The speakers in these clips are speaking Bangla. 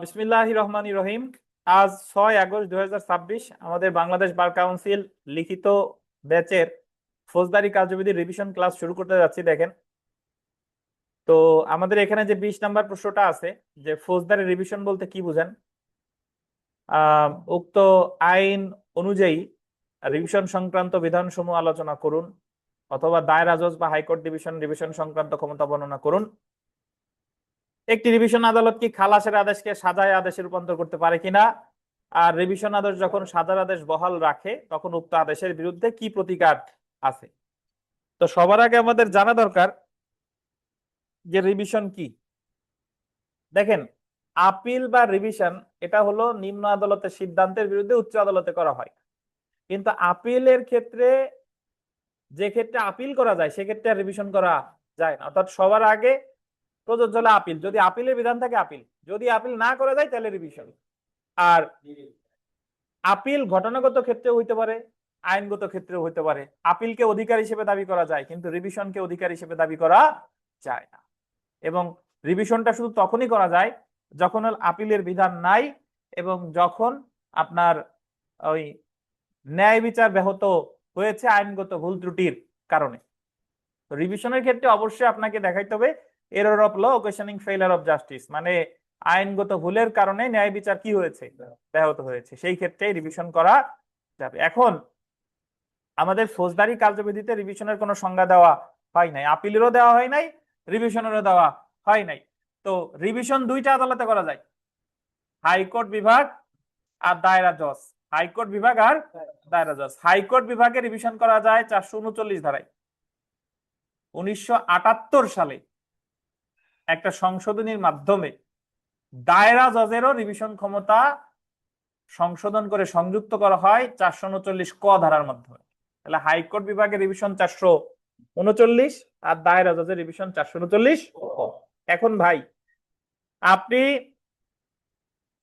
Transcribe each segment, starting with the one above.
বিসমিল্লাহির রহমানির রহিম। আজ 6 আগস্ট 2026 আমাদের বাংলাদেশ বার কাউন্সিল লিখিত ব্যাচের ফৌজদারি কার্যবিধি রিভিশন ক্লাস শুরু করতে যাচ্ছি। দেখেন তো আমাদের এখানে যে 20 নাম্বার প্রশ্নটা আছে যে ফৌজদারি রিভিশন বলতে কি বুঝেন। উক্ত আইন অনুযায়ী রিভিশন সংক্রান্ত বিধানসমূহ আলোচনা করুন, অথবা দায়রা জজ বা হাইকোর্ট রিভিশন সংক্রান্ত ক্ষমতা বর্ণনা করুন। একটি রিভিশন আদালত কি খালাসের আদেশকে সাজায় আদেশে রূপান্তর করতে পারে কিনা, আর রিভিশন আদেশ যখন সাজার আদেশ বহাল রাখে তখন উক্ত আদেশের বিরুদ্ধে কি প্রতিকার আছে। তো সবার আগে আমাদের জানা দরকার যে রিভিশন কি। দেখেন, আপিল বা রিভিশন এটা হলো নিম্ন আদালতের সিদ্ধান্তের বিরুদ্ধে উচ্চ আদালতে করা হয়। কিন্তু আপিলের ক্ষেত্রে, যে ক্ষেত্রে আপিল করা যায় সেক্ষেত্রে রিভিশন করা যায় না। অর্থাৎ সবার আগে প্রযোজ্য হলো আপিল, যদি আপিলের বিধান থাকে আপিল, যদি আপিল না করা যায় তাহলে রিভিশন। আর আপিল ঘটনাগত ক্ষেত্রে হইতে পারে, আইনগত ক্ষেত্রে হইতে পারে। আপিলকে অধিকার হিসেবে দাবি করা যায়, কিন্তু রিভিশনকে অধিকার হিসেবে দাবি করা যায় না। এবং রিভিশনটা শুধু তখনই করা যায় যখন আপিলের বিধান নাই এবং যখন আপনার ওই ন্যায় বিচার ব্যাহত হয়েছে আইনগত ভুল ত্রুটির কারণে। রিভিশনের ক্ষেত্রে অবশ্যই আপনাকে দেখাইতে হবে error of law questioning failure of justice, মানে আইনগত ভুলের কারণে ন্যায় বিচার কি হয়েছে, ব্যাহত হয়েছে, সেই ক্ষেত্রে রিভিশন করা যাবে। এখন আমাদের ফৌজদারি কার্যবিধিতে রিভিশনের কোনো সংজ্ঞা দেওয়া হয় নাই, আপিলেরও দেওয়া হয় নাই, রিভিশনেরও দেওয়া হয় নাই। তো রিভিশন দুইটা আদালতে করা যায়, হাইকোর্ট বিভাগ আর দায়রা জজ। হাইকোর্ট বিভাগ আর দায়রা জজ। হাইকোর্ট বিভাগে রিভিশন করা যায় 439 ধারায়। 1978 সালে একটা সংশোধনীর মাধ্যমে দায়রা জজেরও রিভিশন ক্ষমতা সংশোধন করে সংযুক্ত করা হয় 439 ক ধারার মাধ্যমে। তাহলে হাইকোর্ট বিভাগের রিভিশন 439 আর দায়রা জজের রিভিশন 439 ক। এখন ভাই, আপনি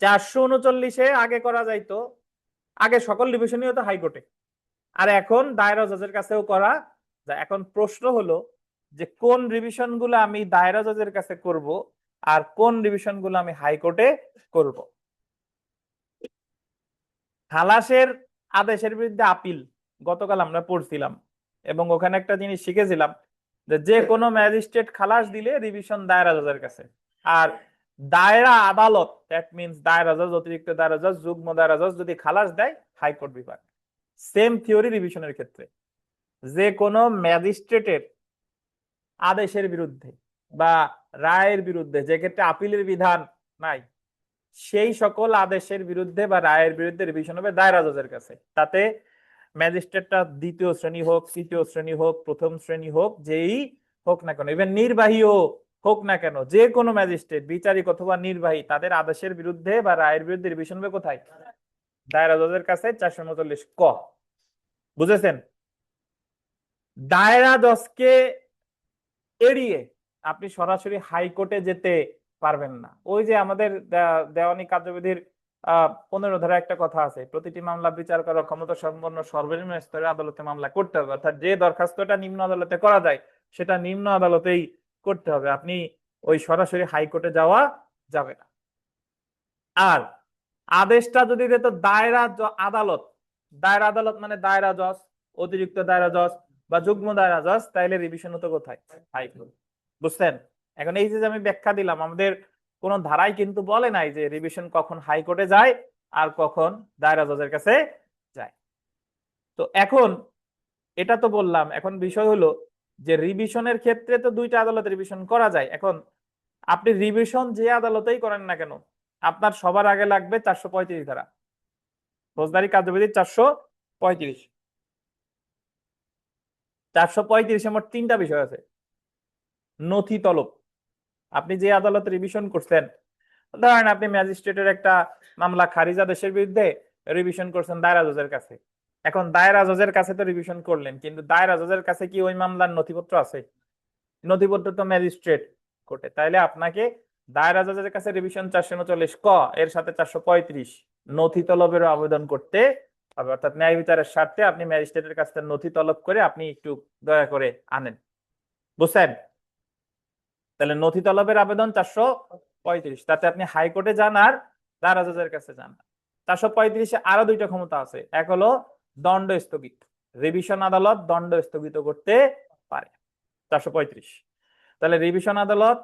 439-এ আগে করা যাইতো, আগে সকল রিভিশনই হতো হাইকোর্টে, আর এখন দায়রা জজের কাছেও করা যায়। এখন প্রশ্ন হলো যে কোন রিভিশন গুলো আমি দায়রা জজের কাছে করব আর কোন রিভিশন গুলো আমি হাইকোর্টে করব। খালাসের আদেশের বিরুদ্ধে আপিল গতকাল আমরা পড়ছিলাম, এবং ওখানে একটা জিনিস শিখেছিলাম যে কোনো ম্যাজিস্ট্রেট খালাস দিলে রিভিশন দায়রা জজের কাছে, আর দায়রা আদালত, দ্যাট মিন্স দায়রা জজ, অতিরিক্ত দায়রা জজ, যুগ্ম দায়রা জজ যদি খালাস দেয় হাইকোর্ট বিভাগ। সেম থিওরি রিভিশনের ক্ষেত্রে, যে কোনো ম্যাজিস্ট্রেটের আদেশের বিরুদ্ধে বা রায়ের বিরুদ্ধে, যে ক্ষেত্রে আপিলের বিধান নাই, সেই সকল আদেশের বিরুদ্ধে বা রায়ের বিরুদ্ধে রিভিশন হবে দায়রা জজের কাছে। তাতে ম্যাজিস্ট্রেটটা দ্বিতীয় শ্রেণী হোক, তৃতীয় শ্রেণী হোক, প্রথম শ্রেণী হোক, যেই হোক না কেন, ইভেন নির্বাহীও হোক না কেন, যে কোনো ম্যাজিস্ট্রেট, বিচারিক অথবা নির্বাহী, তাদের আদেশের বিরুদ্ধে বা রায়ের বিরুদ্ধে রিভিশন হবে কোথায়? দায়রা জজের কাছে 439 ক। বুঝেছেন? দায়রা জজকে এড়িয়ে আপনি সরাসরি হাইকোর্টে যেতে পারবেন না। ওই যে আমাদের দেওয়ানি কার্যবিধির 15 ধারা একটা কথা আছে, প্রতিটি মামলা বিচার করার ক্ষমতা সম্পন্ন সর্বনিম্ন স্তরের আদালতে মামলা করতে হবে। অর্থাৎ যে দরখাস্তটা নিম্ন আদালতে করা যায় সেটা নিম্ন আদালতেই করতে হবে, আপনি ওই সরাসরি হাইকোর্টে যাওয়া যাবে না। আর আদেশটা যদি দিত দায়রা আদালত, দায়রা আদালত মানে দায়রা জজ, অতিরিক্ত দায়রা জজ বা যুগ্ম দায়রা জজ, তাইলে রিভিশন হতো কোথায়? হাইকোর্ট। বুঝছেন? এখন এই যে আমি ব্যাখ্যা দিলাম, আমাদের কোন ধারায় কিন্তু বলে নাই যে রিভিশন কখন হাইকোর্টে যায় আর কখন দায়রা জজের কাছে যায়। তো এখন এটা তো বললাম, এখন বিষয় হলো যে রিভিশনের ক্ষেত্রে তো দুইটা আদালতে রিভিশন করা যায়। এখন আপনি রিভিশন যে আদালতেই করেন না কেন, আপনার সবার আগে লাগবে 435 ধারা, ফৌজদারি কার্যবিধি 435। 435-এ মোট 3টা বিষয় আছে। নথি তলব, আপনি যে আদালতে রিভিশন করছেন, ধরেন আপনি ম্যাজিস্ট্রেটের একটা মামলা খারিজ আদেশের বিরুদ্ধে রিভিশন করছেন দায়রা জজের কাছে। এখন দায়রা জজের কাছে তো রিভিশন করলেন, কিন্তু দায়রা জজের কাছে কি ওই মামলার নথিপত্র আছে? নথিপত্র তো ম্যাজিস্ট্রেট কোর্টে। তাইলে আপনাকে দায়রা জজের কাছে রিভিশন 439 ক এর সাথে 435 নথি তলবের আবেদন করতে হবে। অর্থাৎ ন্যায় বিচারের স্বার্থে আপনি ম্যাজিস্ট্রেটের কাছে নথি তলব করে আপনি একটু দয়া করে আনেন। বুঝছেন? তাহলে নথি তলবের আবেদন 35, তাতে আপনি হাইকোর্টে যান আর দায়রা জজের কাছে যান। 435-এ আরো দুইটা ক্ষমতা আছে, এক হলো দণ্ড স্থগিত, রিভিশন আদালত দণ্ড স্থগিত করতে পারে 435। তাহলে রিভিশন আদালত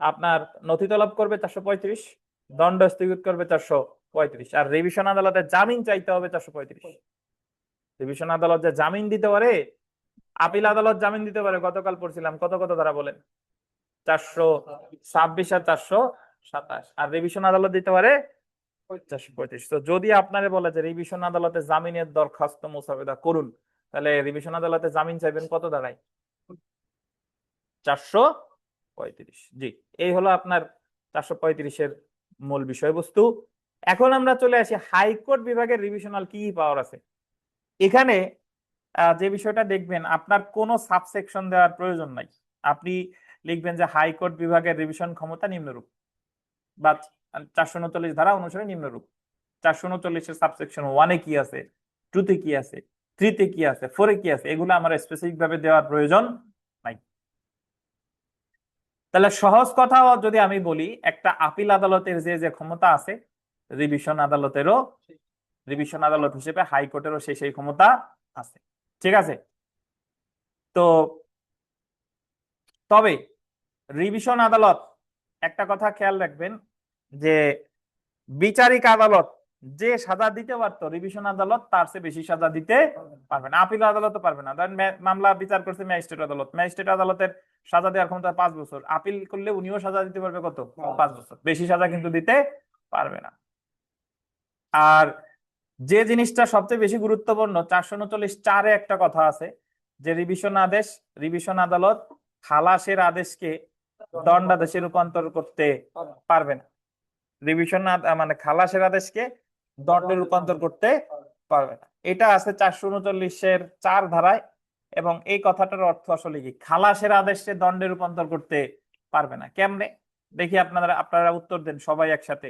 আপনার নথি তলব করবে 435, দণ্ড স্থগিত করবে 435, আর রিভিশন আদালতে জামিন চাইতে হবে 435। রিভিশন আদালত যে জামিন দিতে পারে, আপিল আদালত জামিন দিতে পারে, গতকাল পড়ছিলাম কত কত ধারা বলেন, 426 আর 427, আর রিভিশন আদালত দিতে পারে 435। তো যদি আপনারে বলে যে রিভিশন আদালতে জামিনের দরখাস্ত মোসাবেদা করুন, তাহলে রিভিশন আদালতে জামিন চাইবেন কত ধারায়? 435। জি, এই হলো আপনার 435-এর মূল বিষয়বস্তু। এখন আমরা চলে আসি হাইকোর্ট বিভাগের রিভিশনাল কি পাওয়ার আছে। এখানে যে বিষয়টা দেখবেন, আপনার কোনো সাবসেকশন দেওয়ার প্রয়োজন নাই। আপনি লিখবেন যে হাইকোর্ট বিভাগের রিভিশন ক্ষমতা নিম্নরূপ, বা 439 ধারা অনুসারে নিম্নরূপ। 439-এর সাবসেকশন 1-এ কি আছে, 2-তে কি আছে, 3-তে কি আছে, 4-এ কি আছে, এগুলো আমার স্পেসিফিক ভাবে দেওয়ার প্রয়োজন নাই। তাহলে সহজ কথা যদি আমি বলি, একটা আপিল আদালতের যে যে ক্ষমতা আছে, রিভিশন আদালতেরও, রিভিশন আদালত হিসেবে হাইকোর্টেরও সেই ক্ষমতা আছে। ঠিক আছে? তো তবে রিভিশন আদালত, একটা কথা খেয়াল রাখবেন যে বিচারিক আদালত যে সাজা দিতে পারতো, রিভিশন আদালত তার চেয়ে বেশি সাজা দিতে পারবে না। আপিল আদালতও পারবে না। ধরেন মামলা বিচার করছে ম্যাজিস্ট্রেট আদালত, ম্যাজিস্ট্রেট আদালতের সাজা দেওয়ার ক্ষমতা 5 বছর, আপিল করলে উনিও সাজা দিতে পারবে কত? 5 বছর, বেশি সাজা কিন্তু দিতে পারবে না। আর যে জিনিসটা সবচেয়ে বেশি গুরুত্বপূর্ণ, 439(4)-এ একটা কথা আছে যে রিভিশন আদেশ, রিভিশন আদালত খালাসের আদেশকে দণ্ডাদেশে রূপান্তর করতে পারবে না। রিভিশন মানে খালাসের আদেশকে দণ্ডে রূপান্তর করতে পারবে না, এটা আছে 439-এর 4 ধারায়। এবং এই কথাটার অর্থ আসলে কি, খালাসের আদেশকে দণ্ডে রূপান্তর করতে পারবে না। কেমনে দেখি, আপনারা উত্তর দেন সবাই একসাথে।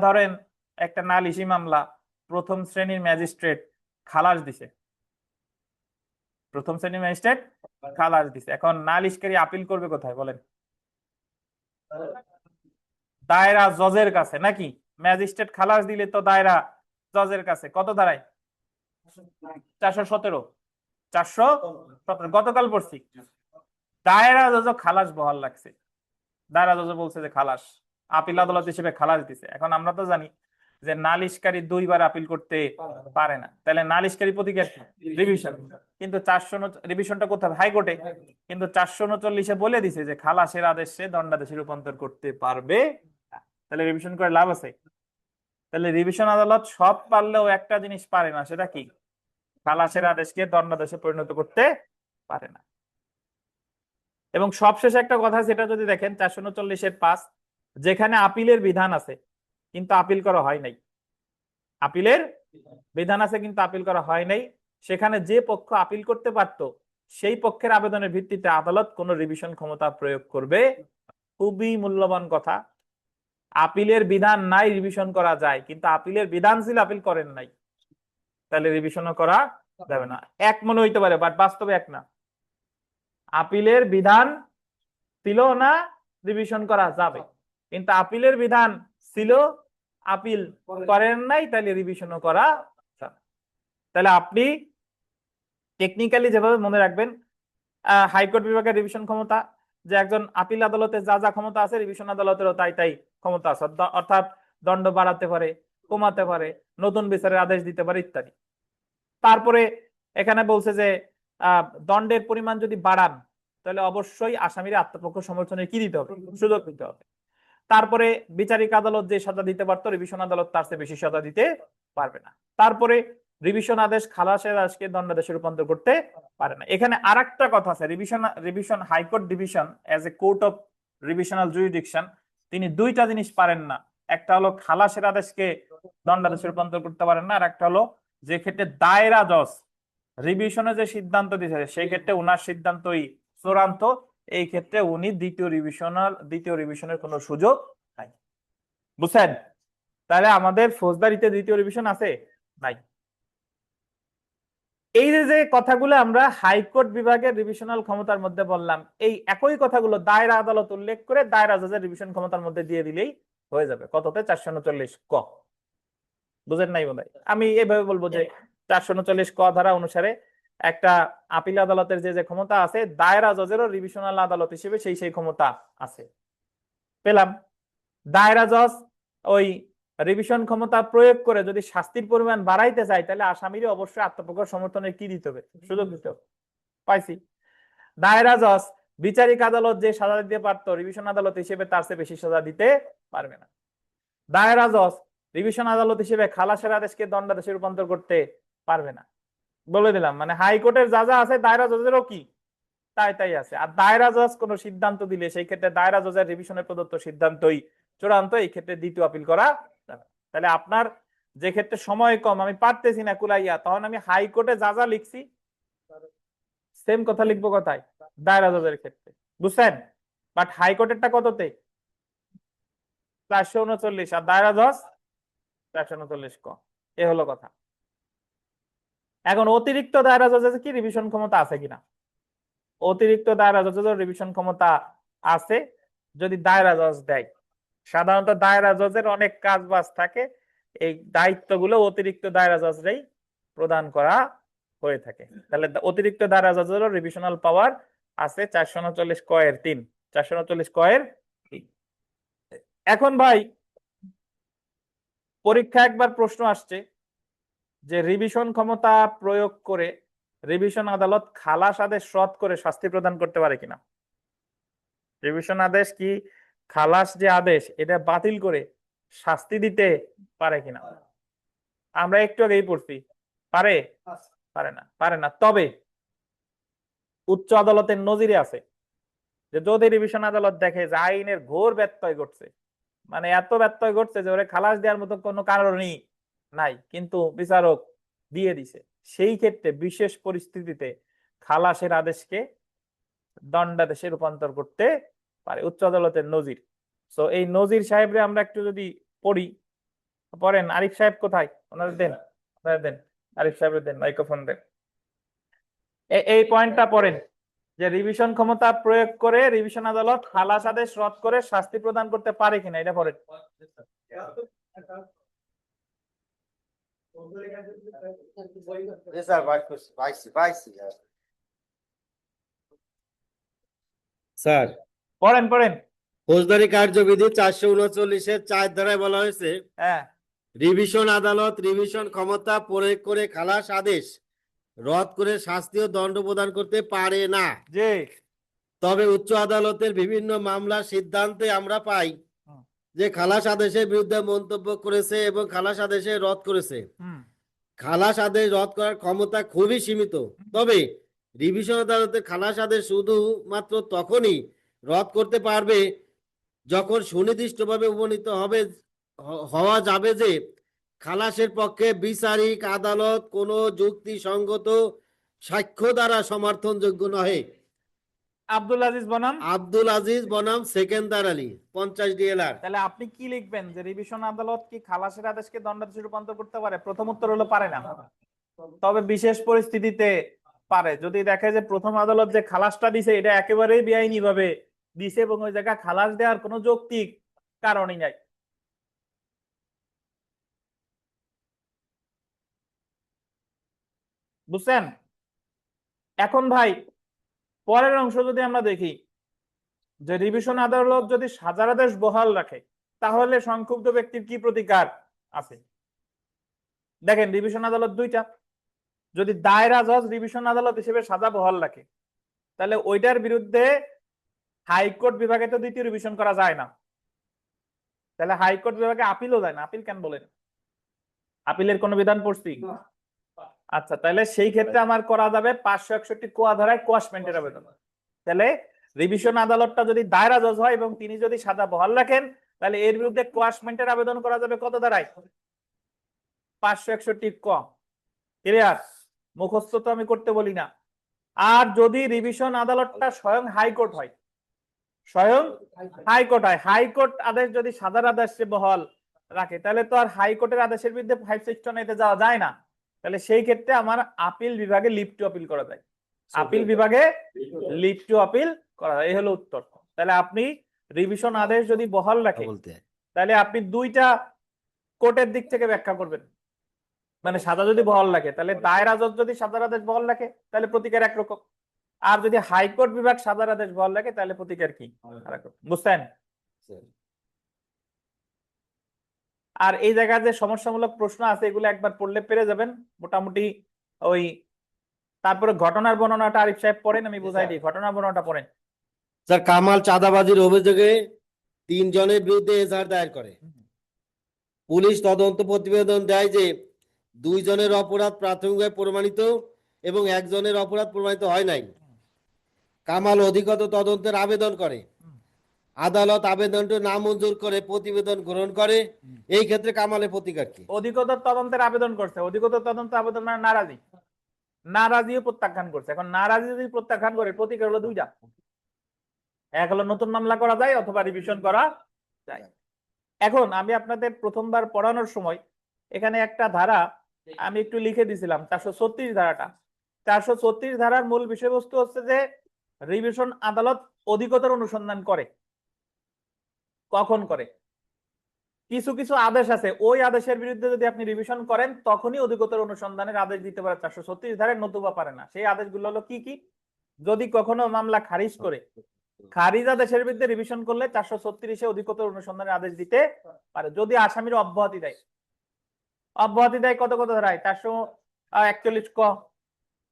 ধরেন একটা নালিশি মামলা, প্রথম শ্রেণীর ম্যাজিস্ট্রেট খালাস দিছে, প্রথম শ্রেণীর ম্যাজিস্ট্রেট খালাস দিছে, এখন নালিশকারী আপিল করবে কোথায় বলেন? দায়রা জজের কাছে, নাকি? ম্যাজিস্ট্রেট খালাস দিলে তো দায়রা জজের কাছে। কত ধারায়? 417। 417 গতকাল পড়ছি। দায়রা জজ খালাস বহাল লাগছে, দায়রা জজ বলছে যে খালাস, আপিল আদালত হিসেবে খালাস দিছে। এখন আমরা তো জানি যে নালিশকারী 2 বার আপিল করতে পারে না, তাহলে নালিশকারী প্রতিকার রিভিশন। কিন্তু 400 রিভিশনটা কোথায়? হাইকোর্টে। কিন্তু 439-এ বলে দিছে যে খালাসের আদেশে দণ্ডাদেশে রূপান্তর করতে পারবে। তাহলে রিভিশন করে লাভ আছে? তাহলে রিভিশন আদালত সব পারলেও একটা জিনিস পারে না, সেটা কি? খালাসের আদেশকে দণ্ডাদেশে পরিণত করতে পারে না। এবং সবশেষে একটা কথা, যেটা যদি দেখেন 439-এর 5, যেখানে আপিলের বিধান আছে কিন্তু আপিল করা হয় নাই, আপিলের বিধান আছে কিন্তু আপিল করা হয় নাই, সেখানে যে পক্ষ আপিল করতে পারত সেই পক্ষের আবেদনের ভিত্তিতে আদালত কোন রিভিশন ক্ষমতা প্রয়োগ করবে। খুবই মূল্যবান কথা। আপিলের বিধান নাই, রিভিশন করা যায়, কিন্তু আপিলের বিধান ছিল, আপিল করেন নাই, তাহলে রিভিশনও করা যাবে না। এক মনে হইতে পারে, বাট বাস্তবে এক না। আপিলের বিধান ছিল না, রিভিশন করা যাবে, কিন্তু আপিলের বিধান ছিল, আপিল করেন নাই, তাহলে রিভিশনও করা যাবে। তাহলে আপনি টেকনিক্যালি যেভাবে মনে রাখবেন, হাইকোর্ট বিভাগের রিভিশন ক্ষমতা, যে একজন আপিল আদালতে যা যা ক্ষমতা আছে, রিভিশন আদালতেরও তাই তাই ক্ষমতা আছে। অর্থাৎ দণ্ড বাড়াতে পারে, কমাতে পারে, নতুন বিচারের আদেশ দিতে পারে, ইত্যাদি। তারপরে এখানে বলছে যে দণ্ডের পরিমাণ যদি বাড়ান, তাহলে অবশ্যই আসামির আত্মপক্ষ সমর্থনের কি দিতে হবে? সুযোগ দিতে হবে। তারপরে বিচারিক আদালত যে সাজা দিতে পারতো, রিভিশন আদালত তার চেয়ে বেশি সাজা দিতে পারবে না। তারপরে রিভিশন আদেশ খালাসের আদেশকে দণ্ডাদেশে রূপান্তর করতে পারে না। এখানে আরেকটা কথা আছে, revision high court division as a court of revisional jurisdiction, তিনি দুইটা জিনিস পারেন না। একটা হলো খালাসের আদেশকে দণ্ডাদেশে রূপান্তর করতে পারেন না, আর একটা হলো যে ক্ষেত্রে দায়রা জজ রিভিশনে যে সিদ্ধান্ত দিয়েছে সেই ক্ষেত্রে উনার সিদ্ধান্তই চূড়ান্ত, এই ক্ষেত্রে উনি দ্বিতীয় রিভিশনের কোনো সুযোগ নাই। বুঝছেন? তাহলে আমাদের ফৌজদারিতে দ্বিতীয় রিভিশন আছে? নাই। এই যে কথাগুলো আমরা হাইকোর্ট বিভাগের রিভিশনাল ক্ষমতার মধ্যে বললাম, এই একই কথাগুলো দায়রা আদালত উল্লেখ করে দায়রা জজের রিভিশন ক্ষমতার মধ্যে দিয়ে দিলেই হয়ে যাবে। কততে? 439 ক। বুঝেন নাই বোধহয়? আমি এইভাবে বলবো যে 439 ক ধারা অনুসারে একটা আপিল আদালতের যে ক্ষমতা আছে, দায়রা জজেরও রিভিশনাল আদালত হিসেবে সেই ক্ষমতা আছে। পেলাম। দায়রা জজ ওই রিভিশন ক্ষমতা প্রয়োগ করে যদি শাস্তির পরিমাণ বাড়াইতে চায়, তাহলে আসামিরই অবশ্যই আত্মপক্ষ সমর্থনের কি দিতে হবে? সুযোগ দিতে হবে। পাইছি। দায়রা জজ বিচারিক আদালত যে সাজা দিতে পারতো, রিভিশন আদালত হিসেবে তার চেয়ে বেশি সাজা দিতে পারবে না। দায়রা জজ রিভিশন আদালত হিসেবে খালাসের আদেশকে দণ্ডাদেশে রূপান্তর করতে পারবে না। বলে দিলাম, মানে হাইকোর্টের যা যা আছে দায়রা জজেরও কি তাই আছে। আর দায়রা জজ কোন সিদ্ধান্ত দিলে সেই ক্ষেত্রে দায়রা জজের রিভিশনের প্রদত্ত সিদ্ধান্তই চূড়ান্ত, এই ক্ষেত্রে দ্বিতীয় আপিল করা যাবে। তাহলে আপনার যে ক্ষেত্রে সময় কম, আমি পারতেছি না কুলাইয়া, তখন আমি হাইকোর্টে যা যা লিখছি সেম কথা লিখবো কোথায়? দায়রা জজের ক্ষেত্রে। বুঝছেন? বাট হাইকোর্টেরটা কততে? 439, আর দায়রা জজ 439 ক। এ হলো কথা। এখন অতিরিক্ত দায়রা জজের কি রিভিশন ক্ষমতা আছে কিনা? অতিরিক্ত দায়রা জজের রিভিশন ক্ষমতা আছে যদি দায়রা জজ দেয়। সাধারণত দায়রা জজের অনেক কাজ বাজ থাকে, এই দায়িত্বগুলো অতিরিক্ত দায়রা জজরাই প্রদান করা হয়ে থাকে। তাহলে অতিরিক্ত দায়রা জজেরও রিভিশনাল পাওয়ার আছে 439 ক এর 3। 439 ক এর 3। এখন ভাই পরীক্ষা একবার প্রশ্ন আসছে যে রিভিশন ক্ষমতা প্রয়োগ করে রিভিশন আদালত খালাস আদেশ রদ করে শাস্তি প্রদান করতে পারে কিনা? রিভিশন আদেশ কি খালাস যে আদেশ এটা বাতিল করে শাস্তি দিতে পারে কিনা? আমরা একটু আগেই পড়ছি পারে, পারে না। তবে উচ্চ আদালতের নজিরে আছে যে যদি রিভিশন আদালত দেখে যে আইনের ঘোর ব্যত্যয় ঘটছে, মানে এত ব্যত্যয় ঘটছে যে ওরে খালাস দেওয়ার মতো কোনো কারণই নাই, কিন্তু বিচারক দিয়ে দিছে, সেই ক্ষেত্রে বিশেষ পরিস্থিতিতে খালাসের আদেশকে দণ্ডাদেশে রূপান্তর করতে পারে। উচ্চ আদালতের নজির। তো এই নজির সাহেবরে আমরা একটু যদি পড়ি, পড়েন। আরিফ সাহেব কোথায়? ওনাদের দেন, ওনাদের দেন, আরিফ সাহেবের দেন, মাইক্রোফোন দেন। এই পয়েন্টটা পড়েন যে রিভিশন ক্ষমতা প্রয়োগ করে রিভিশন আদালত খালাস আদেশ রদ করে শাস্তি প্রদান করতে পারে কিনা, এটা পড়েন। স্যার পড়েন পড়েন। ফৌজদারি কার্যবিধি 439-এর 4 ধারায় বলা হয়েছে, হ্যাঁ, রিভিশন আদালত রিভিশন ক্ষমতা প্রয়োগ করে খালাস আদেশ রদ করে শাস্তি ও দণ্ড প্রদান করতে পারে না। জি। তবে উচ্চ আদালতের বিভিন্ন মামলার সিদ্ধান্তে আমরা পাই যে খালাস আদেশের বিরুদ্ধে মন্তব্য করেছে এবং খালাস আদেশে রদ করেছে। খালাস আদেশ রদ করার ক্ষমতা খুবই সীমিত। তবে রিভিশন আদালতে খালাস আদেশ শুধুমাত্র তখনই রদ করতে পারবে যখন সুনির্দিষ্টভাবে উপনীত হওয়া যাবে যে খালাসের পক্ষে বিচারিক আদালত কোনো যুক্তিসঙ্গত সাক্ষ্য দ্বারা সমর্থনযোগ্য নহে। আব্দুল আজিজ বনাম আব্দুল আজিজ বনাম সেকেন্দার আলী, 50 DLR। তাহলে আপনি কি লিখবেন যে রিভিশন আদালত কি খালাসের আদেশকে দণ্ডাদেশে রূপান্তর করতে পারে? প্রথম উত্তর হলো পারে না, তবে বিশেষ পরিস্থিতিতে পারে। যদি দেখে যে প্রথম আদালত যে খালাসটা দিছে এটা একেবারেই বেআইনি ভাবে দিছে এবং ওই জায়গায় খালাস দেওয়ার কোনো যৌক্তিক কারণই নাই। বুঝছেন? এখন ভাই পরের অংশ যদি আমরা দেখি যে রিভিশন আদালত যদি সাজার আদেশ বহাল রাখে তাহলে সংক্ষুব্ধ ব্যক্তির কি প্রতিকার আছে? দেখেন রিভিশন আদালত দুইটা, যদি দায়রা জজ রিভিশন আদালত হিসেবে সাজা বহাল রাখে তাহলে ওইটার বিরুদ্ধে হাইকোর্ট বিভাগে তো দ্বিতীয় রিভিশন করা যায় না, তাহলে হাইকোর্ট বিভাগে আপিলও যায় না। আপিল কেন বলেন? আপিলের কোন বিধান পড়ছি? আচ্ছা, তাহলে সেই ক্ষেত্রে আমার করা যাবে 561 কোয়া ধারায় কোয়াশমেন্টের আবেদন। তাহলে রিভিশন আদালতটা যদি দায়রা জজ হয় এবং তিনি যদি সাজা বহাল রাখেন তাহলে এর বিরুদ্ধে কোয়াশমেন্টের আবেদন করা যাবে কত ধারায়? 561 ক। ক্লিয়ার? মুখস্থ তো আমি করতে বলি না। আর যদি রিভিশন আদালতটা স্বয়ং হাইকোর্ট হয়, স্বয়ং হাইকোর্ট হয়, হাইকোর্ট আদেশ যদি সাজার আদেশে বহাল রাখে তাহলে তো আর হাইকোর্টের আদেশের বিরুদ্ধে 561 যাওয়া যায় না। তাহলে সেই ক্ষেত্রে আমার আপিল বিভাগে লিভ টু আপিল করা যায়, আপিল বিভাগে লিভ টু আপিল করা যায়। এই হলো উত্তর। তাহলে আপনি রিভিশন আদেশ যদি বহাল রাখে বলতে তাহলে আপনি দুইটা কোর্টের দিক থেকে ব্যাখ্যা করবেন। মানে সাজা যদি বহাল রাখে তাহলে দায়ের আদেশ যদি সাজার আদেশ বহাল রাখে তাহলে প্রতিকার একরকম, আর যদি হাইকোর্ট বিভাগ সাজার আদেশ বহাল রাখে তাহলে প্রতিকার কি আরেক রকম। বুঝছেন? আর এই জায়গায় যে সমস্যামূলক প্রশ্ন আছে এগুলো একবার পড়লে পেরে যাবেন মোটামুটি। ওই তারপরে ঘটনার বর্ণনাটা আরিফ সাহেব পড়েন, আমি বুঝাই দিই, ঘটনার বর্ণনাটা পড়েন। স্যার, কামাল চাঁদাবাজির অভিযোগে 3 জনের বিরুদ্ধে এজাহার দায়ের করে। পুলিশ তদন্ত প্রতিবেদন দেয় যে 2 জনের অপরাধ প্রাথমিকভাবে প্রমাণিত এবং 1 জনের অপরাধ প্রমাণিত হয় নাই। কামাল অধিকতর তদন্তের আবেদন করে। আদালত আবেদনটি নামঞ্জুর করে প্রতিবেদন গ্রহণ করে। এই ক্ষেত্রে কামালের প্রতিকার কি? অধিকতর তদন্তের আবেদন করছে, অধিকতর তদন্ত আবেদন মানে নারাজি, নারাজিও প্রত্যাখ্যান করছে। এখন নারাজি যদি প্রত্যাখ্যান করে প্রতিকার হলো দুইটা, এক হলো নতুন মামলা করা যায় অথবা রিভিশন করা যায়। এখন আমি আপনাদের প্রথমবার পড়ানোর সময় এখানে একটা ধারা আমি একটু লিখে দিয়েছিলাম, 436 ধারাটা। 436 ধারার মূল বিষয়বস্তু হচ্ছে যে রিভিশন আদালত অধিকতর অনুসন্ধান করে। কখন করে? কিছু কিছু আদেশ আছে, ওই আদেশের বিরুদ্ধে যদি আপনি রিভিশন করেন তখনই অধিকতর অনুসন্ধানের আদেশ দিতে পারে 436 ধারায়, নতুবা পারে না। সেই আদেশগুলো হলো কি কি? যদি কখনো মামলা খারিজ করে, খারিজ আদেশের বিরুদ্ধে রিভিশন করলে 436-এ অধিকতর অনুসন্ধানের আদেশ দিতে পারে। যদি আসামির অব্যাহতি দেয়, অব্যাহতি দেয় কত কত ধারায়? 441 ক,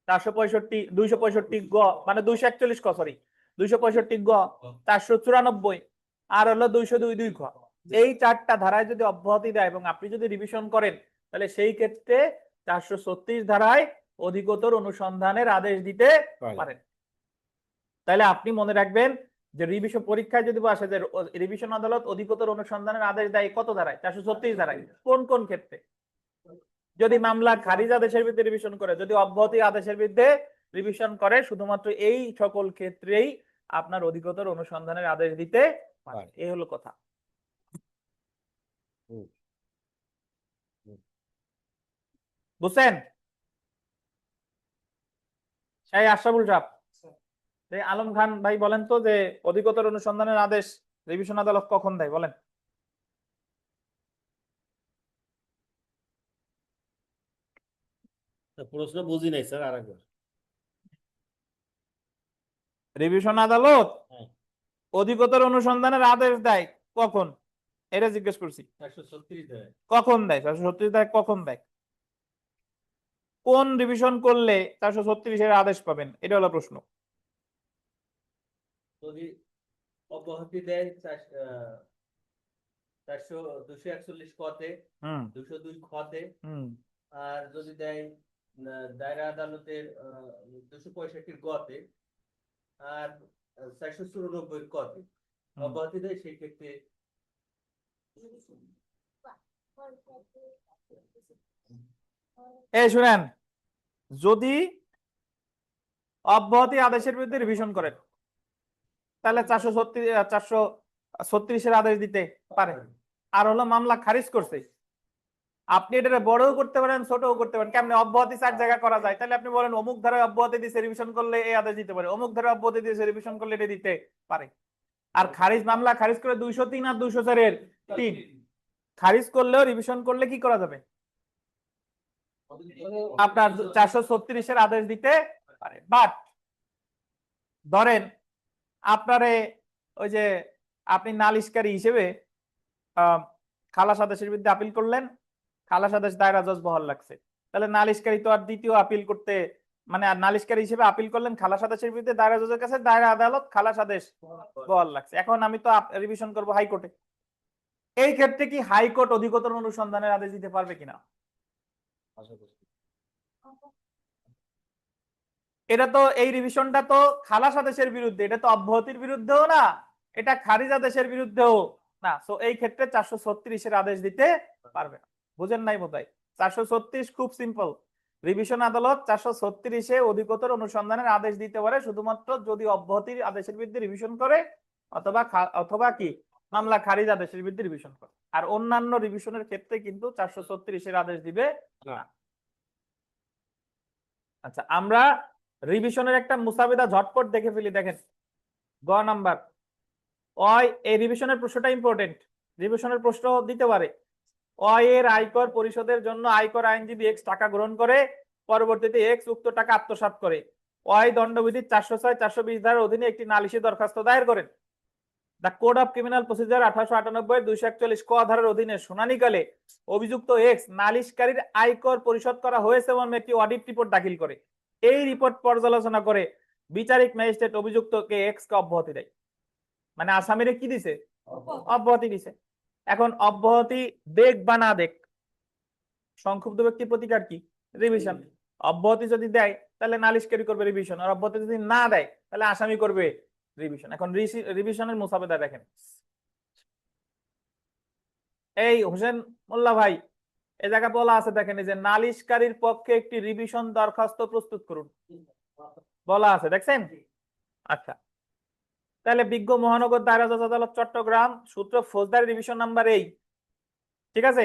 465, 265 গ, মানে 241 ক, সরি 265 গ, 494 আর হলো 202 খ। এই 4টা ধারায় যদি অব্যাহতি দেয় এবং আপনি যদি রিভিশন করেন তাহলে সেই ক্ষেত্রে 436 ধারায় অধিকতর অনুসন্ধানের আদেশ দিতে পারেন। তাহলে আপনি মনে রাখবেন যে রিভিশন পরীক্ষায় যদি আসে যে রিভিশন আদালত অধিকতর অনুসন্ধানের আদেশ দেয় কত ধারায়? 436 ধারায়। কোন কোন ক্ষেত্রে? যদি মামলা খারিজ আদেশের বিরুদ্ধে রিভিশন করে, যদি অব্যাহতি আদেশের বিরুদ্ধে রিভিশন করে, শুধুমাত্র এই সকল ক্ষেত্রেই আপনার অধিকতর অনুসন্ধানের আদেশ দিতে পারে। এই হলো কথা। বুঝছেন? সেই আশরাফুল সাহেব, আলম খান ভাই বলেন তো যে অধিকতর অনুসন্ধানের আদেশ রিভিশন আদালত কখন দেয় বলেন? প্রশ্ন বুঝি নাই স্যার, আরেকবার। রিভিশন আদালত অধিকতর অনুসন্ধানের আদেশ দেয় কখন, এটা জিজ্ঞেস করছি। 436 দেয়। কখন দেয়? 436 দেয় কখন দেয়? কোন রিভিশন করলে 436-এর আদেশ পাবেন, এটা হলো প্রশ্ন। যদি অব্যাহতি দেয় 241 কতে, 202 খতে, আর যদি দেয় দায়রা আদালতের 265 গতে আর 494 কতে অব্যাহতি দেয়, সেই ক্ষেত্রে এই শুনেন, যদি অব্যাহতি আদেশের বিরুদ্ধে রিভিশন করেন তাহলে 436-এর আদেশ দিতে পারে। আর হলো মামলা খারিজ করছে, আপনি এটা বড়ও করতে পারেন ছোটও করতে পারেন। কেমনে? অব্যাহতি 4 জায়গা করা যায়। তাহলে আপনি বলেন অমুক ধারায় অব্যাহতি দিয়েছে রিভিশন করলে এই আদেশ দিতে পারে, অমুক ধারায় অব্যাহতি দিয়েছে রিভিশন করলে এটা দিতে পারে। আর খারিজ মামলা খারিজ করে 203 আর 204-এর 3 খারিজ করলেও রিভিশন করলে কি করা যাবে? আপনার 436-এর আদেশ দিতে পারে। বাট ধরেন আপনারে ওই যে আপনি নালিশকারী হিসেবে খালাস আদেশের বিরুদ্ধে আপিল করলেন, খালাস আদেশ দায়রা জজ বহাল লাগছে, তাহলে নালিশকারী তো আর দ্বিতীয় আপিল করতে, মানে আর নালিশকারী হিসেবে আপিল করলেন খালাস আদেশের বিরুদ্ধে দায়রা জজের কাছে, দায়রা আদালত খালাস আদেশ বহাল লাগছে, এখন আমি তো রিভিশন করব হাইকোর্টে। এই ক্ষেত্রে কি হাইকোর্ট অধিকতর অনুসন্ধানের আদেশ দিতে পারবে কিনা? এটা তো এই রিভিশনটা তো খালাস আদেশের বিরুদ্ধে, এটা তো অব্যাহতির বিরুদ্ধেও না, এটা খারিজ আদেশের বিরুদ্ধেও না। সো এই ক্ষেত্রে 436-এর আদেশ দিতে পারবে না। বুঝেন নাই বোধহয়? 436 খুব সিম্পল। রিভিশন আদালত 436-এ অধিকতর অনুসন্ধানের আদেশ দিতে পারে শুধুমাত্র যদি অব্যাহতির আদেশের বিরুদ্ধে রিভিশন করে অথবা কি মামলা খারিজ আদেশের বিরুদ্ধে রিভিশন করে। আর অন্যান্য রিভিশনের ক্ষেত্রে কিন্তু 436-এর আদেশ দিবে না। আচ্ছা, আমরা রিভিশনের একটা মুসাবিদা ঝটপট দেখে ফেলি। দেখেন গ নাম্বার, এই রিভিশনের প্রশ্নটা ইম্পর্টেন্ট, রিভিশনের প্রশ্ন দিতে পারে। এর আয়কর পরিশোধের জন্য আয়কর আইনজীবী এক্স টাকা গ্রহণ করে, পরবর্তীতে এক্স উক্ত টাকা আত্মসাৎ করে। দণ্ডবিধির 406 420 ধারার অধীনে একটি নালিশি দরখাস্ত দায়ের করেন। The code of criminal procedure 1898 241 ক ধারার অধীনে শুনানিকালে অভিযুক্ত এক্স নালিশকারীর আয়কর পরিশোধ করা হয়েছে এবং একটি অডিট রিপোর্ট দাখিল করে। এই রিপোর্ট পর্যালোচনা করে বিচারিক ম্যাজিস্ট্রেট অভিযুক্তকে এক্স কে অব্যাহতি দেয়। মানে আসামিরে কি দিছে? অব্যাহতি দিছে। এখন অব্যাহতি দেখ বা না দেখ, সংক্ষুব্ধ ব্যক্তির প্রতিকার কি? রিভিশন। অব্যাহতি যদি দেয় তাহলে নালিশকারী করবে রিভিশন, আর অব্যাহতি যদি না দেয় তাহলে আসামি করবে রিভিশন। এখন রিভিশনের মুসাবেদা দেখেন। এই হোসেন মোল্লা ভাই, এই জায়গা বলা আছে দেখেন, এই যে নালিশকারীর পক্ষে একটি রিভিশন দরখাস্ত প্রস্তুত করুন বলা আছে, দেখছেন? আচ্ছা, তাহলে বিজ্ঞ মহানগর দায়রা জজ আদালত চট্টগ্রাম, সূত্র ফৌজদারি রিভিশন নাম্বার এই, ঠিক আছে?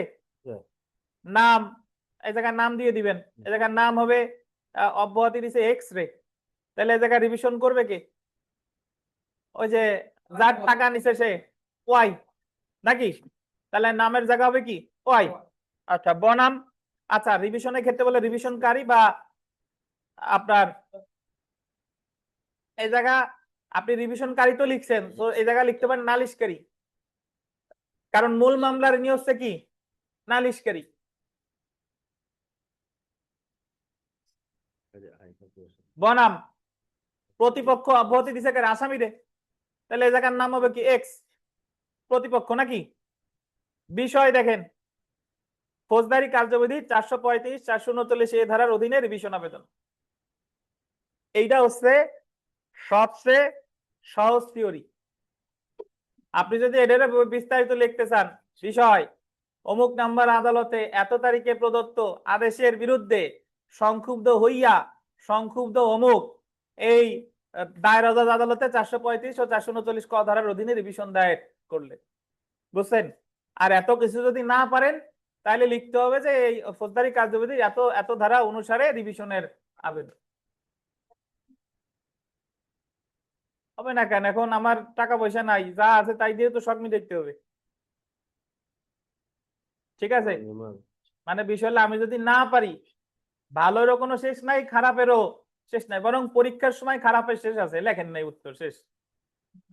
নাম, এই জায়গায় নাম দিয়ে দিবেন, এই জায়গার নাম হবে অব্যাহতি দিছে এক্স রে, তাহলে এই জায়গায় রিভিশন করবে কে? ওই যে যার টাকা নিছে সে ওয়াই নাকি? তাহলে নামের জায়গা হবে কি? ওয়াই। আচ্ছা, বনাম। আচ্ছা, রিভিশনের ক্ষেত্রে বলে রিভিশনকারী বা আপনার এই জায়গা আপনি রিভিশনকারী তো লিখছেন, তো এই জায়গা লিখতে পারেন নালিশকারী, কারণ মূল মামলার ইনি হচ্ছে কি? নালিশকারী। বনাম প্রতিপক্ষ অব্যাহতি দিছে কার? আসামিরে, তাহলে এই জায়গার নাম হবে কি? এক্স, প্রতিপক্ষ নাকি? বিষয় দেখেন, ফৌজদারি কার্যবিধি 435 439 এ ধারার অধীনে রিভিশন আবেদন। এইটা হচ্ছে সবচেয়ে সহজ থিওরি। আপনি যদি এটার বিস্তারিত লিখতে চান, বিষয় অমুক নাম্বার আদালতে এত তারিখে প্রদত্ত আদেশের বিরুদ্ধে সংক্ষুব্ধ হইয়া সংক্ষুব্ধ অমুক এই দায়রা জজ আদালতে 435 ও 439 ক ধারার অধীনে রিভিশন দায়ের করলে, বুঝছেন? আর এত কিছু যদি না পারেন তাহলে লিখতে হবে যে এই ফৌজদারি কার্যবিধি এত এত ধারা অনুসারে রিভিশনের আবেদন। হবে না কেন? এখন আমার টাকা পয়সা নাই, যা আছে তাই দিয়ে তো সব মিটাইতে হবে, ঠিক আছে? মানে বিষয় হলো, আমি যদি না পারি, ভালোরও কোনো শেষ নাই, খারাপেরও শেষ নাই, বরং পরীক্ষার সময় খারাপের শেষ আছে, লেখেন নাই উত্তর, শেষ।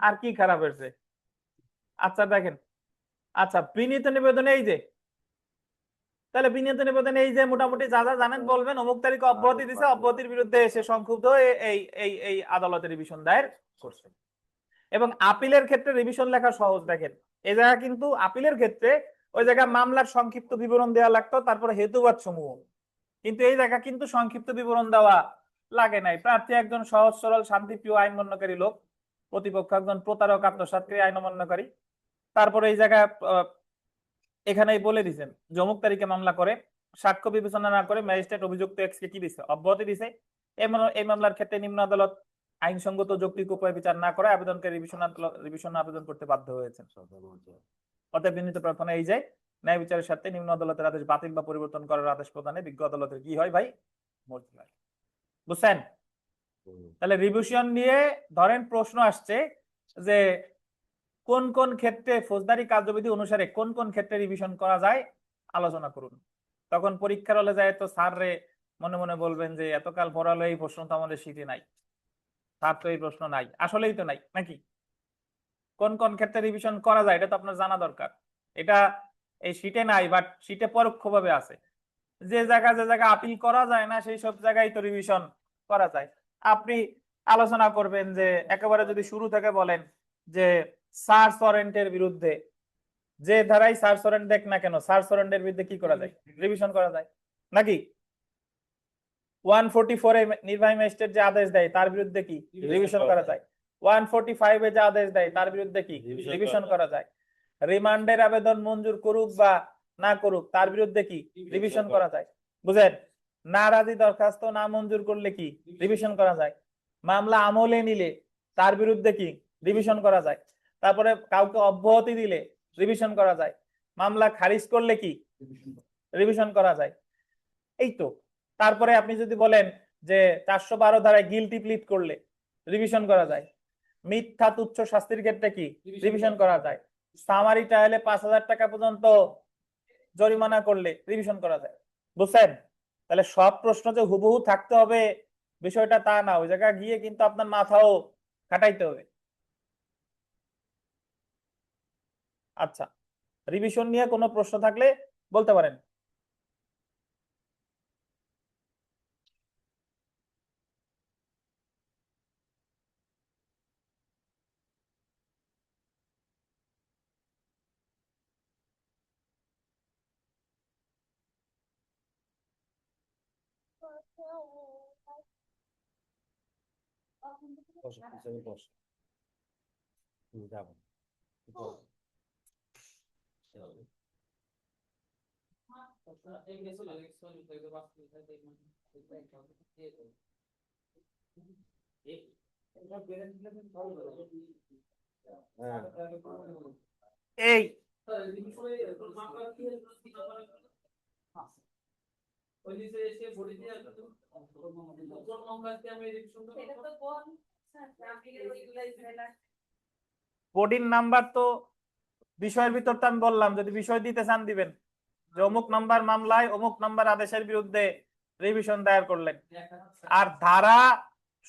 আর কি খারাপ হয়েছে? আচ্ছা দেখেন, আচ্ছা বিনীত নিবেদন এই যে, তাহলে বিনীত নিবেদন এই যে মোটামুটি যা যা জানেন বলবেন, অমুক তারিখে অব্যাহতি দিছে, অব্যাহতির বিরুদ্ধে এসে সংক্ষুব্ধ এই এই এই আদালতে রিভিশন দায়ের করছে। এবং আপিলের ক্ষেত্রে রিভিশন লেখা সহজ। দেখেন এই জায়গা কিন্তু আপিলের ক্ষেত্রে ওই জায়গায় মামলার সংক্ষিপ্ত বিবরণ দেওয়া লাগতো, তারপরে হেতুবাদ সমূহ, কিন্তু এই জায়গা কিন্তু সংক্ষিপ্ত বিবরণ দেওয়া লাগে নাই। প্রার্থী একজন সহজ সরল শান্তিপ্রিয় আইন অমান্যকারী লোক, প্রতিপক্ষ একজন প্রতারক আত্মসাৎকারী আইন অমান্যকারী। তারপরে এই জায়গায় এখানেই বলে দিয়েছেন যে অমুক তারিখে মামলা করে সাক্ষ্য বিবেচনা না করে ম্যাজিস্ট্রেট অভিযুক্ত এক্স কে কি দিছে? অব্যাহতি দিছে। এই মামলার ক্ষেত্রে নিম্ন আদালত আইনসঙ্গত যৌক্তিক উপায় বিচার না করে আবেদনকারী রিভিশন আবেদন করতে বাধ্য হয়েছেন। অতএব বিনীত প্রার্থনা এই যে ন্যায় বিচারের সাথে নিম্ন আদালতের আদেশ বাতিল বা পরিবর্তন করার আদেশ প্রদানে বিজ্ঞ আদালতের কি হয় ভাই? মর্জি হয়। বুঝছেন? তাহলে রিভিশন নিয়ে ধরেন প্রশ্ন আসছে যে কোন কোন ক্ষেত্রে ফৌজদারি কার্যবিধি অনুসারে কোন কোন ক্ষেত্রে রিভিশন করা যায় আলোচনা করুন। তখন পরীক্ষার হলে যায় তো স্যার রে মনে মনে বলবেন যে এতকাল পড়ালো এই প্রশ্ন তো আমাদের শীতে নাই, স্যার তো এই প্রশ্ন নাই, আসলেই তো নাই নাকি? কোন কোন ক্ষেত্রে রিভিশন করা যায় এটা তো আপনার জানা দরকার। এটা এই শীটে নাই, বাট শীটে পরোক্ষভাবে আছে। যে জায়গা আপিল করা যায় না সেই সব জায়গায় তো রিভিশন করা যায়। আপনি আলোচনা করবেন যে একেবারে যদি শুরু থেকে বলেন যে সার্চ ওয়ারেন্টের বিরুদ্ধে যে ধারাই সার্চ ওয়ারেন্ট দেখ না কেন, সার্চ ওয়ারেন্টের বিরুদ্ধে কি করা যায়? রিভিশন করা যায় নাকি? 144 এ নির্বাহী ম্যাজিস্ট্রেট যে আদেশ দেয় তার বিরুদ্ধে কি রিভিশন করা যায়? 145 এ যে আদেশ দেয় তার বিরুদ্ধে কি রিভিশন করা যায়? রিমান্ডের আবেদন মঞ্জুর করুক বা না করুক তার বিরুদ্ধে কি রিভিশন করা যায়? বুঝেন? নারাজি দরখাস্ত না মঞ্জুর করলে কি রিভিশন করা যায়? মামলা আমলে নিলে তার বিরুদ্ধে কি রিভিশন করা যায়? তারপরে কাউকে অব্যাহতি দিলে রিভিশন করা যায়। মামলা খারিজ করলে কি রিভিশন করা যায়। এই তো। তারপরে আপনি যদি বলেন যে 412 ধারায় গিলটি প্লিট করলে রিভিশন করা যায়, মিথ্যা তুচ্ছ শাস্তির ক্ষেত্রে কি রিভিশন করা যায়, সামারি ট্রায়ালে 5,000 টাকা পর্যন্ত জরিমানা করলে রিভিশন করা যায়। বুঝছেন? তাহলে সব প্রশ্ন যে হুবহু থাকতে হবে বিষয়টা তা না, ওই জায়গায় গিয়ে কিন্তু আপনার মাথাও খাটাইতে হবে। আচ্ছা, রিভিশন নিয়ে কোনো প্রশ্ন থাকলে বলতে পারেন। এই বডির নাম্বার তো বিষয়ের ভিতর তো আমি বললাম, যদি বিষয় দিতে চান দিবেন যে অমুক নাম্বার মামলায় অমুক নাম্বার আদেশের বিরুদ্ধে রিভিশন দায়ের করলেন। আর ধারা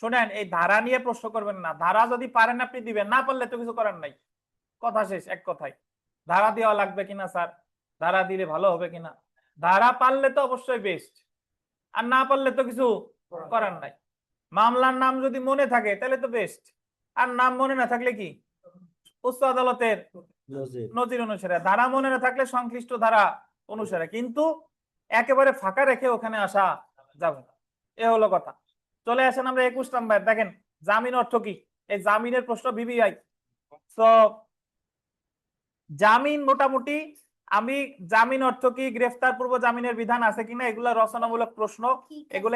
শুনেন, এই ধারা নিয়ে প্রশ্ন করবেন না। ধারা যদি পারেন আপনি দিবেন, না পারলে তো কিছু করার নাই, কথা শেষ। এক কথায় ধারা দেওয়া লাগবে কিনা স্যার, ধারা দিলে ভালো হবে কিনা, ধারা পারলে তো অবশ্যই বেস্ট, আর না পারলে তো কিছু করার নাই। মামলার নাম যদি মনে থাকে তাহলে তো বেস্ট, আর নাম মনে না থাকলে কি উচ্চ আদালতের নজির অনুসারে, ধারা মনে না থাকলে সংশ্লিষ্ট ধারা অনুসারে, কিন্তু একেবারে ফাঁকা রেখে ওখানে আসা যাবে না। এ হলো কথা। চলে আসেন আমরা 21 নাম্বার। দেখেন জামিন অর্থ কি, এই জামিনের প্রশ্ন ভিভিআই। তো জামিন মোটামুটি আমি জামিন অর্থ কি, গ্রেফতার পূর্ব জামিনের বিধান আছে কিনা, এগুলো রচনামূলক প্রশ্ন, এগুলো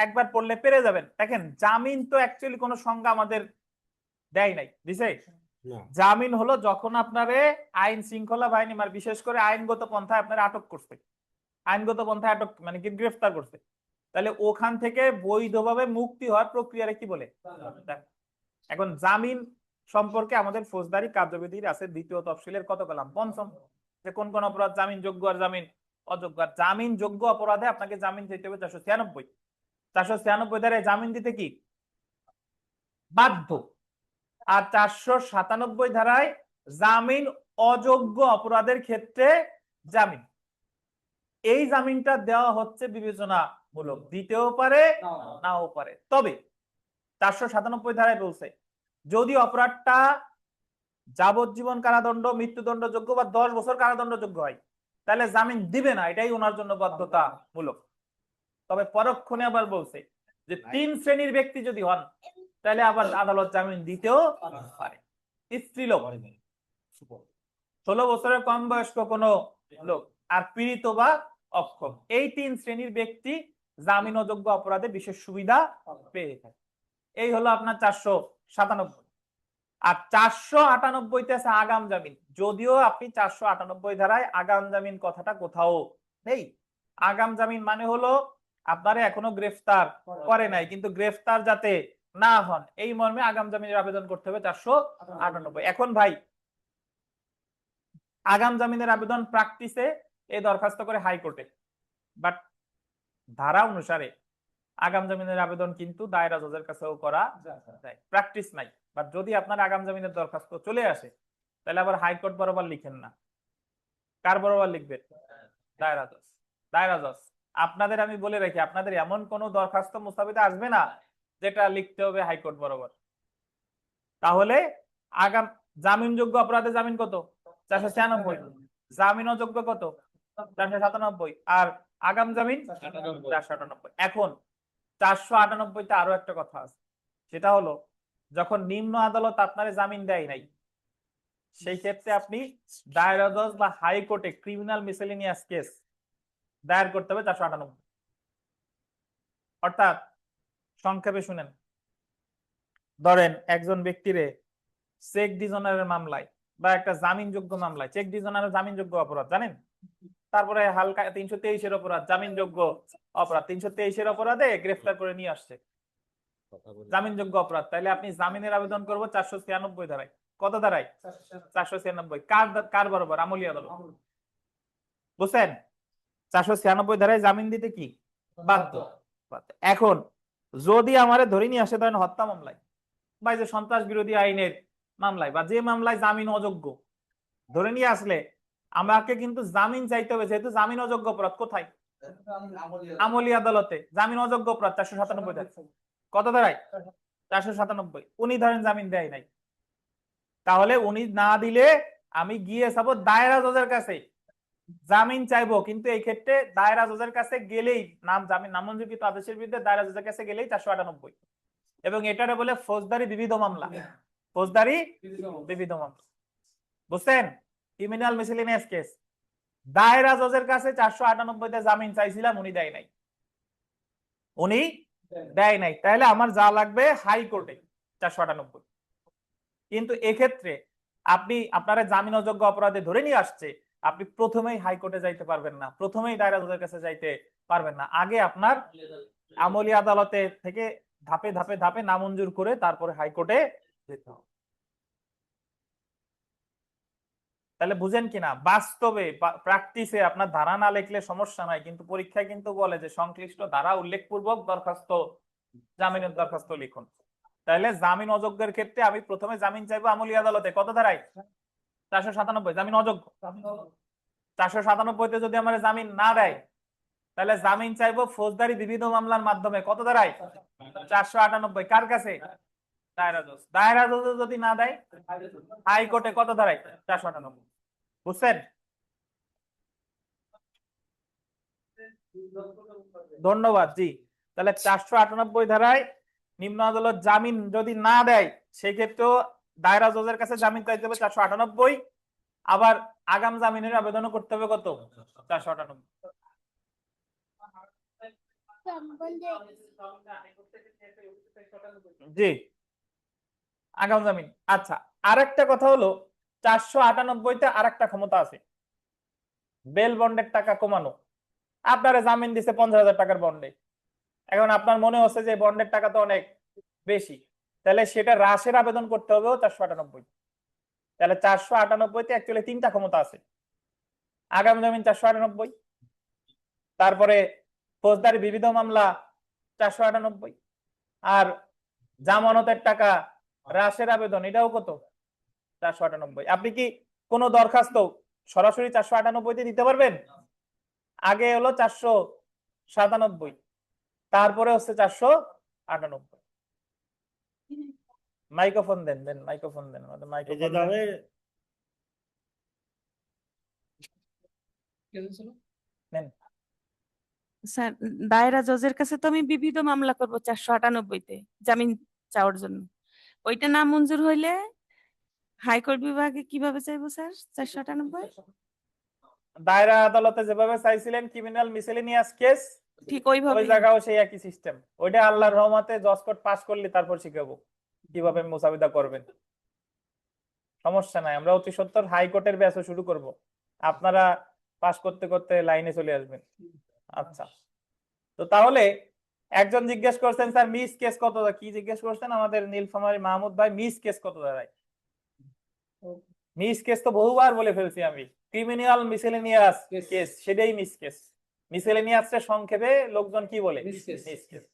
একবার পড়লে পেরে যাবেন। দেখেন জামিন তো অ্যাকচুয়ালি কোনো সংজ্ঞা আমাদের দেয় নাই, দিছে? জামিন হলো যখন আপনারে আইন শৃঙ্খলা বাহিনী, মানে বিশেষ করে আইনগত পন্থায় আপনারা আটক করছে, আইনগত পন্থায় আটক মানে কি গ্রেফতার করছে, তাহলে ওখান থেকে বৈধভাবে মুক্তি হওয়ার প্রক্রিয়ারে কি বলে। এখন জামিন সম্পর্কে আমাদের ফৌজদারি কার্যবিধির আছে 2য় তফসিলের কত কলাম, 5ম, যে কোন কোন অপরাধ জামিন যোগ্য আর জামিন অযোগ্য। আর জামিন যোগ্য অপরাধে আপনাকে জামিন দিতে হবে 496 ধারায় জামিন দিতে কি বাধ্য, আর 497 ধারায় জামিন অযোগ্য অপরাধের ক্ষেত্রে জামিন। এই জামিনটা দেওয়া হচ্ছে বিবেচনামূলক, দিতেও পারে নাও পারে। তবে 497 ধারায় বলছে যদি অপরাধটা যাবজ্জীবন কারাদণ্ড, মৃত্যুদণ্ড যোগ্য বা 10 বছর কারাদণ্ড যোগ্য হয়, তাহলে জামিন দিবে না, এটাই ওনার জন্য বাধ্যতামূলক। তবে পরক্ষণে আবার বলছে যে 3 শ্রেণীর ব্যক্তি যদি হন তাহলে আবার আদালত জামিন দিতেও পারে। স্ত্রীলোক, 16 বছরের কম বয়স্ক কোন লোক, আর পীড়িত বা অক্ষম, এই 3 শ্রেণীর ব্যক্তি জামিন অযোগ্য অপরাধে বিশেষ সুবিধা পেয়ে থাকে। এই হলো আপনার 497। আর 498 আছে আগাম জামিন। যদিও আপনি 498 ধারায় আগাম জামিন কথাটা কোথাও নেই। আগাম জামিন মানে হলো আপনারা এখনো গ্রেফতার করে নাই, কিন্তু গ্রেফতার যাতে না হন এই মর্মে আগাম জামিনের আবেদন করতে হবে 498। এখন ভাই আগাম জামিনের আবেদন প্র্যাকটিসে এই দরখাস্ত করে হাইকোর্টে, বাট ধারা অনুসারে আগাম জামিনের আবেদন কিন্তু দায়রা জজের কাছেও করা যায়, প্র্যাকটিস নাই। বাট যদি আপনার আগাম জামিনের দরখাস্ত চলে আসে তাহলে আবার হাইকোর্ট বরাবর লিখেন না, কার বরাবর লিখবেন? দায়রা জজ। দায়রা জজ আপনাদের আমি বলে রাখি, আপনাদের এমন কোন দরখাস্ত মুস্তাবিদে আসবে না যেটা লিখতে হবে হাইকোর্ট বরাবর। তাহলে আগাম জামিনযোগ্য অপরাধে জামিন কত? 496। জামিন অযোগ্য কত? 497। আর আগাম জামিন 498। এখন 498তে আরো একটা কথা আছে, সেটা হলো যখন নিম্ন আদালত আপনারে জামিন দেয় নাই, সেই ক্ষেত্রে আপনি দায়রা জজ বা হাইকোর্টে ক্রিমিনাল মিসেলেনিয়াস কেস দায়ের করতে হবে 498। অর্থাৎ সংক্ষেপে শুনেন, ধরেন একজন ব্যক্তিরে চেক ডিজনারের মামলায় বা একটা জামিনযোগ্য মামলায়, চেক ডিজনারের জামিনযোগ্য অপরাধ জানেন, তারপরে হালকা 323-এর অপরাধ, জামিনযোগ্য অপরাধ, 323-এর অপরাধে গ্রেফতার করে নিয়ে আসছে, জামিনযোগ্য অপরাধ। তাহলে আপনি জামিনের আবেদন করবো 496 ধারায়। কত ধারায়? 496। কার বরাবর? আমলি আদালত। বুঝছেন? 496 ধারায় জামিন দিতে কি বাধ্য। এখন যদি আমারে ধরে নিয়ে আসে ধরেন হত্যা মামলায় বা যে সন্ত্রাস বিরোধী আইনের মামলায় বা যে মামলায় জামিন অযোগ্য, ধরে নিয়ে আসলে আমাকে কিন্তু জামিন চাইতে হবে, যেহেতু জামিন অযোগ্য অপরাধ। কোথায়? আমলি আদালতে। জামিন অযোগ্য অপরাধ 497 ধারায়। কত ধারায়? 497। উনি ধরেন জামিন দেয় নাই, তাহলে উনি না দিলে আমি গিয়ে যাবো দায়রা জজের কাছে, জামিন চাইবো। কিন্তু এই ক্ষেত্রে দায়রা জজের কাছে গেলেই জামিন নামঞ্জুরকৃত আদেশের বিরুদ্ধে দায়রা জজের কাছে গেলেই 498, এবং এটারে বলে ফৌজদারি বিবিধ মামলা। ফৌজদারি বিবিধ মামলা, বুঝছেন? Criminal miscellaneous case. দায়রা জজের কাছে 498-তে জামিন চাইছিলাম, উনি দেয় নাই, উনি দেয় নাই। তাহলে আমার যা লাগবে হাইকোর্টে 498। কিন্তু এক্ষেত্রে আপনারা জামিন অযোগ্য অপরাধে ধরে নিয়ে আসছে, আপনি প্রথমেই হাইকোর্টে যাইতে পারবেন না, প্রথমেই দায়রা জজের কাছে যাইতে পারবেন না। আগে আপনার আমলি আদালতে থেকে ধাপে ধাপে ধাপে নামঞ্জুর করে তারপরে হাইকোর্টে যেতে হবে। তাহলে বুঝেন কিনা? বাস্তবে প্র্যাকটিসে আপনার ধারা না লিখলে সমস্যা নাই, কিন্তু পরীক্ষায় কিন্তু বলে যে সংশ্লিষ্ট ধারা উল্লেখপূর্বক দরখাস্ত, জামিনের দরখাস্ত লিখুন। তাহলে জামিন অযোগ্যের ক্ষেত্রে আমি প্রথমে জামিন চাইবো আমলি আদালতে। কত ধারায়? 497। জামিন অযোগ্য 497-তে যদি আমার জামিন না দেয়, তাহলে জামিন চাইবো ফৌজদারি বিবিধ মামলার মাধ্যমে। কত ধারায়? 498। কার কাছে? দায়রা জজ। দায়রা জজ যদি না দেয়, হাইকোর্টে। কত ধারায়? 498। বুঝছেন? ধন্যবাদ। জি, তাহলে 498 ধারায় নিম্ন আদালত জামিন যদি না দেয়, সেক্ষেত্রেও দায়রা জজের কাছে জামিন চাইতে হবে 498। আবার আগাম জামিনের আবেদনও করতে হবে কত? 498। জি, আগাম জামিন। আচ্ছা, আরেকটা কথা হলো 498-তে আরেকটা ক্ষমতা আছে, বেল বন্ডের টাকা কমানো। আপনারা জামিন দিছে 50,000 টাকার বন্ডে, এখন আপনার মনে হচ্ছে যে বন্ডের টাকা তো অনেক বেশি, তাহলে সেটা হ্রাসের আবেদন করতে হবে 498। তাহলে 498-তে অ্যাকচুয়ালি 3টা ক্ষমতা আছে। আগাম জামিন 498, তারপরে ফৌজদারি বিবিধ মামলা 498, আর জামানতের টাকা হ্রাসের আবেদন, এটাও কত? 498। আপনি কি কোনো দরখাস্ত সরাসরি 498-তে দিতে পারবেন? আগে হলো 497, তারপরে হচ্ছে 498। মাইক্রোফোন দেন মাইক্রোফোন দেন, মাইক্রোফোন নেন। স্যার, দায়রা জজের কাছে তো আমি বিবিধ মামলা করব 498-তে জামিন চাওয়ার জন্য। ওইটা না মঞ্জুর হইলে হাইকোর্ট বিভাগে কিভাবে চাইবো স্যার 498? দায়রা আদালতে যেভাবে চাইছিলেন ক্রিমিনাল মিসেলেনিয়াস কেস, ঠিক ওই ওইভাবে। জায়গাও সেই একই সিস্টেম। ওইটা আল্লাহর রহমতে জজ কোর্ট পাস করলে তারপর শিখাবো কিভাবে মুসাবিদা করবেন। সমস্যা নাই, আমরা অতি সত্বর হাইকোর্টের ব্যাচও শুরু করব, আপনারা পাস করতে করতে লাইনে চলে আসবেন। আচ্ছা, তো তাহলে একজন জিজ্ঞেস করছেন স্যার মিস কেস কত? কি জিজ্ঞেস করছেন আমাদের নীলফামারী মাহমুদ ভাই? মিস কেস কত দাঁড়ায়? মিস কেস তো বহুবার বলে ফেলছি আমি, ক্রিমিনাল মিসেলেনিয়াস কেস, সেটাই মিস কেস। মিসেলেনিয়াসের সংক্ষেপে লোকজন কি বলে? Miss case.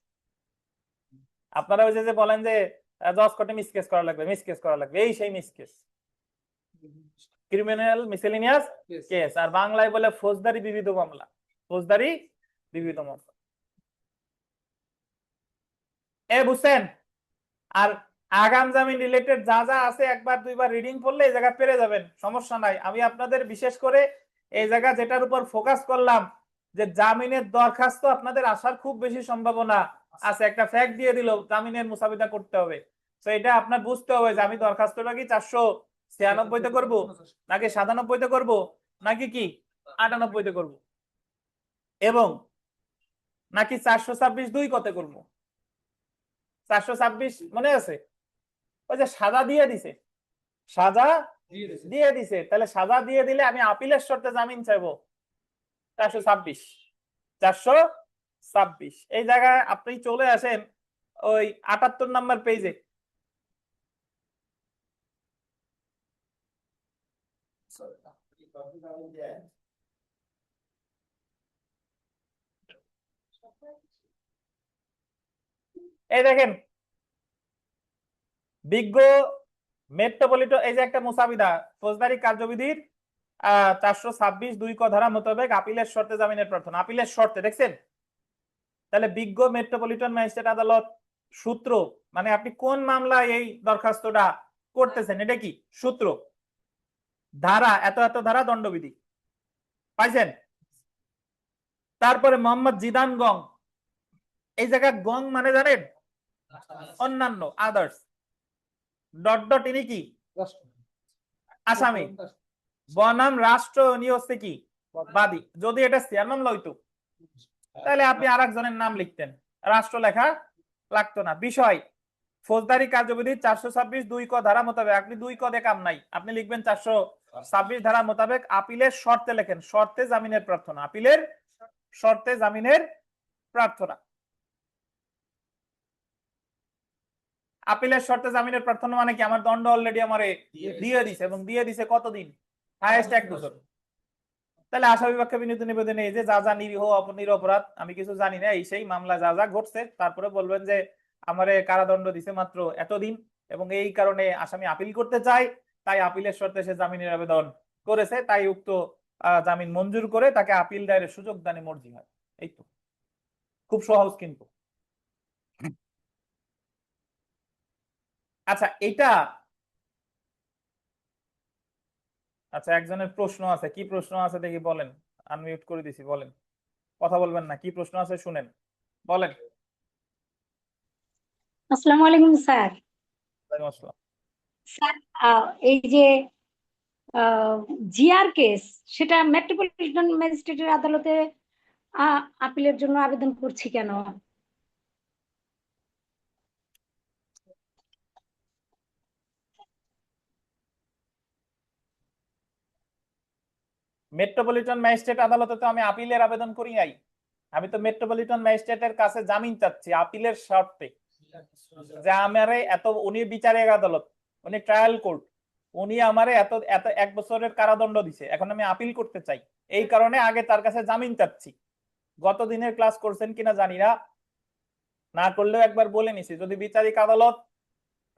আপনারা ওই যে বলেন যে জজ কোর্টে মিস কেস করা লাগবে, মিস কেস করা লাগবে, এই সেই misc case, criminal miscellaneous case. আর বাংলায় বলে ফৌজদারি বিবিধ মামলা, ফৌজদারি বিবিধ মামলা। বুঝছেন? আর আগাম জামিন রিলেটেড যা যা আছে একবার দুইবার রিডিং পড়লে এই জায়গা পেরে যাবেন, সমস্যা নাই। আমি আপনাদের বিশেষ করে এই জায়গা যেটার উপর ফোকাস করলাম যে জামিনের দরখাস্ত আপনাদের আসার খুব বেশি সম্ভাবনা আছে। একটা ফ্যাক্ট দিয়ে দিল জামিনের মুসাবিদা করতে হবে, তো এটা আপনার বুঝতে হবে যে আমি দরখাস্তটা কি 496-তে করব, নাকি 97-তে করব, নাকি কি 98-তে করব, এবং নাকি 426(2) কতে করব। 426 মনে আছে? ওই যে সাজা দিয়ে দিছে, সাজা দিয়ে দিছে, তাহলে সাজা দিয়ে দিলে আমি আপিলের শর্তে জামিন চাইবো, 426 426 এই জায়গায় আপনি চলে আসেন ওই 78 নাম্বার পেজে। এই দেখেন বিজ্ঞ মেট্রোপলিটন, এই যে একটা মুসাবিদা ফৌজদারি কার্যবিধির 426 2 ক ধারা মোতাবেক আপিলের শর্তে জামিনের প্রার্থনা, আপিলের শর্তে দেখছেন। তাহলে বিজ্ঞ মেট্রোপলিটন ম্যাজিস্ট্রেট আদালত সূত্র মানে আপনি কোন মামলায় এই দরখাস্তটা করতেছেন, এটা কি সূত্র, ধারা এত এত ধারা, দণ্ডবিধি পাইছেন। তারপরে মোহাম্মদ জিদান গং, এই জায়গায় গং মানে জানেন অন্যান্য, আদার্স, ডট ডট ইনি কি আসামি, বনাম রাষ্ট্র উনি হচ্ছে কি বাদী। যদি এটা চেয়ারম্যান লইতো তাহলে আপনি আরেকজনের নাম লিখতেন, রাষ্ট্র লেখা লাগতো না। বিষয় ফৌজদারি কার্যবিধি 426 2 ক ধারা মোতাবেক, আপনি 2 ক দিয়ে কাম নাই, আপনি লিখবেন 426 ধারা মোতাবেক আপিলের শর্তে লেখেন শর্তে জামিনের প্রার্থনা, আপিলের শর্তে জামিনের প্রার্থনা। আপিলের শর্তে জামিনের প্রার্থনা মানে কি, আমার দণ্ড অলরেডি আমারে দিয়ে দিছে এবং দিয়ে দিছে কতদিন, হাইয়েস্ট 1 বছর। তাহলে আসামি পক্ষে বিনীত নিবেদনে এই যে যা যা নিরীহ নিরপরাধ আমি কিছু জানি না এই সেই মামলা যা যা ঘটছে, তারপরে বলবেন যে আমারে কারাদণ্ড দিছে মাত্র এতদিন এবং এই কারণে আসামি আপিল করতে চায়, তাই আপিলের শর্তে সে জামিনের আবেদন করেছে, তাই উক্ত জামিন মঞ্জুর করে তাকে আপিল দায়েরের সুযোগ দানে মর্জি হয়। এই তো, খুব সহজ কিন্তু। আচ্ছা এটা, আচ্ছা একজনের প্রশ্ন আছে, কি প্রশ্ন আছে দেখি বলেন, আনমিউট করে দিছি, বলেন, কথা বলবেন না, কি প্রশ্ন আছে শুনেন, বলেন। আসসালামু আলাইকুম স্যার। ওয়ালাইকুম আসসালাম। স্যার এই যে জিআর কেস, সেটা মেট্রোপলিটন ম্যাজিস্ট্রেটের আদালতে আপিলের জন্য আবেদন করছি কেন? মেট্রোপলিটন ম্যাজিস্ট্রেট আদালতে তো আমি আপিলের আবেদন করি নাই, আমি তো মেট্রোপলিটন ম্যাজিস্ট্রেটের কাছে জামিন চাচ্ছি আপিলের শর্তে, যে আমারে এত, উনি বিচারিক আদালত, উনি ট্রায়াল কোর্ট, উনি আমারে এত এত 1 বছরের কারাদণ্ড দিছে, এখন আমি আপিল করতে চাই, এই কারণে আগে তার কাছে জামিন চাচ্ছি। গত দিনের ক্লাস করছেন কিনা জানি না, না করলেও একবার বলে নিছি, যদি বিচারিক আদালত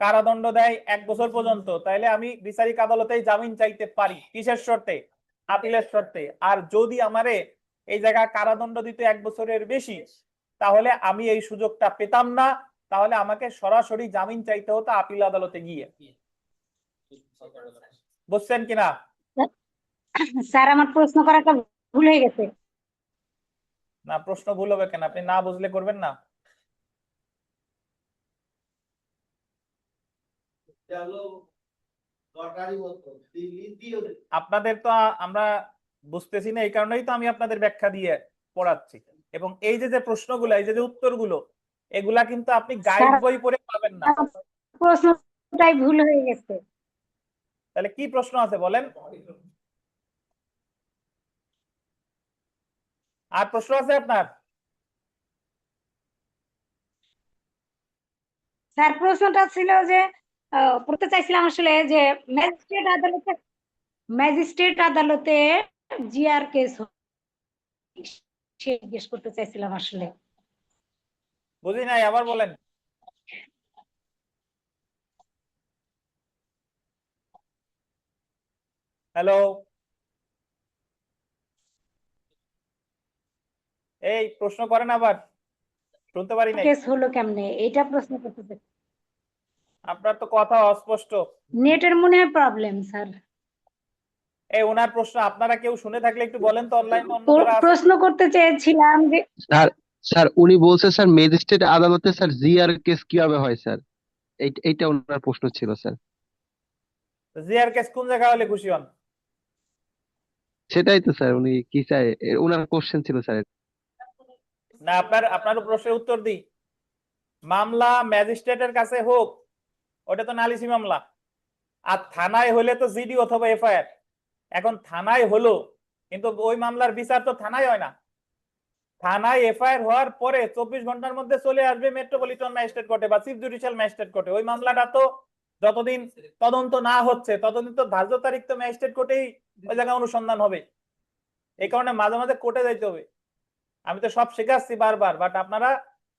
কারাদণ্ড দেয় 1 বছর পর্যন্ত, তাহলে আমি বিচারিক আদালতেই জামিন চাইতে পারি, কিসের শর্তে, আপিলের শর্তে। আর যদি আমারে এই জায়গায় কারাদণ্ড দিতে 1 বছরের বেশি, তাহলে আমি এই সুযোগটা পেতাম না, তাহলে আমাকে সরাসরি জামিন চাইতে হতো আপিল আদালতে গিয়ে। বুঝছেন কিনা? স্যার আমার প্রশ্ন করাটা ভুল হয়ে গেছে। না প্রশ্ন ভুল হবে কেন, আপনি না বুঝলে করবেন না। আপনাদের তো আমরা বুঝতেছি না, এই কারণেই তো আমি আপনাদের ব্যাখ্যা দিয়ে পড়াচ্ছি। এবং এই যে যে প্রশ্নগুলো, এই যে যে উত্তরগুলো, এগুলা কিন্তু আপনি গাইড বই পড়ে পাবেন না। প্রশ্নটাই ভুল হয়ে গেছে। তাহলে কি প্রশ্ন আছে বলেন, আর প্রশ্ন আছে আপনার? স্যার প্রশ্নটা ছিল যে পড়তে চাইছিলাম আসলে যে ম্যাজিস্ট্রেট আদালতে জিআর কেস জিজ্ঞেস করতে চাইছিলাম আসলে। বুঝি নাই, আবার বলেন। হ্যালো, এই প্রশ্ন করেন আবার, শুনতে পারি নাই। কেস হলো কেমনে এটা প্রশ্ন করতে চাই। আপনার তো কথা অস্পষ্ট। নেটের মনে হয় প্রবলেম স্যার। এই ওনার প্রশ্ন আপনারা কেউ শুনে থাকলে একটু বলেন তো, অনলাইন অন্য যারা আছে। প্রশ্ন করতে চেয়েছিলাম যে স্যার উনি বলছে স্যার ম্যাজিস্ট্রেট আদালতে স্যার জিআর কেস কিভাবে হয় স্যার, এইটা ওনার প্রশ্ন ছিল স্যার। জিআর কেস কোন জায়গা হলে খুশি হন? সেটাই তো স্যার উনি কি চায়, ওনার কোশ্চেন ছিল স্যার। না আপনার প্রশ্নের উত্তর দিই। মামলা ম্যাজিস্ট্রেটের কাছে হোক, ওটা তো নালিশি মামলা, আর থানায় হলে তো জিডি অথবা এফআইআর। এখন থানায় হলো, কিন্তু ওই মামলার বিচার তো থানায় হয় না, থানায় এফআইআর হওয়ার পরে 24 ঘন্টার মধ্যে চলে আসবে মেট্রোপলিটন ম্যাজিস্ট্রেট কোর্টে বা চিফ জুডিশিয়াল ম্যাজিস্ট্রেট কোর্টে। ওই মামলাটা তো যতদিন তদন্ত না হচ্ছে ততদিন তো ধার্য তারিখ তো ম্যাজিস্ট্রেট কোর্টেই ওই জায়গায় অনুসন্ধান হবে। এই কারণে মাঝে মাঝে কোর্টে যাইতে হবে। আমি তো সব শেখাচ্ছি বারবার, বাট আপনারা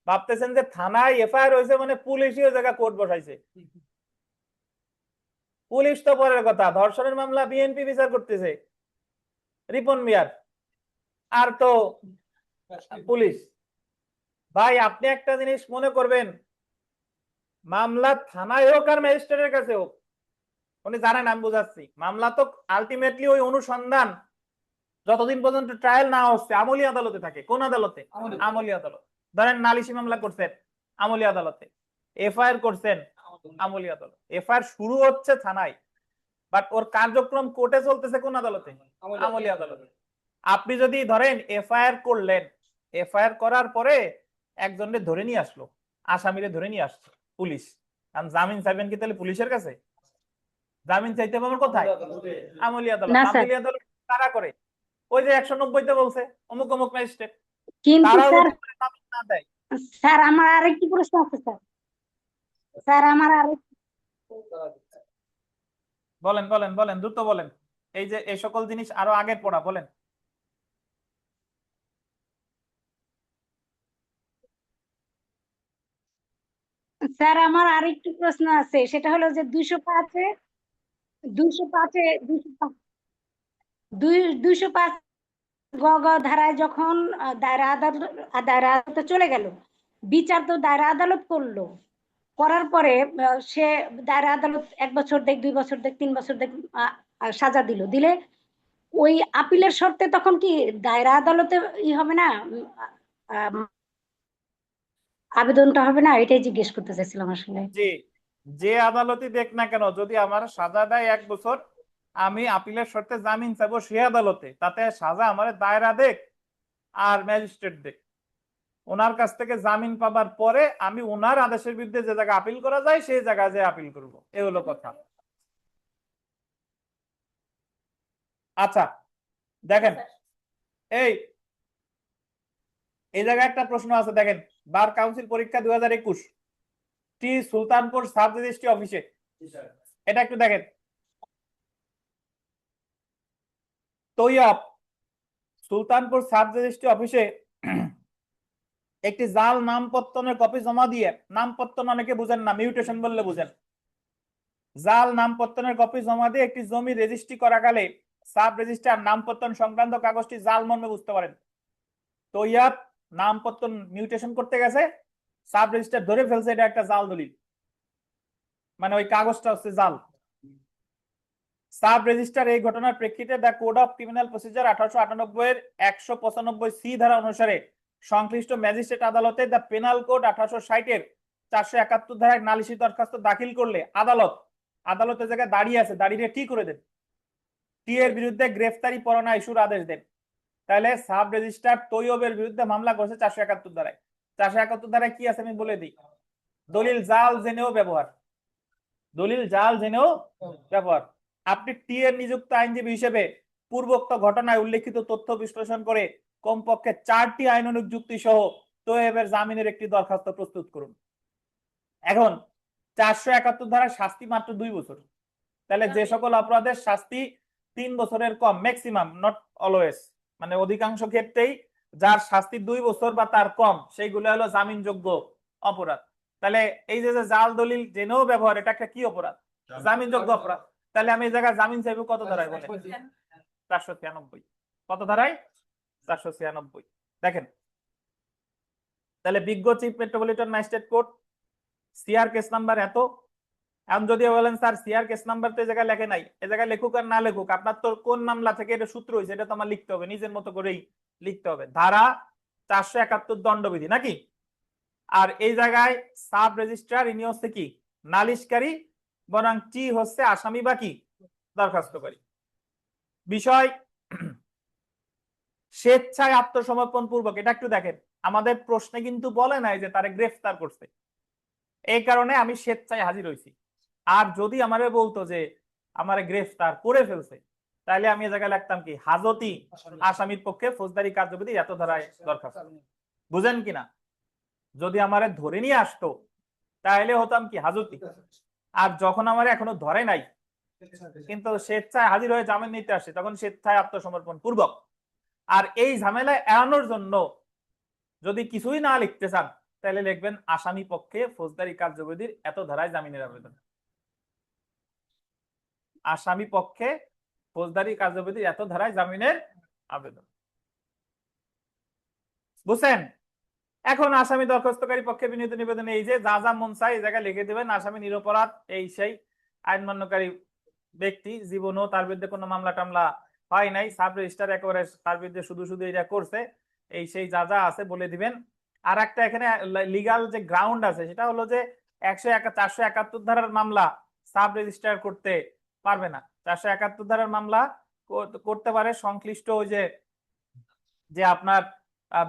ভাবতেছেন যে থানায় এফআইআর হয়েছে মানে পুলিশই ওই জায়গায় কোর্ট বসাইছে। পুলিশ তো পরের কথা, ধর্ষণের মামলা বিএনপি বিচার করতেছে, রিপন মিয়ার, আর তো পুলিশ। ভাই আপনি একটা জিনিস মনে করবেন, মামলা থানায় হোক আর ম্যাজিস্ট্রেটের কাছে হোক, উনি জানেন আমি বুঝাচ্ছি, মামলা তো আলটিমেটলি ওই অনুসন্ধান যতদিন পর্যন্ত ট্রায়াল না হচ্ছে আমলি আদালতে থাকে। কোন আদালতে? আমলি আদালত। ধরেন নালিশি মামলা করছেন আমলি আদালতে, এফআইআর করছেন আমলি আদালত, এফআইআর শুরু হচ্ছে থানায়, বাট ওর কার্যক্রম কোর্টে চলতেছে কোন আদালতে? আমলি আদালতে। আপনি যদি ধরেন এফআইআর করলেন, এফআইআর করার পরে একজনকে ধরে নিয়ে আসলো, আসামিরে ধরে নিয়ে আসছে পুলিশ, জামিন চাইবেন কি তাহলে পুলিশের কাছে? জামিন চাইতে পারবেন কোথায়? আমলি আদালত। না স্যার, আমলি আদালত কারা করে? ওই যে 190-তে বলছে অমুক অমুক ম্যাজিস্ট্রেট, কিন্তু তারাও স্যার, যদি জামিন না দেয়। স্যার আমার আরেকটি প্রশ্ন আছে স্যার। স্যার আমার আরেক বলেন বলেন বলেন, দ্রুত বলেন, এই যে এই সকল জিনিস আরো আগে পড়া, বলেন। স্যার আমার আরেকটি প্রশ্ন আছে, সেটা হলো যে 205-এ 205-এ 205 গ গ ধারায় যখন দায়রা আদালতে চলে গেল, বিচার তো দায়রা আদালত করলো, করার পরে সে দায়রা আদালত 1 বছর দেখ, 2 বছর দেখ, 3 বছর দেখ, সাজা দিলে ওই আপিলের শর্তে তখন কি দায়রা আদালতে হবে না, আবেদনটা হবে না? এটাই জিজ্ঞেস করতে চাইছিলাম আসলে। জি, যে আদালতই দেখ না কেন, যদি আমার সাজা দেয় 1 বছর, আমি আপিলের শর্তে জামিন চাইবো সে আদালতে, তাতে সাজা আমার দায়রা দেখ আর ম্যাজিস্ট্রেট দেখ, ওনার কাছ থেকে জামিন পাবার পরে আমি ওনার আদেশের বিরুদ্ধে যে জায়গায় আপিল করা যায় সেই জায়গায় যে আপিল করব, এই হলো কথা। আচ্ছা দেখেন, এই এই জায়গায় একটা প্রশ্ন আছে, দেখেন, বার কাউন্সিল পরীক্ষা 2021 টি সুলতানপুর সাব রেজিস্ট্রি অফিসে, এটা একটু দেখেন। তৈয়ব সুলতানপুর সাব রেজিস্ট্রি অফিসে একটি জাল নামপত্তনের কপি জমা দিয়ে, নামপত্তন অনেকে বুঝেন না, মিউটেশন বললে বুঝেন, জাল নামপত্তনের কপি জমা দিয়ে একটি জমি রেজিস্ট্রি করাকালে সাব রেজিস্ট্রার নামপত্তন সংক্রান্ত কাগজটি জাল মর্মে বুঝতে পারেন। তৈয়ব নামপত্তন মিউটেশন করতে গেছে, সাব রেজিস্ট্রার ধরে ফেলছে এটা একটা জাল দলিল, মানে ওই কাগজটা হচ্ছে জাল। সাব রেজিস্ট্রার এই ঘটনার প্রেক্ষিতে the code of criminal procedure 1898 এর 195C ধারা অনুসারে সংশ্লিষ্ট ম্যাজিস্ট্রেট আদালতে দ্য পেনাল কোড 1860 এর 471 ধারায় নালিশি দরখাস্ত দাখিল করলে আদালতের জায়গায় দাঁড়িয়ে আছে, দাঁড়িয়ে টি করে দেন, টি এর বিরুদ্ধে গ্রেফতারি পরোয়ানা ইস্যুর আদেশ দেন। তাহলে সাব রেজিস্ট্রার তৈয়বের বিরুদ্ধে মামলা করেছে 471 ধারায়। 471 ধারায় কি আছে আমি বলে দিই, দলিল জাল জেনেও ব্যবহার, দলিল জাল জেনেও ব্যবহার। আপনি টি এর নিযুক্ত আইনজীবী হিসেবে পূর্বোক্ত ঘটনায় উল্লেখিত তথ্য বিশ্লেষণ করে কমপক্ষে 4টি আইনানুগ যুক্তি সহ তৈয়বের জামিনের একটি দরখাস্ত প্রস্তুত করুন। এখন 471 ধারায় শাস্তি মাত্র 2 বছর, তাহলে যে সকল অপরাধের শাস্তি 3 বছরের কম, ম্যাক্সিমাম নট অলওয়েজ, মানে অধিকাংশ ক্ষেত্রেই যার শাস্তি 2 বছর বা তার কম, সেইগুলো হলো জামিনযোগ্য অপরাধ। তাহলে এই যে জাল দলিল জেনেও ব্যবহার, এটা একটা কি অপরাধ? জামিনযোগ্য অপরাধ। তাহলে আমি এই জায়গায় জামিন চাইবো কত ধারায় বলেন? 496। কত ধারায়? 496। দেখেন, তাহলে বিজ্ঞ chief metropolitan magistrate court, CR case number এত। এখন যদি বলেন স্যার সিআর কেস নাম্বার তো এই জায়গায় লেখে নাই, এই জায়গায় লেখুক আর না লেখুক, আপনার তো কোন মামলা থেকে এটা সূত্র হয়েছে এটা তো আমার লিখতে হবে, নিজের মতো করেই লিখতে হবে। ধারা 471 দণ্ডবিধি নাকি? আর এই জায়গায় সাব রেজিস্ট্রার ইনি হচ্ছে কি নালিশকারী, বরং টি হচ্ছে আসামি বা কি দরখাস্তকারী। বিষয় স্বেচ্ছায় আত্মসমর্পণ পূর্বক, এটা একটু দেখেন, আমাদের প্রশ্নে কিন্তু বলে নাই যে তারে গ্রেফতার করছে, এই কারণে আমি স্বেচ্ছায় হাজির হয়েছি। আর যদি আমারে বলতো যে আমারে গ্রেফতার করে ফেলছে, তাহলে আমি এই জায়গায় লিখতাম কি, হাজতি আসামির পক্ষে ফৌজদারি কার্যবিধি এত ধারায় দরখাস্ত। বুঝেন কিনা? যদি আমারে ধরে নিয়ে আসতো তাহলে হতাম কি হাজতি, আর যখন আমার এখনো ধরে নাই কিন্তু স্বেচ্ছায় হাজির হয়ে জামিন নিতে আসে তখন স্বেচ্ছায় আত্মসমর্পণ পূর্বক। আর এই ঝামেলা এড়ানোর জন্য যদি কিছুই না লিখতে চান তাহলে লিখবেন আসামি পক্ষে ফৌজদারি কার্যবিধির এত ধারায় জামিনের আবেদন। আসামি পক্ষে ফৌজদারি কার্যবিধির এত ধারায় জামিনের আবেদন। বুঝছেন? এখন আসামি দরখাস্তকারী পক্ষে বিনীত নিবেদন এই যে যা যা মন চায় এই জায়গায় লিখে দিবেন। আসামি নিরপরাধ, এই সেই আইন মান্যকারী ব্যক্তি, জীবনও তার বিরুদ্ধে কোনো মামলা টামলা হয় নাই, সাব রেজিস্ট্রার একেবারে তার বিরুদ্ধে শুধু শুধু এটা করছে, এই সেই যা যা আছে বলে দিবেন। আর একটা এখানে লিগাল যে গ্রাউন্ড আছে সেটা হলো যে 471 ধারার মামলা সাব রেজিস্ট্রার করতে পারবে না। 471 ধারার মামলা করতে পারে সংশ্লিষ্ট ওই যে আপনার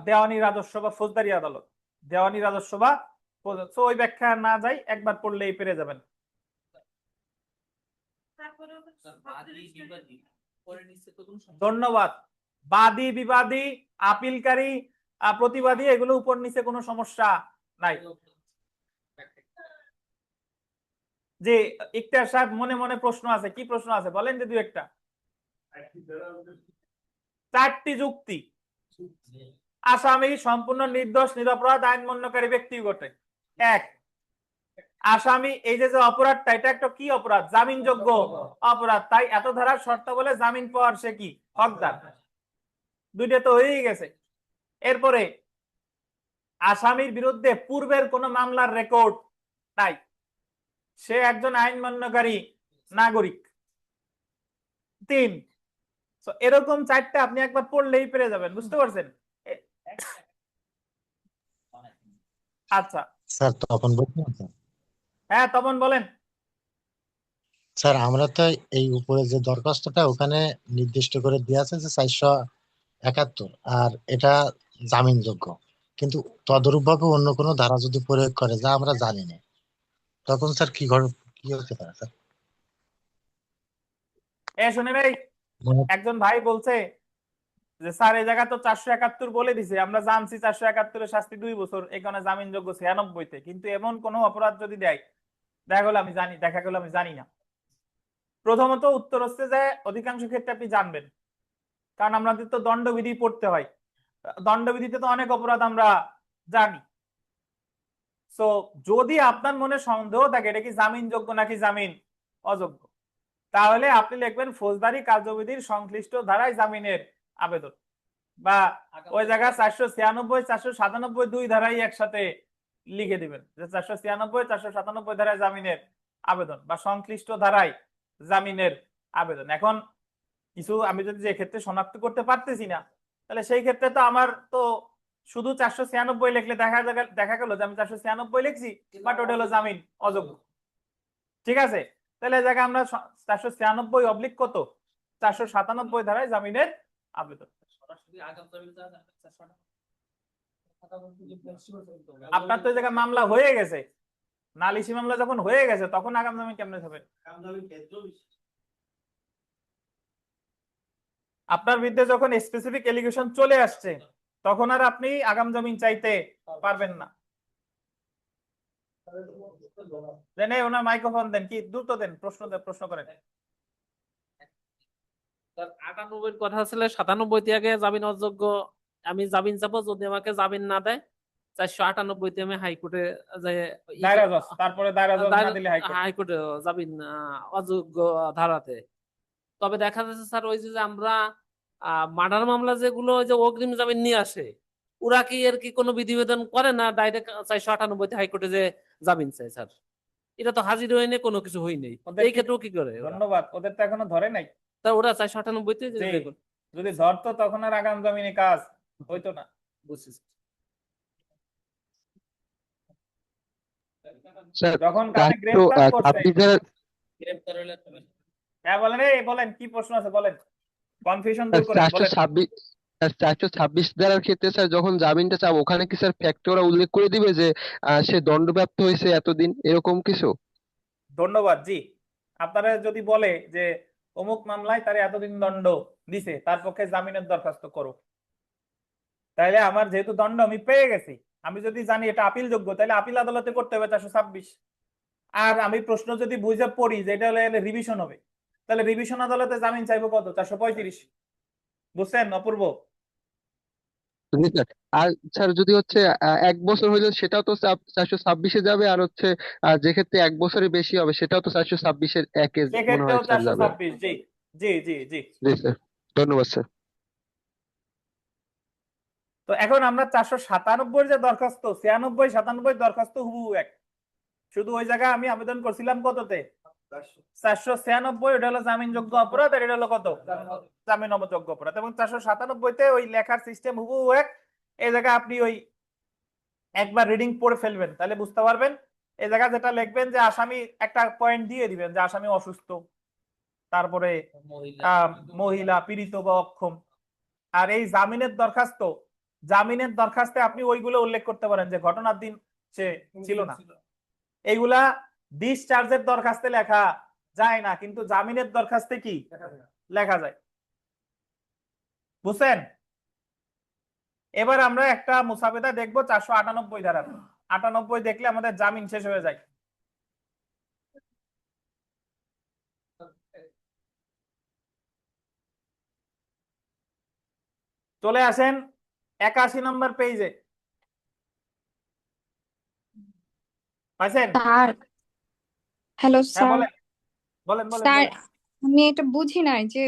দেওয়ানি রাজস্ব বা ফৌজদারি আদালত, দেওয়ানি রাজস্ব বা তো ওই ব্যাখ্যা না যাই, একবার পড়লেই পেরে যাবেন। ধন্যবাদ। বাদী, বিবাদী, আপিলকারী, প্রতিবাদী এগুলো উপর নিচে কোনো সমস্যা নাই। যে ইকতার সাহেব মনে মনে প্রশ্ন আছে, কি প্রশ্ন আছে বলেন যে দু একটা। 4টি যুক্তি। আসামি সম্পূর্ণ নির্দোষ নিরপরাধ আইন মান্যকারী ব্যক্তি বটে। 1, আসামি এই যে অপরাধটা এটা একটা কি অপরাধ? জামিনযোগ্য অপরাধ, তাই এত ধারার শর্ত বলে জামিন পাওয়ার সে কি হকদার। 2টা তো হয়েই গেছে। এরপরে আসামির বিরুদ্ধে পূর্বের কোন মামলার রেকর্ড নাই, সে একজন আইন মান্যকারী নাগরিক। 3, এরকম 4টা আপনি একবার পড়লেই পেরে যাবেন। বুঝতে পারছেন? আচ্ছা স্যার তখন বলছেন স্যার। হ্যাঁ তপন বলেন। স্যার আমরা তো এই উপরে যে দরখাস্তটা ওখানে নির্দিষ্ট করে দেওয়া আছে যে 471, আর এটা জামিনযোগ্য, কিন্তু তদরূপভাবে অন্য কোনো ধারা যদি প্রয়োগ করে যা আমরা জানি না, তখন স্যার কি হতে পারে স্যার? শুনে ভাই, একজন ভাই বলছে যে স্যার এই জায়গা তো 471 বলে দিছে, আমরা জানছি 471 এর শাস্তি 2 বছর, এখানে জামিনযোগ্য 96-তে, কিন্তু এমন কোন অপরাধ যদি দেয় দেখা গেল আমি জানি না। প্রথমত উত্তর হচ্ছে যে অধিকাংশ ক্ষেত্রে আপনি জানবেন, কারণ আমাদের তো দণ্ডবিধি পড়তে হয়, দণ্ডবিধিতে তো অনেক অপরাধ আমরা জানি। সো যদি আপনার মনে সন্দেহ থাকে এটা কি জামিনযোগ্য নাকি জামিন অযোগ্য, তাহলে আপনি লিখবেন ফৌজদারি কার্যবিধির সংশ্লিষ্ট ধারায় জামিনের আবেদন, বা ওই জায়গায় 496, 497 2 ধারাই একসাথে লিখে দিবেন যে 496, 497 ধারায় জামিনের আবেদন বা সংশ্লিষ্ট ধারায় জামিনের আবেদন। এখন কিছু আমি যদি যে ক্ষেত্রে শনাক্ত করতে পারতেছি না, তাহলে সেই ক্ষেত্রে তো আমার তো শুধু 496 লিখলে দেখা গেল যে আমি 496 লিখছি, বাট ওটা হলো জামিন অযোগ্য। ঠিক আছে, তাহলে এই জায়গায় আমরা 496 অবলিক কত 497 ধারায় জামিনের আবেদন। আপনার তো এই জায়গায় মামলা হয়ে গেছে, নালিশি মামলা যখন হয়ে গেছে তখন আগাম জামিন কেমনে হবে? আপনার বিরুদ্ধে যখন স্পেসিফিক এলিগেশন চলে আসছে তখন আর আপনি আগাম জামিন চাইতে পারবেন না। দেন ওনার মাইক্রোফোন দেন, কি দ্রুত দেন, প্রশ্ন করেন। 98 কথা ছিল, 97 আগে জামিন অযোগ্য, আমি জামিন চাবো, যদি আমাকে জামিন না দেয় 498 আমি হাইকোর্টে দায়রা জজ, তারপরে দায়রা জজ না দিলে হাইকোর্টে জামিন অযোগ্য ধারাতে। তবে দেখা যাচ্ছে স্যার ওই যে আমরা মার্ডার মামলা যেগুলো ওই যে অগ্রিম জামিন নিয়ে আসে, ওরা কি এর কি কোনো বিধিবিধান করে না, ডাইরেক্ট 498 হাইকোর্টে যে জামিন চাই স্যার? এটা তো হাজির হয়নি, কোনো কিছু হয়নি, এই ক্ষেত্রেও কি করে? ধন্যবাদ, ওদের তো এখনো ধরে নাই। তা ওরা 498-তে যদি ধরতো তখন আর আগাম জামিনে কাজ হইতো না। বুঝছি যখন কানে গ্রেফতার করছে। হ্যাঁ বলেন কি প্রশ্ন আছে, বলেন, কনফিউশন দূর করেন, বলেন। 426 ধারার ক্ষেত্রে স্যার যখন জামিনটা চাবো ওখানে কি স্যার ফ্যাক্ট ওরা উল্লেখ করে দিবে যে সে দণ্ডপ্রাপ্ত হয়েছে এতদিন, এরকম কিছু? ধন্যবাদ। জি, আপনারা যদি বলে যে অমুক মামলায় তার এতদিন দণ্ড দিছে, তার পক্ষে জামিনের দরখাস্ত করো। তাইলে আমার যেহেতু দণ্ড আমি পেয়ে গেছি, আমি যদি জানি এটা আপিল যোগ্য, তাহলে আপিল আদালতে করতে হবে 426। আর আমি প্রশ্ন যদি বুঝে পড়ি যে এটা হলে রিভিশন হবে, তাহলে রিভিশন আদালতে জামিন চাইবো কত? 435। বুঝছেন অপূর্ব? জি স্যার। আর স্যার যদি হচ্ছে 1 বছর হইলে সেটাও তো 426-এ যাবে, আর হচ্ছে যে ক্ষেত্রে 1 বছরের বেশি হবে সেটাও তো 426-এর একে মনে সেক্ষেত্রেও হয় স্যার যাবে। 426। জি জি জি জি। জি স্যার, ধন্যবাদ স্যার। তো এখন আমরা 497 যে দরখাস্ত, 96 97 দরখাস্ত হুবহু এক। শুধু ওই জায়গায় আমি আবেদন করছিলাম কততে? 496। ওটা হলো জামিনযোগ্য অপরাধ, আর এটা হলো কত? জামিন অযোগ্য অপরাধ। এবং 497-তে ওই লেখার সিস্টেম হুবহু এক। এই জায়গায় আপনি ওই একবার রিডিং পড়ে ফেলবেন, তাহলে বুঝতে পারবেন। এই জায়গায় যেটা লিখবেন যে আসামি, একটা পয়েন্ট দিয়ে দিবেন যে আসামি অসুস্থ, তারপরে মহিলা, পীড়িত বা অক্ষম। আর এই জামিনের দরখাস্তে আপনি ওইগুলো উল্লেখ করতে পারেন যে ঘটনার দিন সে ছিল না। এইগুলা ডিসচার্জের দরখাস্তে লেখা যায় না, কিন্তু জামিনের দরখাস্তে কি লেখা যায়। বুঝছেন? এবার আমরা একটা মুসাবেদা দেখবো 498 ধারা। 98 দেখলে আমাদের জামিন শেষ হয়ে যায়। চলে আসেন 81 নম্বর পেজে। পাইছেন? স্যার, হ্যালো হ্যাঁ স্যার। বলেন বলেন বলেন স্যার, বলেন। আমি এটা বুঝি নাই যে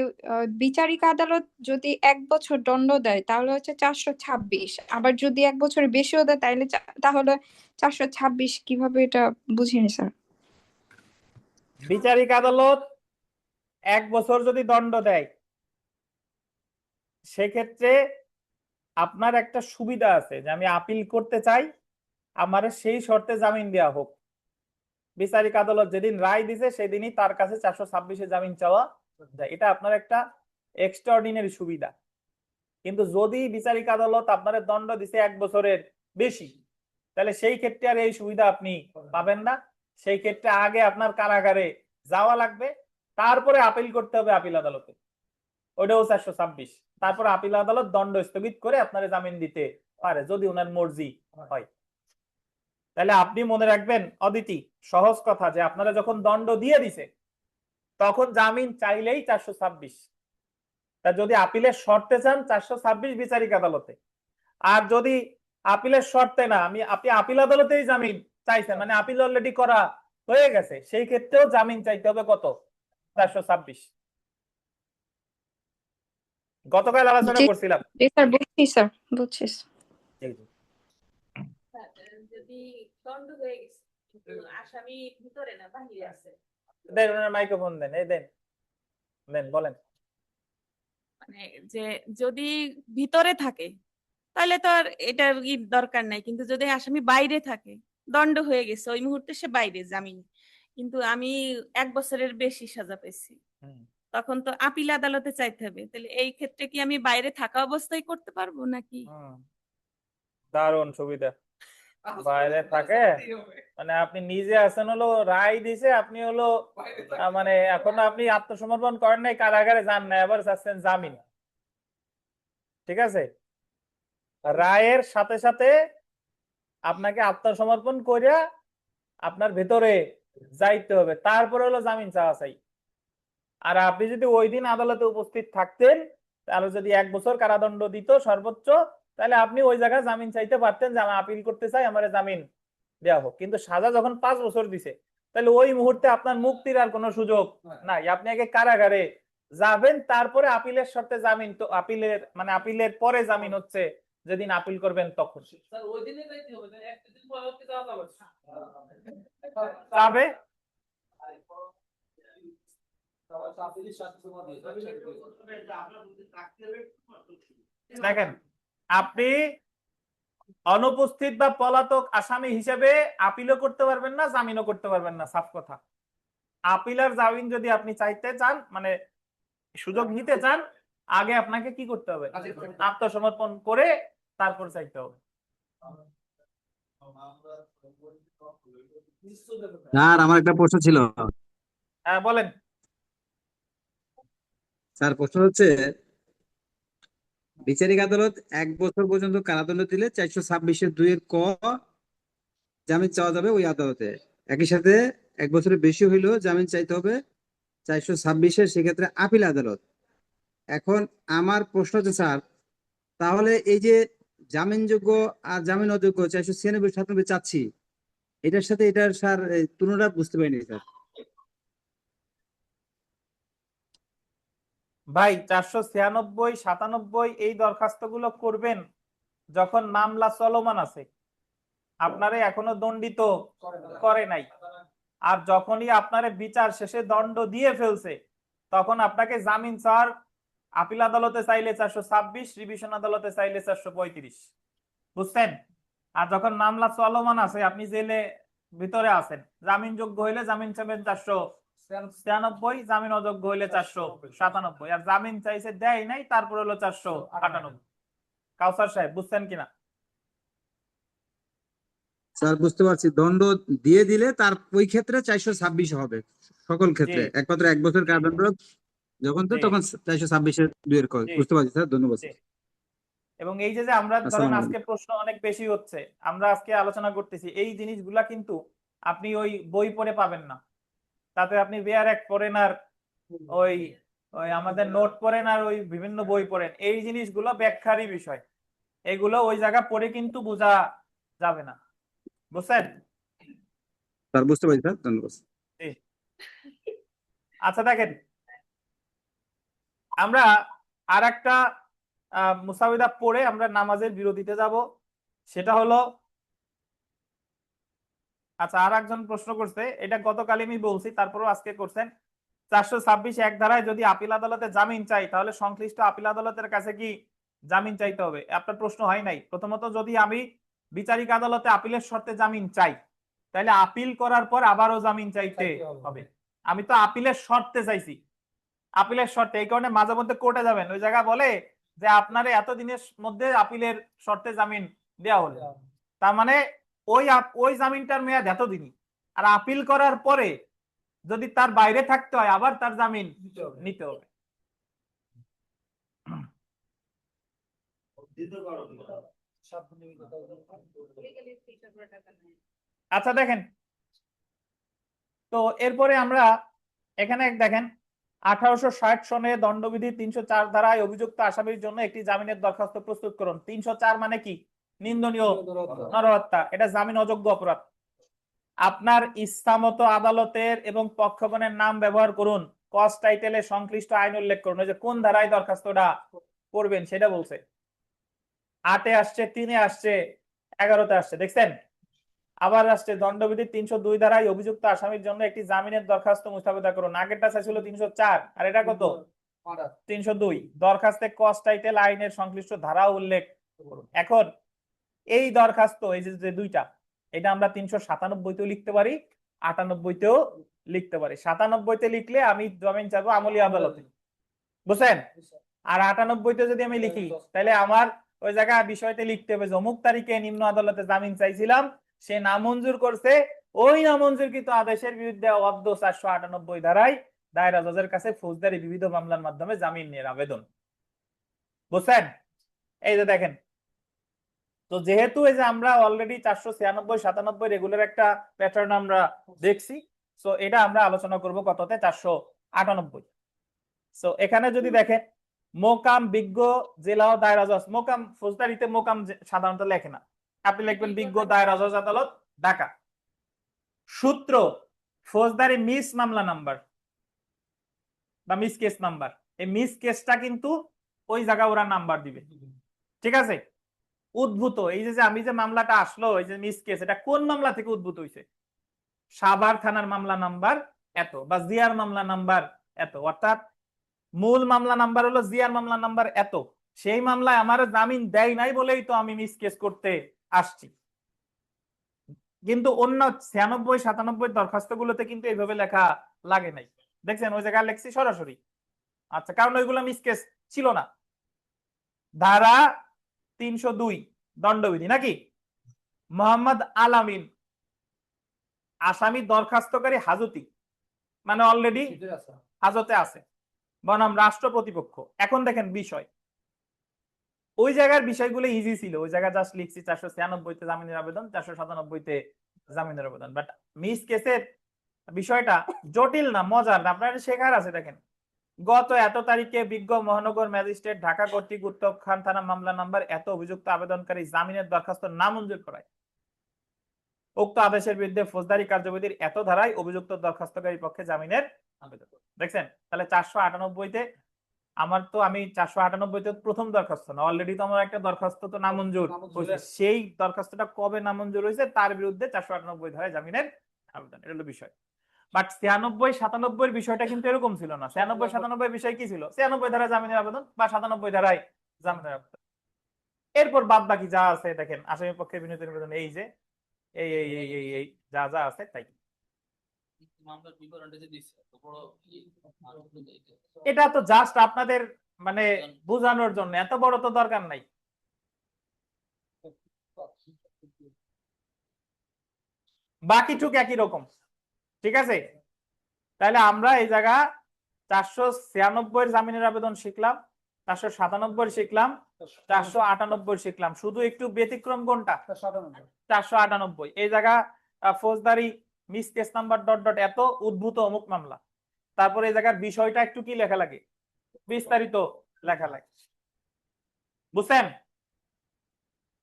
বিচারিক আদালত যদি 1 বছর দণ্ড দেয় তাহলে হচ্ছে 426, আবার যদি 1 বছরের বেশিও দেয় তাহলে 426 কিভাবে, এটা বুঝিনি স্যার। বিচারিক আদালত 1 বছর যদি দণ্ড দেয়, সেক্ষেত্রে আপনার একটা সুবিধা আছে যে আমি আপিল করতে চাই, আমার সেই শর্তে জামিন দেওয়া হোক। বিচারিক আদালত যেদিন রায় দিছে সেদিনই তার কাছে 426-এ জামিন চাওয়া যায়। এটা আপনার একটা এক্সট্রাঅর্ডিনারি সুবিধা। কিন্তু যদি বিচারিক আদালত আপনার দণ্ড দিছে 1 বছরের বেশি, তাহলে সেই ক্ষেত্রে আর এই সুবিধা আপনি পাবেন না। সেই ক্ষেত্রে আগে আপনার কারাগারে যাওয়া লাগবে, তারপরে আপিল করতে হবে আপিল আদালতে, ওইটাও 426। তারপর আপিল আদালত দণ্ড স্থগিত করে আপনার জামিন দিতে পারে যদি ওনার মর্জি হয়। তাহলে আপনি মনে রাখবেন অদিতি, সহজ কথা, যে আপনারা যখন দণ্ড দিয়ে দিছে তখন জামিন চাইলেই 426। তা যদি আপিলের শর্তে চান 426 বিচারিক আদালতে। আর যদি আপিলের শর্তে না, আপনি আপিল আদালতেই জামিন চাইছেন, মানে আপিল অলরেডি করা হয়ে গেছে, সেই ক্ষেত্রেও জামিন চাইতে হবে কত? 426। গতকাল আলোচনা জি করছিলাম। জি স্যার, বুঝছি স্যার, বুঝছি। যদি দণ্ড হয়ে গেছে কিন্তু আসামি ভিতরে না বাহিরে আছে, দেন ওনার মাইক্রোফোন দেন, এই দেন দেন, বলেন। মানে যে যদি ভিতরে থাকে তাহলে তো আর এটার দরকার নাই, কিন্তু যদি আসামি বাইরে থাকে, দণ্ড হয়ে গেছে, ওই মুহূর্তে সে বাইরে জামিন, কিন্তু আমি 1 বছরের বেশি সাজা পেয়েছি, তখন তো আপিল আদালতে চাইতে হবে। তাহলে এই ক্ষেত্রে কি আমি বাইরে থাকা অবস্থায় করতে পারবো নাকি? দারুণ সুবিধা। বাইরে থাকে মানে আপনি নিজে আছেন, হলো রায় দিছে, আপনি হলো মানে এখনো আপনি আত্মসমর্পণ করেন নাই, কারাগারে যান না, এবার চাচ্ছেন জামিন। ঠিক আছে? রায়ের সাথে সাথে আপনাকে আত্মসমর্পণ করিয়া আপনার ভেতরে যাইতে হবে, তারপরে হলো জামিন চাওয়া চাই। আর আপনি যদি ওই দিন আদালতে উপস্থিত থাকতেন, তাহলে যদি 1 বছর কারাদণ্ড দিত সর্বোচ্চ, তাহলে আপনি ওই জায়গায় জামিন চাইতে পারতেন যে আমি আপিল করতে চাই, আমার জামিন দেওয়া হোক। কিন্তু সাজা যখন 5 বছর দিছে, তাহলে ওই মুহূর্তে আপনার মুক্তির আর কোনো সুযোগ নাই। আপনি আগে কারাগারে যাবেন, তারপরে আপিলের শর্তে জামিন। তো আপিলের পরে জামিন হচ্ছে যেদিন আপিল করবেন তখন যাবে। দেখেন, আপনি অনুপস্থিত বা পলাতক আসামি হিসেবে আপিলও করতে পারবেন না, জামিনও করতে পারবেন না, সাফ কথা। আপিল আর জামিন যদি আপনি চাইতে চান, মানে সুযোগ নিতে চান, আগে আপনাকে কি করতে হবে? আত্মসমর্পণ করে তারপর চাইতে হবে। স্যার, আমার একটা প্রশ্ন ছিল। হ্যাঁ বলেন। স্যার প্রশ্ন হচ্ছে বিচারিক আদালত 1 বছর পর্যন্ত কারাদণ্ড দিলে 426-2 ক জামিন চাওয়া যাবে ওই আদালতে। একই সাথে 1 বছরের বেশি হইলেও জামিন চাইতে হবে 426-এর, সেক্ষেত্রে আপিল আদালত। এখন আমার প্রশ্ন হচ্ছে স্যার, তাহলে এই যে জামিনযোগ্য আর জামিন অযোগ্য 496-97 চাচ্ছি, এটার সাথে এটার স্যার তুলনা বুঝতে পারিনি স্যার। ভাই 496, 97 এই দরখাস্তগুলো করবেন যখন মামলা চলমান আছে, আপনারে এখনো দণ্ডিত করে নাই। আর যখনই আপনারে বিচার শেষে দণ্ড দিয়ে ফেলছে, তখন আপনাকে জামিন চাওয়ার আপিল আদালতে চাইলে 426, রিভিশন আদালতে চাইলে 435, বুঝছেন? আর যখন মামলা চলমান আছে, আপনি জেলে ভিতরে আছেন, জামিন যোগ্য হইলে জামিন চাবেন 496, জামিন অযোগ্য হইলে 497, আর জামিন চাইছে দেয় নাই, তারপর হলো 498। কাউসার সাহেব বুঝছেন কিনা? স্যার বুঝতে পারছি, দণ্ড দিয়ে দিলে তার ওই ক্ষেত্রে 426 হবে সকল ক্ষেত্রে, জি। একমাত্র 1 বছর কারাদণ্ড যখন তো জি। তখন 426-এর 2 ক। জি। বুঝতে পারছি স্যার, ধন্যবাদ জি। স্যার। এবং এই যে আমরা ধরেন আসসালামু আজকে প্রশ্ন অনেক বেশি হচ্ছে, আমরা আজকে আলোচনা করতেছি, এই জিনিসগুলা কিন্তু আপনি ওই বই পড়ে পাবেন না। তাতে আপনি বেয়ার এক পড়েন আর ওই ওই আমাদের নোট পড়েন আর ওই বিভিন্ন বই পড়েন, এই জিনিসগুলো ব্যাখ্যারই বিষয়, এগুলো ওই জায়গা পড়ে কিন্তু বোঝা যাবে না, বুঝছেন? স্যার বুঝতে পারছি স্যার, ধন্যবাদ। জি। আচ্ছা দেখেন, আমরা আর একটা মুসাবিদা পড়ে আমরা নামাজের বিরতিতে যাব, সেটা হলো, আচ্ছা আর একজন প্রশ্ন করছে, এটা গতকালই আমি বলছি, তারপরেও আজকে করছেন, 426 এক ধারায় যদি আপিল আদালতে জামিন চাই, তাহলে সংশ্লিষ্ট আপিল আদালতের কাছে কি জামিন চাইতে হবে? আপনার প্রশ্ন হয় নাই। প্রথমত, যদি আমি বিচারিক আদালতে আপিলের শর্তে জামিন চাই, তাহলে আপিল করার পর আবারও জামিন চাইতে হবে। আমি তো আপিলের শর্তে চাইছি, আপিলের শর্তে, এই কারণে মাঝে মধ্যে কোর্টে যাবেন, ওই জায়গা বলে যে আপনার এতদিনের মধ্যে আপিলের শর্তে জামিন দেওয়া হলো, তার মানে ওই জামিনটার মেয়াদ এতদিনই। আর আপিল করার পরে যদি তার বাইরে থাকতে হয়, আবার তার জামিন নিতে হবে। আচ্ছা দেখেন, তো এরপরে আমরা এখানে দেখেন 1860 সনে দণ্ডবিধি 304 ধারায় অভিযুক্ত আসামির জন্য একটি জামিনের দরখাস্ত প্রস্তুত করুন। 304 মানে কি? নিন্দনীয় নরহত্যা, এটা জামিন অযোগ্য অপরাধ। আপনার ইচ্ছামতো আদালতের এবং পক্ষগণের নাম ব্যবহার করুন, কজ টাইটেলে সংশ্লিষ্ট আইন উল্লেখ করুন। ওই যে কোন ধারায় দরখাস্তটা করবেন সেটা বলছে, 8-এ আসছে, 3-এ আসছে, 11-তে আসছে, দেখছেন? আবার আসছে দণ্ডবিধি 302 ধারায় অভিযুক্ত আসামির জন্য একটি জামিনের দরখাস্ত মুস্তাফিদা করুন। আগেরটা ছিল 304, আর এটা কত? 302। দরখাস্তে কজ টাইটেল আইনের সংশ্লিষ্ট ধারা উল্লেখ করুন। এখন এই দরখাস্ত, এই যে দুইটা, এটা আমরা 397-তেও লিখতে পারি, 98-তেও লিখতে পারি। 97-তে লিখলে আমি জামিন চাইবো আমলি আদালতে, বুঝছেন? আর 98-তে যদি আমি লিখি, তাহলে আমার ওই জায়গায় বিষয়তে লিখতে হবে যে অমুক তারিখে নিম্ন আদালতে জামিন চাইছিলাম, সে নামঞ্জুর করছে, ওই নামঞ্জুরকৃত আদেশের বিরুদ্ধে অব্দ 498 ধারায় দায়রা জজের কাছে ফৌজদারি বিবিধ মামলার মাধ্যমে জামিন নিয়ে আবেদন, বুঝছেন? এই যে দেখেন, তো যেহেতু এই যে আমরা অলরেডি 496, 97 রেগুলার একটা প্যাটার্ন আমরা দেখছি, তো এটা আমরা আলোচনা করব কততে? 498। তো এখানে যদি দেখেন, মোকাম বিজ্ঞ জেলা ও দায়রা জজ, মোকাম ফৌজদারিতে মোকাম সাধারণত লেখে না, আপনি লিখবেন বিজ্ঞ দায়রা জজ আদালত ঢাকা। সূত্র ফৌজদারি মিস মামলা নাম্বার বা মিস কেস নাম্বার, এই মিস কেসটা কিন্তু ওই জায়গা ওরা নাম্বার দিবে, ঠিক আছে? উদ্ভূত, এই যে আমি যে মামলাটা আসলো, এই যে মিস কেস, এটা কোন মামলা থেকে উদ্ভূত হয়েছে? সাভার থানার মামলা নাম্বার এত, বা জিয়ার মামলা নাম্বার এত, অর্থাৎ মূল মামলা নাম্বার হলো জিয়ার মামলা নাম্বার এত, সেই মামলায় আমার জামিন দেয় নাই বলেই তো আমি মিস কেস করতে আসছি। কিন্তু অন্য 96, 97 দরখাস্ত গুলোতে কিন্তু এইভাবে লেখা লাগে নাই, দেখছেন? ওই জায়গায় লেখছি সরাসরি। আচ্ছা, কারণ ওইগুলো মিস কেস ছিল না। ধারা 302 দণ্ডবিধি নাকি? মোহাম্মদ আলামিন আসামি দরখাস্তকারী হাজতি, মানে অলরেডি হাজতে আছে, বনাম রাষ্ট্র প্রতিপক্ষ। এখন দেখেন বিষয়, ওই জায়গার বিষয়গুলো ইজি ছিল, ওই জায়গায় জাস্ট লিখছি 496-তে জামিনের আবেদন, 497-তে জামিনের আবেদন। বাট মিস কেসের বিষয়টা জটিল না, মজার না, আপনার শেখার আছে। দেখেন, গত এত তারিখে বিজ্ঞ মহানগর ম্যাজিস্ট্রেট ঢাকা কর্তৃক উত্তর খান থানা মামলা নাম্বার এত অভিযুক্ত আবেদনকারী জামিনের দরখাস্ত নামঞ্জুর করায় উক্ত আদেশের বিরুদ্ধে ফৌজদারি কার্যবিধির এত ধারায় অভিযুক্ত দরখাস্তকারী পক্ষে জামিনের আবেদন। দেখছেন, তাহলে 498-তে আমি 498-তে প্রথম দরখাস্ত না, অলরেডি তো আমার একটা দরখাস্ত তো নামঞ্জুর হয়েছে, সেই দরখাস্তটা কবে নামঞ্জুর হয়েছে তার বিরুদ্ধে 498 ধারায় জামিনের আবেদন, এটা হলো বিষয়। বাট 96-97 বিষয়টা কিন্তু এরকম ছিল না। 96-97 বিষয় কি ছিল? 96 ধারায় জামিনের আবেদন বা 97 ধারায় জামিনের আবেদন। এরপর বাদ বাকি যা আছে দেখেন, আসামি পক্ষের বিনীত নিবেদন এই যে এই যা যা আছে তাই। এটা তো জাস্ট আপনাদের মানে বোঝানোর জন্য, এত বড় তো দরকার নাই। বাকিটুক একই রকম, ঠিক আছে? তাহলে আমরা এই জায়গা 496 জামিনের আবেদন শিখলাম, 497 শিখলাম, 498 শিখলাম। শুধু একটু ব্যতিক্রম কোনটা? 498। এই জায়গা ফৌজদারি miss case number dot dot এত উদ্ভূত অমুক মামলা। তারপরে এই জায়গার বিষয়টা একটু কি লেখা লাগে, বিস্তারিত লেখা লাগে। বুঝছেন?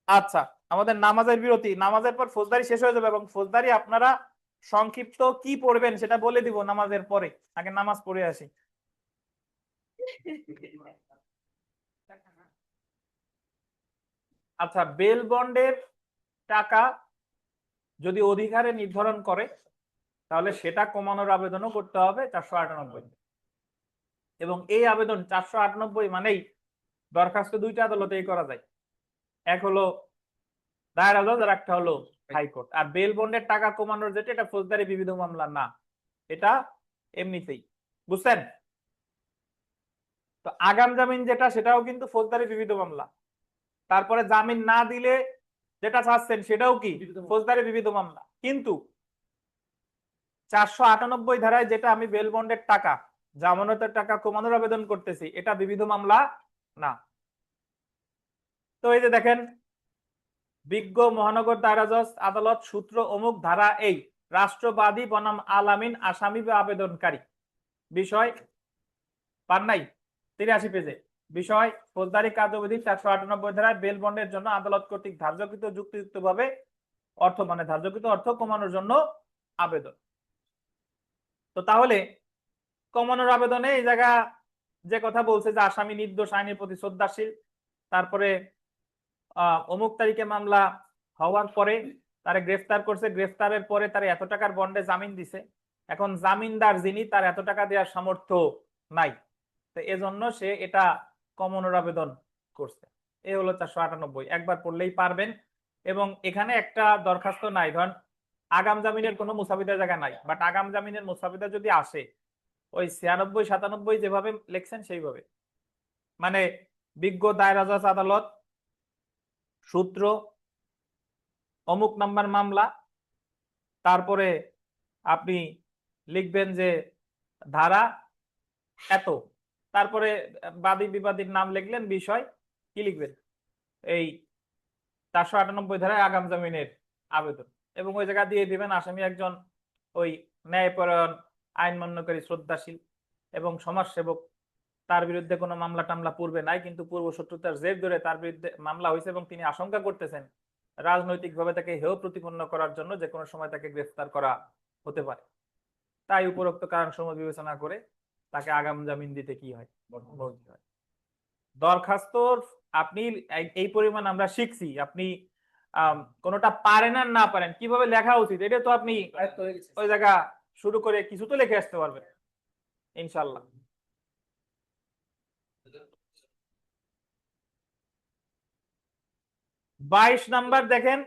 আচ্ছা, আমাদের নামাজের বিরতি, নামাজের পর ফৌজদারি শেষ হয়ে যাবে এবং ফৌজদারি আপনারা সংক্ষিপ্ত কি পড়বেন সেটা বলে দিব নামাজের পরে। আগে নামাজ পড়ে আসি। আচ্ছা, বেল বন্ডের টাকা যদি অধিকারে নির্ধারণ করে তাহলে সেটা কমানোর আবেদনও করতে হবে 498। এবং এই আবেদন 498 মানেই দরখাস্ত দুইটা আদালতেই করা যায়, এক হলো দায়ের আদালত আর একটা হলো হাইকোর্ট। আর বেল বন্ডের টাকা কমানোর যেটা, এটা ফৌজদারি বিবিধ মামলা না, এটা এমনিতেই। বুঝছেন? তো আগাম জামিন যেটা, সেটাও কিন্তু ফৌজদারি বিবিধ মামলা। তারপরে জামিন না দিলে যেটা চাচ্ছেন সেটাও কি ফৌজদারি বিবিধ মামলা। কিন্তু 498 ধারায় যেটা আমি বেল বন্ডের টাকা, জামানতের টাকা কমানোর আবেদন করতেছি, এটা বিবিধ মামলা না। তো এই যে দেখেন, বিজ্ঞ মহানগর দায়রা জজ আদালত সূত্র অমুক ধারা এই রাষ্ট্রবাদী বনাম আলামিন আসামি বা আবেদনকারী। বিষয় পার নাই 83 পেজে। বিষয় ফৌজদারি কার্যবিধি 498 ধারায় বেল বন্ডের জন্য আদালত কর্তৃক ধার্যকৃত যুক্তিযুক্তভাবে ধার্যকৃত অর্থ কমানোর জন্য আবেদন। তো তাহলে কমানোর আবেদনে এই জায়গা যে কথা বলছে যে আসামি নির্দোষ, আইনের প্রতি শ্রদ্ধাশীল, তারপরে অমুক তারিখে মামলা হওয়ার পরে তারে গ্রেফতার করছে, গ্রেফতারের পরে তার এত টাকার বন্ডে জামিন দিছে, এখন জামিনদার যিনি তার এত টাকা দেওয়ার সামর্থ্য নাই, তো এজন্য সে এটা কমানোর আবেদন করছে। এ হলো 498, একবার পড়লেই পারবেন। এবং এখানে একটা দরখাস্ত নাই, ধরেন আগাম জামিনের কোনো মুসাবিদার জায়গা নাই, বাট আগাম জামিনের মুসাবিদা যদি আসে ওই 96-97 যেভাবে লিখছেন সেইভাবে, মানে বিজ্ঞ দায়রা জজ আদালত সূত্র অমুক নাম্বার মামলা, তারপরে আপনি লিখবেন যে ধারা এত, তারপরে বাদী বিবাদীর নাম লিখলেন, বিষয় কি লিখবেন এই 498 ধারায় আগাম জামিনের আবেদন, এবং ওই জায়গা দিয়ে দিবেন আসামি একজন ওই ন্যায়পরায়ণ, আইন মান্যকারী, শ্রদ্ধাশীল এবং সমাজসেবক, তার বিরুদ্ধে কোনো মামলা টামলা পূর্বে নাই, কিন্তু পূর্ব শত্রুতার জের ধরে তার বিরুদ্ধে মামলা হয়েছে এবং তিনি আশঙ্কা করতেছেন রাজনৈতিকভাবে তাকে হেয় প্রতিপন্ন করার জন্য যে কোনো সময় তাকে গ্রেফতার করা হতে পারে। তাই উপরোক্ত কারণসমূহ বিবেচনা করে তাকে আগাম জামিন দিতে কি হয়, বলতে হয়। দরখাস্ত আপনি এই পরিমাণ আমরা শিখছি, আপনি কোনোটা পারেন আর না পারেন কিভাবে লেখা উচিত এটা তো আপনি ওই জায়গা শুরু করে কিছু তো লিখে আসতে পারবেন ইনশাল্লাহ। 22 নাম্বার দেখেন,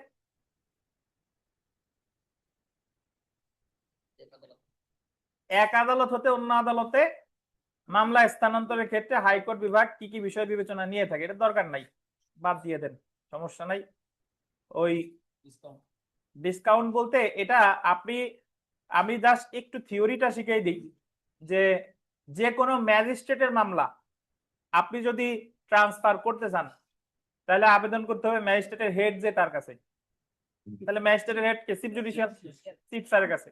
এক আদালত হতে অন্য আদালতে মামলা স্থানান্তরের ক্ষেত্রে হাইকোর্ট বিভাগ কি কি বিষয় বিবেচনা নিয়ে থাকে, এটা দরকার নাই, বাদ দিয়ে দেন, সমস্যা নাই। ওই ডিসকাউন্ট বলতে এটা আমি জাস্ট একটু থিওরিটা শিখিয়ে দিই যে যে কোনো ম্যাজিস্ট্রেটের মামলা আপনি যদি ট্রান্সফার করতে চান তাহলে আবেদন করতে হবে ম্যাজিস্ট্রেটের হেড যে তার কাছে। তাহলে ম্যাজিস্ট্রেটের হেড কে? চিফ জুডিশিয়াল, চিফ স্যারের কাছে।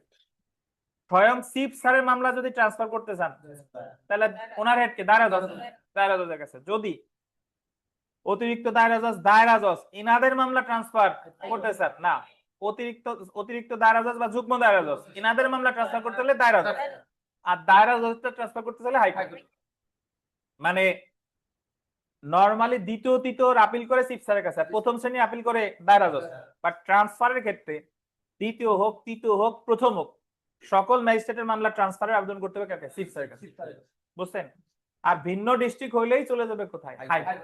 স্বয়ং চিফ স্যারের মামলা যদি ট্রান্সফার করতে চান তাহলে ওনার হেড কে? দায়রা জজ, দায়রা জজের কাছে। যদি অতিরিক্ত দায়রা জজ ইনাদের মামলা ট্রান্সফার করতে চান, না, অতিরিক্ত দায়রা জজ বা যুগ্ম দায়রা জজ ইনাদের মামলা ট্রান্সফার করতে হলে দায়রা জজ, আর দায়রা জজটা ট্রান্সফার করতে হলে হাইকোর্ট। মানে নরমালি দ্বিতীয় তৃতীয় আপিল করে চিফ স্যারের কাছে, প্রথম শ্রেণী আপিল করে দায়রা জজ। বাট ট্রান্সফারের ক্ষেত্রে দ্বিতীয় হোক, তৃতীয় হোক, প্রথম হোক, সকল ম্যাজিস্ট্রেটের মামলা ট্রান্সফারের আবেদন করতে হবে কাকে? চিফ স্যারের কাছে। বুঝছেন? আর ভিন্ন ডিস্ট্রিক্ট হইলেই চলে যাবে কোথায়? হাইকোর্ট।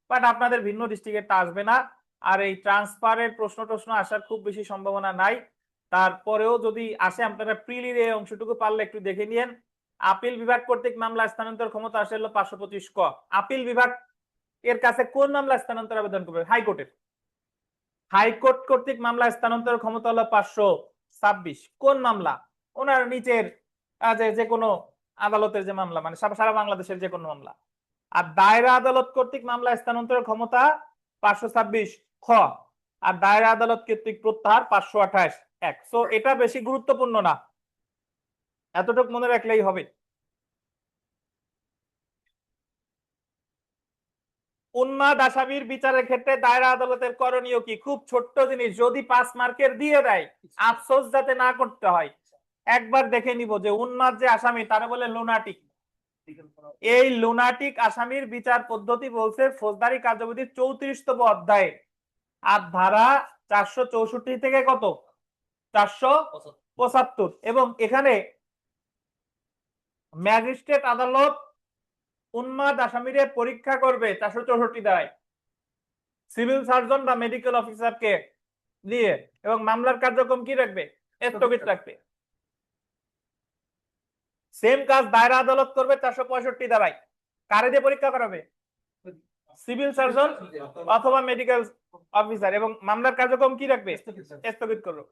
বাট আপনাদের ভিন্ন ডিস্ট্রিক্টে আসবে না, আর এই ট্রান্সফারের প্রশ্ন আসার খুব বেশি সম্ভাবনা নাই। তারপরেও যদি আসে আপনারা প্রিলির এই অংশটুকু পারলে একটু দেখে নিয়েন। আপিল বিভাগ কর্তৃক মামলা স্থানান্তর ক্ষমতা আসে হলো 525 ক। আপিল বিভাগ এর কাছে কোন মামলা স্থানান্তর আবেদন করবে? হাইকোর্টের। হাইকোর্ট কর্তৃক মামলা স্থানান্তর ক্ষমতা হলো 526। কোন মামলা? ওনার নিচের যে কোনো আদালতের যে মামলা, মানে সারা বাংলাদেশের যে কোনো মামলা। আর দায়রা আদালত কর্তৃক মামলা স্থানান্তরের ক্ষমতা 526 খ, আর দায়রা আদালত কর্তৃক প্রত্যাহার 528 এক। সো এটা বেশি গুরুত্বপূর্ণ না, এতটুকু মনে রাখলেই হবে। উন্মাদ আসামির বিচারের ক্ষেত্রে দায়রা আদালতের করণীয় কি? খুব ছোট্ট জিনিস, যদি 5 মার্কের দিয়ে দেয় আফসোস যাতে না করতে হয়। একবার দেখে নিব যে উন্মাদ যে আসামি তারা বলে লুনাটিক। এই লুনাটিক আসামির বিচার পদ্ধতি বলছে ফৌজদারি কার্যবিধির 34তম অধ্যায়ে আর ধারা 464 থেকে কত? 475। এবং এখানে ম্যাজিস্ট্রেট আদালত উন্মাদ আসামিরে পরীক্ষা করবে 464 ধারায়, সিভিল সার্জন বা মেডিকেল অফিসারকে দিয়ে, এবং মামলার কার্যক্রম কি রাখবে? স্থগিত রাখবে। সেম কাজ দায়রা আদালত করবে 465 ধারায়। কারে দিয়ে পরীক্ষা করাবে? সিভিল সার্জন অথবা মেডিকেল অফিসার, এবং মামলার কার্যক্রম কি রাখবে? স্থগিত করবে।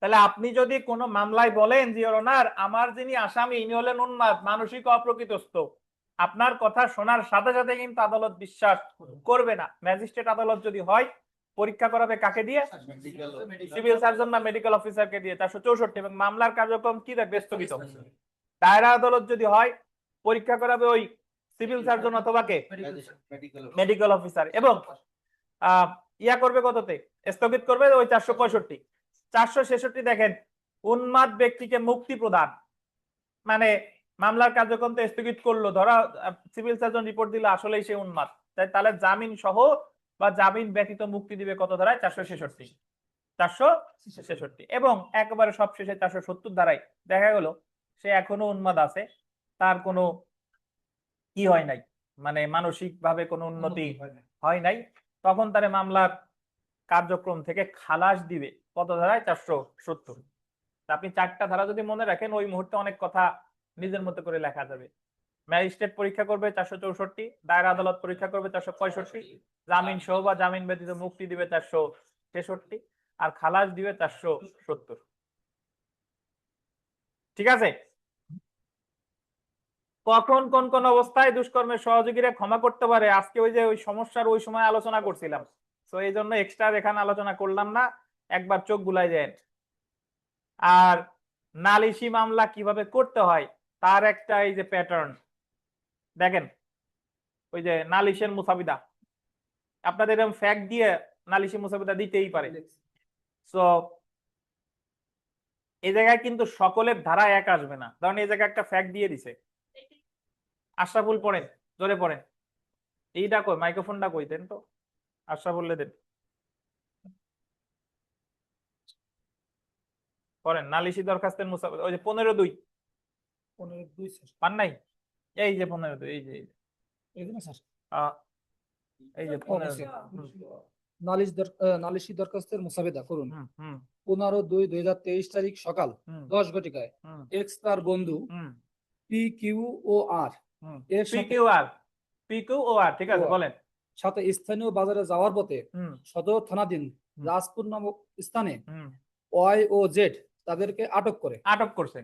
তাহলে আপনি যদি কোনো মামলায় বলেন যে ইওর অনার আমার যিনি আসামি ইনি হলেন উন্মাদ, মানসিক অপ্রকৃতস্থ, আপনার কথা শোনার সাথে সাথে কিন্তু আদালত বিশ্বাস করবে না। ম্যাজিস্ট্রেট আদালত যদি হয় পরীক্ষা করাবে কাকে দিয়ে? সিভিল সার্জন বা মেডিকেল অফিসারকে দিয়ে 464, এবং মামলার কার্যক্রম কি রাখবে? স্থগিত। দায়রা আদালত যদি হয় পরীক্ষা করাবে ওই সিভিল সার্জন অথবা কে? মেডিকেল অফিসার, এবং ইয়া করবে কততে? স্থগিত করবে ওই 465। 466 দেখেন, উন্মাদ ব্যক্তিকে মুক্তি প্রদান, মানে মামলার কার্যক্রম তো স্থগিত করলো, ধরা সিভিল সার্জন রিপোর্ট দিলে আসলেই সে উন্মাদ, তাহলে জামিন সহ বা জামিন ব্যতীত মুক্তি দিবে কত ধারায়? 466। এবং একেবারে সবশেষে 470 ধারায় দেখা গেল সে এখনো উন্মাদ আছে, তার কোনো কি হয় নাই, মানে মানসিক ভাবে কোনো উন্নতি হয় নাই, তখন তার মামলার কার্যক্রম থেকে খালাস দিবে কত ধারায়? 470। আপনি 4টা ধারা যদি মনে রাখেন ওই মুহূর্তে অনেক কথা নিজের মতো করে লেখা যাবে। ম্যাজিস্ট্রেট পরীক্ষা করবে 464, দায়রা আদালত পরীক্ষা করবে 465, জামিন সহ বা জামিন ব্যতীত মুক্তি দিবে 466, আর খালাস দিবে 470। ঠিক আছে? কখন কোন কোন অবস্থায় দুষ্কর্মের সহযোগীরা ক্ষমা করতে পারে, আজকে ওই যে ওই সমস্যার ওই সময় আলোচনা করছিলাম, তো এই জন্য এক্সট্রা এখানে আলোচনা করলাম না, একবার চোখ বুলাই যায়। আর নালিশি মামলা কিভাবে করতে হয় তার একটা এই যে প্যাটার্ন দেখেন, ওই যে নালিশের মুসাবিদা, আপনাদের এরকম ফ্যাক্ট দিয়ে নালিশি মুসাবিদা দিতেই পারে। সো এই জায়গায় কিন্তু সকলের ধারা এক আসবে না। ধরেন এই জায়গায় একটা ফ্যাক্ট দিয়ে দিছে, আশরাফুল পড়েন, জোরে পড়েন, এইটা কই, মাইক্রোফোনটা কই দেন তো, আশরাফুল দেন, পড়েন নালিশি দরখাস্তের মুসাবিদা, ওই যে 15(2) পান নাই? এই যে 15(2), এই যে এই যে 15(2) নালিশি দরখাস্তের মুসাবিদা করুন 15/2/2023 তারিখ সকাল 10 ঘটিকায় এক্স তার বন্ধু PQOR এর ঠিক আছে, বলেন। সাথে স্থানীয় বাজারে যাওয়ার পথে সদর থানাধীন রাজপুর নামক স্থানে Y ও Z তাদেরকে আটক করছে।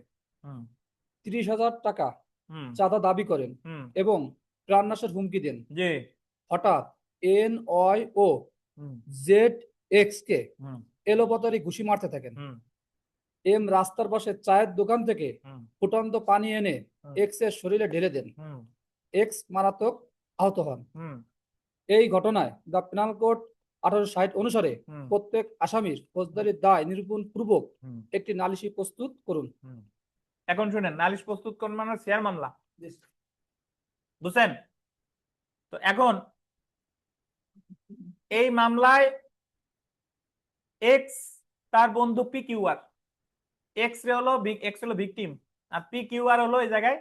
30,000 টাকা হুম চাঁদা দাবি করেন হুম এবং প্রাণনাশের হুমকি দেন। জি হঠাৎ NYO হুম ZX কে হুম এলোপাতাড়ি ঘুষি মারতে থাকেন। হুম M রাস্তার পাশে চায়ের দোকান থেকে হুম ফুটন্ত পানি এনে হুম। X এর শরীরে ঢেলে দেন। হুম X মারাত্মক আহত হন। হুম এই ঘটনায় দ্য পেনাল কোড 1860 অনুসারে হুম প্রত্যেক আসামির ফৌজদারি দায় নিরূপণ পূর্বক হুম একটি নালিশি প্রস্তুত করুন। হুম। এখন শুনেন, নালিশ প্রস্তুত করুন মানে শেয়ার মামলা, বুঝছেন? তো এখন এই মামলায় এক্স তার বন্ধু PQR, এক্স হলো ভিকটিম আর PQR হলো এই জায়গায়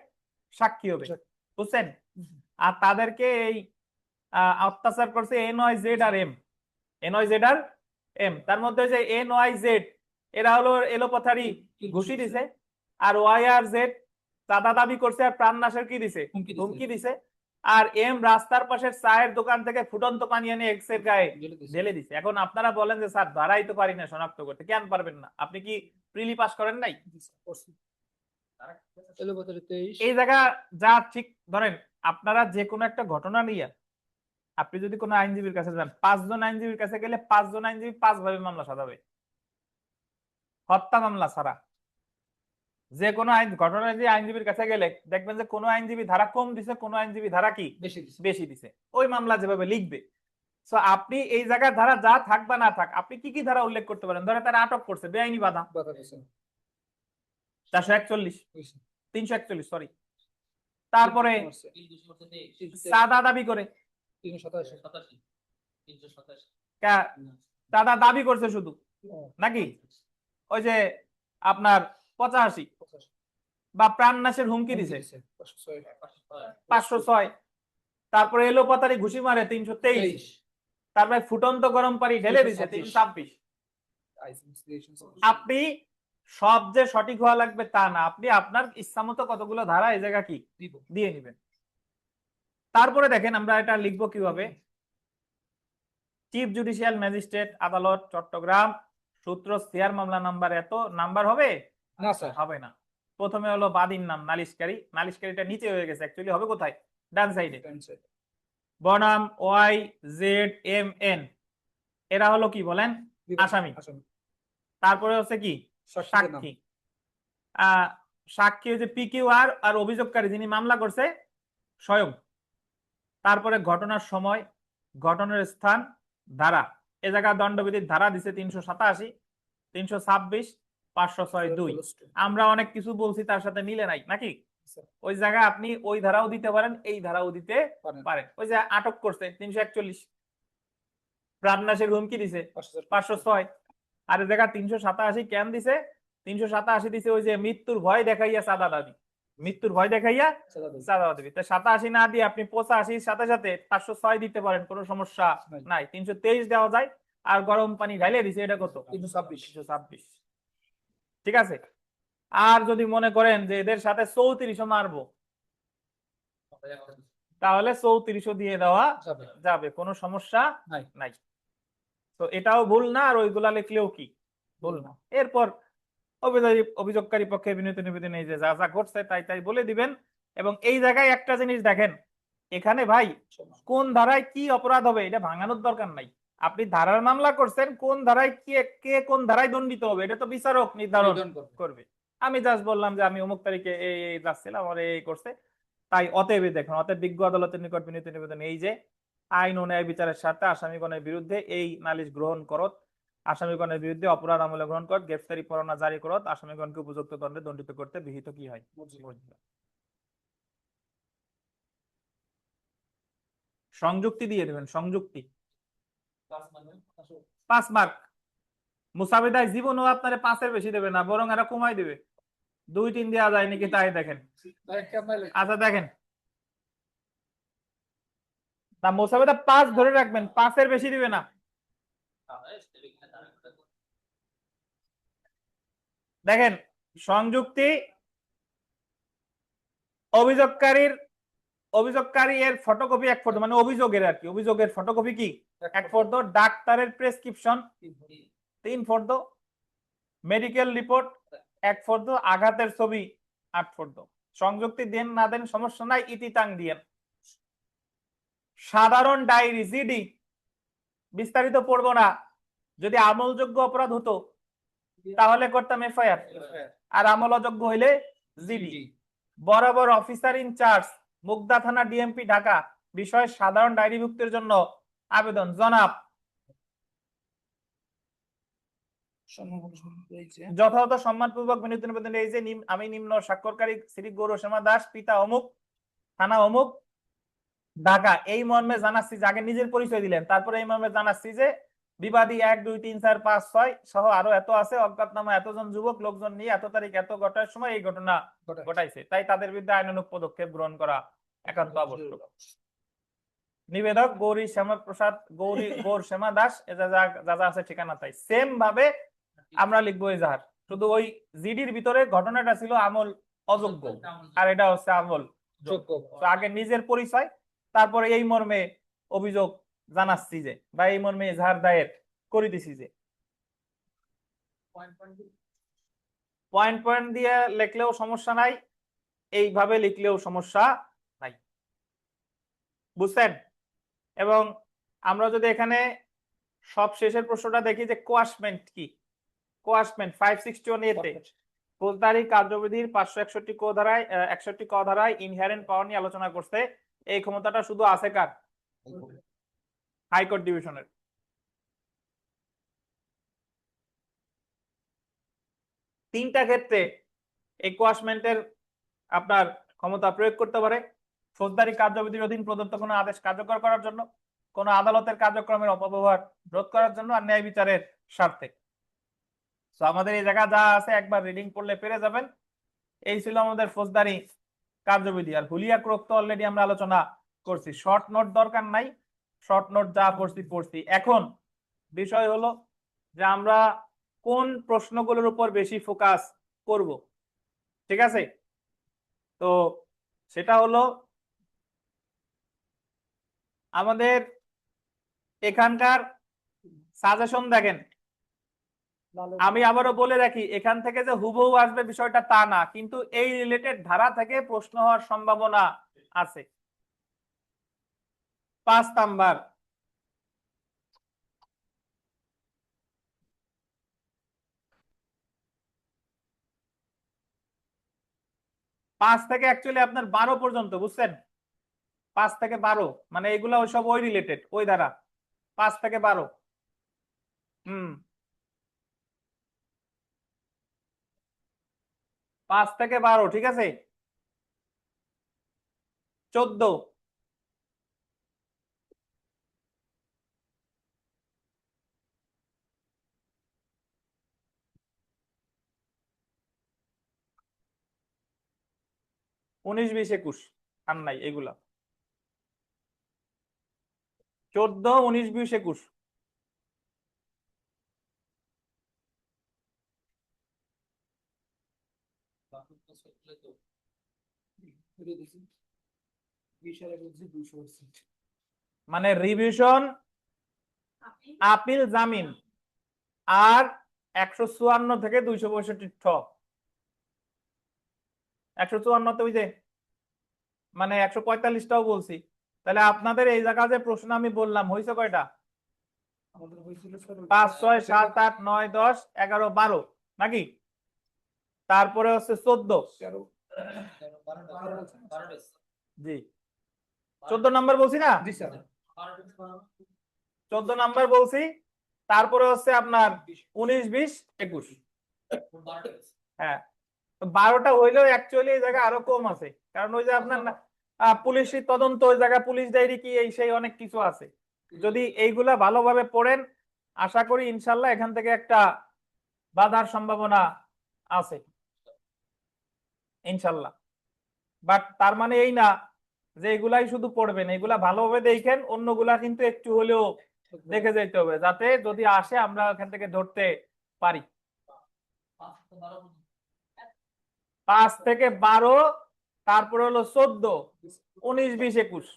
সাক্ষী হবে, বুঝছেন? আর তাদেরকে এই অত্যাচার করছে NYZ আর M। তার মধ্যে যে NYZ এরা হলো এলোপাথারি ঘুষি দিছে, আর YRZ চাঁদা দাবি করছে আর প্রাণনাশের কি দিছে, হুমকি দিছে। আর M রাস্তার পাশের চায়ের দোকান থেকে ফুটন্ত পানি এনে এক্স এর গায়ে ঢেলে দিছে। এখন আপনারা বলেন যে স্যার ধারাই তো পারি না শনাক্ত করতে, কেন পারবেন না? আপনি কি প্রিলি পাস করেন নাই? এই জায়গা যা ঠিক ধরেন, আপনারা যে কোনো একটা ঘটনা নিয়ে আপনি যদি কোনো আইনজীবীর কাছে যান, 5 জন আইনজীবীর কাছে গেলে 5 জন আইনজীবী 5 ভাবে মামলা সাজাবে, হত্যা মামলা ছাড়া। যে কোনো ঘটনা যে আইনজীবীর কাছে গেলে দেখবেন যে কোনো আইনজীবী ধারা কম দিছে, কোনো আইনজীবী ধারা কি বেশি দিছে, ওই মামলা যেভাবে লিখবে। সো আপনি এই জায়গার ধারা যা থাক বা না থাক, আপনি কি কি ধারা উল্লেখ করতে পারেন? ধরে তারা আটক করছে বেআইনি বাধা 441, 341 সরি, তারপরে চাঁদা দাবি করে, চাঁদা দাবি করছে শুধু নাকি, ওই যে আপনার 85 বা প্রাণনাশের হুমকি দিছে 506, তারপরে এলোপাতাড়ি ঘুষি মারে 323, তারপরে ফুটন্ত গরম পানি ঢেলে দিছে 326। আপনি সব যে সঠিক হওয়া লাগবে তা না, আপনি আপনার ইচ্ছা মতো কতগুলো ধারা এই জায়গা কি দিয়ে নিবেন। তারপরে দেখেন আমরা এটা লিখবো কিভাবে। চিফ জুডিশিয়াল ম্যাজিস্ট্রেট আদালত চট্টগ্রাম, সূত্র শেয়ার মামলা নাম্বার এত, নাম্বার হবে না স্যার, হবে না। প্রথমে হলো বাদীর নাম নালিশকারী, নালিশকারীটা নিচে হয়ে গেছে, অ্যাকচুয়ালি হবে কোথায়? ডান সাইডে। বনাম YZMN, এরা হলো কি বলেন? আসামি। তারপরে হচ্ছে কি? সাক্ষী। সাক্ষী হচ্ছে PQR আর অভিযোগকারী যিনি মামলা করছে স্বয়ং। তারপরে ঘটনার সময়, ঘটনার স্থান, ধারা, এ জায়গা দণ্ডবিধির ধারা দিছে 387, 326, 506(2). আমরা অনেক কিছু বলছি তার সাথে মিলে নাই নাকি? ওই জায়গায় আপনি ওই ধারাও দিতে পারেন, এই ধারাও দিতে পারেন। ওই যে আটক করছে 341, প্রাণনাশের হুমকি দিছে 506, আর এই জায়গা 387 কেন দিছে? 387 দিছে ওই যে মৃত্যুর ভয় দেখাইয়া চাঁদা দাবি, মৃত্যুর ভয় দেখাইয়া চাঁদা দাবি। তো 87 না দিয়ে আপনি 85 সাথে সাথে 506 দিতে পারেন, কোনো সমস্যা নাই। 323 দেওয়া যায়। আর গরম পানি ঢাইলে দিছে, এটা কত? 326। ঠিক আছে। আর যদি মনে করেন যে এদের সাথে 34 মারবো, তাহলে 34 দিয়ে দেওয়া যাবে, কোনো সমস্যা নাই। তো এটাও ভুল না, আর ওইগুলা লিখলেও কি ভুল না। এরপর অভিযোগকারী পক্ষে বিনীত নিবেদন, এই যে যা যা ঘটছে তাই তাই বলে দিবেন। এবং এই জায়গায় একটা জিনিস দেখেন, এখানে ভাই কোন ধারায় কি অপরাধ হবে এটা ভাঙানোর দরকার নাই। আপনি ধারার মামলা করছেন, কোন ধারায় কে কোন ধারায় দণ্ডিত হবে এটা তো বিচারক নির্ধারণ করবে। আমি জাস্ট বললাম যে আমি অমুক তারিখে এই যাচ্ছিলাম, আমার এই করছে, তাই অতএব দেখুন, অতএব বিজ্ঞ আদালতের নিকট বিনীত নিবেদন এই যে আইন ও ন্যায় বিচারের স্বার্থে আসামিগণের বিরুদ্ধে এই নালিশ গ্রহণ করত, আসামিগণের বিরুদ্ধে অপরাধ আমলে গ্রহণ করত, গ্রেফতারি পরোয়ানা জারি করত, আসামিগণকে উপযুক্ত দণ্ডে দণ্ডিত করতে বিহিত কি হয়? সংযুক্তি দিয়ে দেবেন, সংযুক্তি 5 মার্ক। মুসাবিদায় জীবনও আপনারে 5-এর বেশি দেবে না, বরং এরা কমাই দেবে, 2-3 দেওয়া যায় নাকি তাই দেখেন। আচ্ছা দেখেন, না মুসাবিদা 5 ধরে রাখবেন, 5-এর বেশি দিবে না। দেখেন সংযুক্তি, অভিযোগকারী এর ফটোকপি 1 ফটো, মানে অভিযোগের আর কি, অভিযোগের ফটোকপি কি 1 ফটো, ডাক্তারের prescription 3 photo, medical report 1 photo, আঘাতের ছবি 8 ফর্দ। সংযুক্তি দেন না দেন সমস্যা নাই, ইতিতাং দিয়েন। সাধারণ ডায়েরি জিডি বিস্তারিত পড়বো না, যদি আমলযোগ্য অপরাধ হতো তাহলে করতাম এফআইআর, আর আমল অযোগ্য হইলে জিডি। বরাবর অফিসার ইনচার্জ মুগদা থানা ডিএমপি ঢাকা বিষয়ে সাধারণ ডায়েরিভুক্তের জন্য আবেদন জনাব যথাযথ সম্মানপূর্বক বিনীত নিবেদন এই যে আমি নিম্ন স্বাক্ষরকারী শ্রী গৌরসীমা দাস পিতা অমুক থানা অমুক ঢাকা এই মর্মে জানাচ্ছি যে, আগে নিজের পরিচয় দিলেন, তারপরে এই মর্মে জানাচ্ছি যে বিবাদী 1 2 3 4 5 6 সহ আরো এত আছে, অজ্ঞাতনামা এতজন যুবক লোকজন নিয়ে এত তারিখ এত ঘটার সময় এই ঘটনা ঘটাইছে, তাই তাদের বিরুদ্ধে আইনানুগ পদক্ষেপ গ্রহণ করা একান্ত আবশ্যক। নিবেদক গৌরী শ্যামাপ্রসাদ গৌর শ্যামা দাস, যা যা আছে ঠিকানা তাই সেম ভাবে আমরা লিখবো এজাহার, শুধু ওই জিডির ভিতরে ঘটনাটা ছিল আমল অযোগ্য আর এটা হচ্ছে আমল যোগ্য। তো আগে নিজের পরিচয়, তারপরে এই মর্মে অভিযোগ জানাচ্ছি যে বা এই মর্মে এজাহার দায়ের করে দিছি যে। পয়েন্ট পয়েন্ট দিয়ে লিখলেও সমস্যা নাই, এইভাবে লিখলেও সমস্যা নাই, বুঝছেন? এবং আমরা যদি এখানে সব শেষের প্রশ্নটা দেখি যে কোয়াশমেন্ট কি, কোয়াশমেন্ট 561 এতে ফৌজদারি কার্যবিধির 561 ক ধারায় 61 ক ধারায় ইনহেরেন্ট পাওয়ার নিয়ে আলোচনা করছে। এই ক্ষমতাটা শুধু আছে কার? হাইকোর্ট ডিভিশনের। তিনটা ক্ষেত্রে এই কোয়াশমেন্টের আপনার ক্ষমতা প্রয়োগ করতে পারে: ফৌজদারি কার্যবিধির অধীন প্রদত্ত কোনো আদেশ কার্যকর করার জন্য, কোনো আদালতের কার্যক্রমের অপব্যবহার রোধ করার জন্য, আর ন্যায় বিচারের স্বার্থে। তো আমাদের এই জায়গা যা আছে একবার রিডিং পড়লে পেরে যাবেন। এই ছিল আমাদের ফৌজদারি কার্যবিধি। আর হুলিয়া ক্রোক তো অলরেডি আমরা আলোচনা করছি, শর্ট নোট দরকার নাই, শর্ট নোট যা পড়ছি। এখন বিষয় হলো যে আমরা কোন প্রশ্নগুলোর উপর বেশি ফোকাস করব, ঠিক আছে? তো সেটা হলো আমাদের এখানকার সাজেশন দেখেন, আমি আবারও বলে রাখি এখান থেকে যে হুবহু আসবে বিষয়টা তা না, কিন্তু এই রিলেটেড ধারা থেকে প্রশ্ন হওয়ার সম্ভাবনা আছে। 5 নাম্বার, পাঁচ থেকে অ্যাকচুয়ালি আপনার 12 পর্যন্ত, বুঝছেন? 5 থেকে 12 মানে এগুলা ওইসব ওই রিলেটেড ওই ধারা 5 থেকে 12। হুম, 5 থেকে 12, ঠিক আছে। 14, উনিশ 20 21 আর নাই এগুলা। 14, 19, 20, 21। মানে রিভিশন, আপিল, জামিন আর 154 থেকে 265 ঠ। 154 ওই যে মানে 145টাও বলছি। তাহলে আপনাদের এই জায়গা যে প্রশ্ন আমি বললাম হয়েছে কয়টা? 5 6 7 8 9 10 11 12 নাকি? তারপরে হচ্ছে 14। জি 14 নাম্বার বলছি না? 14 নাম্বার বলছি। তারপরে হচ্ছে আপনার 19 20 21। হ্যাঁ 12টা হইলেও অ্যাকচুয়ালি এই জায়গায় আরো কম আছে, কারণ ওই যে আপনার পুলিশি তদন্ত, ওই জায়গায় পুলিশ ডায়েরি কি এই সেই অনেক কিছু আছে। যদি এইগুলা ভালোভাবে পড়েন আশা করি ইনশাল্লাহ এখান থেকে একটা বাধার সম্ভাবনা আছে ইনশাল্লাহ। বাট তার মানে এই না যে এগুলাই শুধু পড়বেন, এগুলা ভালোভাবে দেখেন, অন্যগুলা কিন্তু একটু হলেও দেখে যেতে হবে যাতে যদি আসে আমরা এখান থেকে ধরতে পারি। 5 থেকে 12, তারপরে হলো 14, 19 20 21।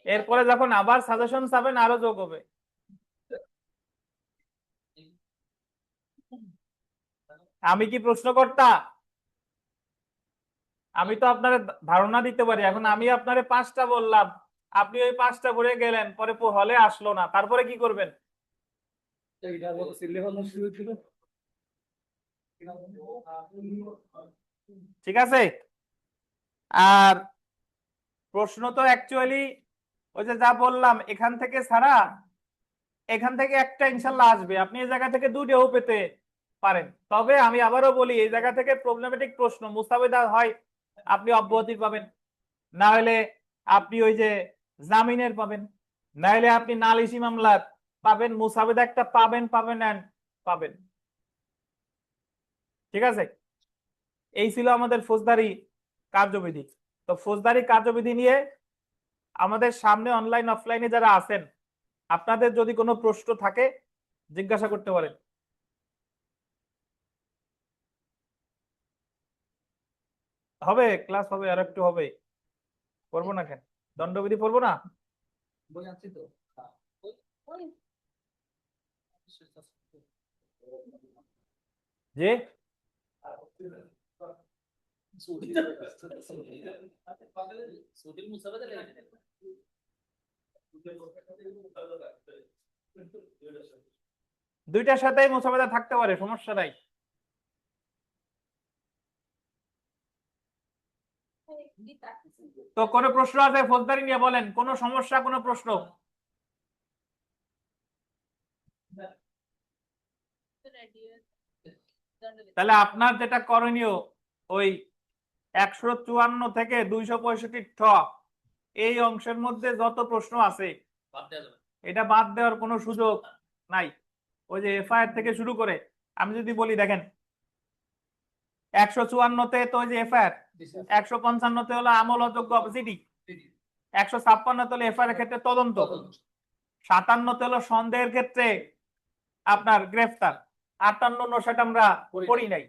এরপরে যখন আবার সাজেশন চাবেন আরো যোগ হবে। আমি কি প্রশ্নকর্তা? আমি তো আপনার ধারণা দিতে পারি। এখন আমি আপনারে 5টা বললাম, আপনি ওই 5টা ভরে গেলেন, পরে হলে আসলো না, তারপরে কি করবেন? ঠিক আছে। আর প্রশ্ন তো অ্যাকচুয়ালি ওই যে যা বললাম এখান থেকে ছাড়া এখান থেকে একটা ইনশাল্লাহ আসবে, আপনি এই জায়গা থেকে দুটোও পেতে পারেন। তবে আমি আবারও বলি, এই জায়গা থেকে প্রবলেমেটিক প্রশ্ন মুস্তাফিদা হয় আপনি অব্যাহতির পাবেন, না হলে আপনি ওই যে জামিনের পাবেন, না হলে আপনি নালিশি মামলার পাবেন। মুস্তাফিদা একটা পাবেন পাবেন এন্ড পাবেন। ঠিক আছে, এই ছিল আমাদের ফৌজদারি কার্যবিধি। তো ফৌজদারি কার্যবিধি নিয়ে আমাদের সামনে অনলাইন অফলাইনে যারা আছেন, আপনাদের যদি কোনো প্রশ্ন থাকে জিজ্ঞাসা করতে পারেন। হবে ক্লাস হবে, আর একটু হবে, পড়বো না কেন? দণ্ডবিধি পড়বো না? যে দুইটার সাথেই মোসাবেদা থাকতে পারে, সমস্যা নাই। তো কোনো প্রশ্ন আছে ফৌজদারি নিয়ে? বলেন, কোনো সমস্যা, কোনো প্রশ্ন? তাহলে আপনার যেটা করণীয়, ওই 154 থেকে 265 ঠ এই অংশের মধ্যে যত প্রশ্ন আছে এটা বাদ দেওয়ার কোনো সুযোগ নাই। ওই যে এফআইআর থেকে শুরু করে আমি যদি বলি, দেখেন 154-তে তো ওই যে এফআইআর, 155-তে হলো আমল অযোগ্য অপজিটি, 156-তে হলো এফআইআর ক্ষেত্রে তদন্ত, 57-তে হলো সন্দেহের ক্ষেত্রে আপনার গ্রেফতার, 58-59 আমরা করি নাই।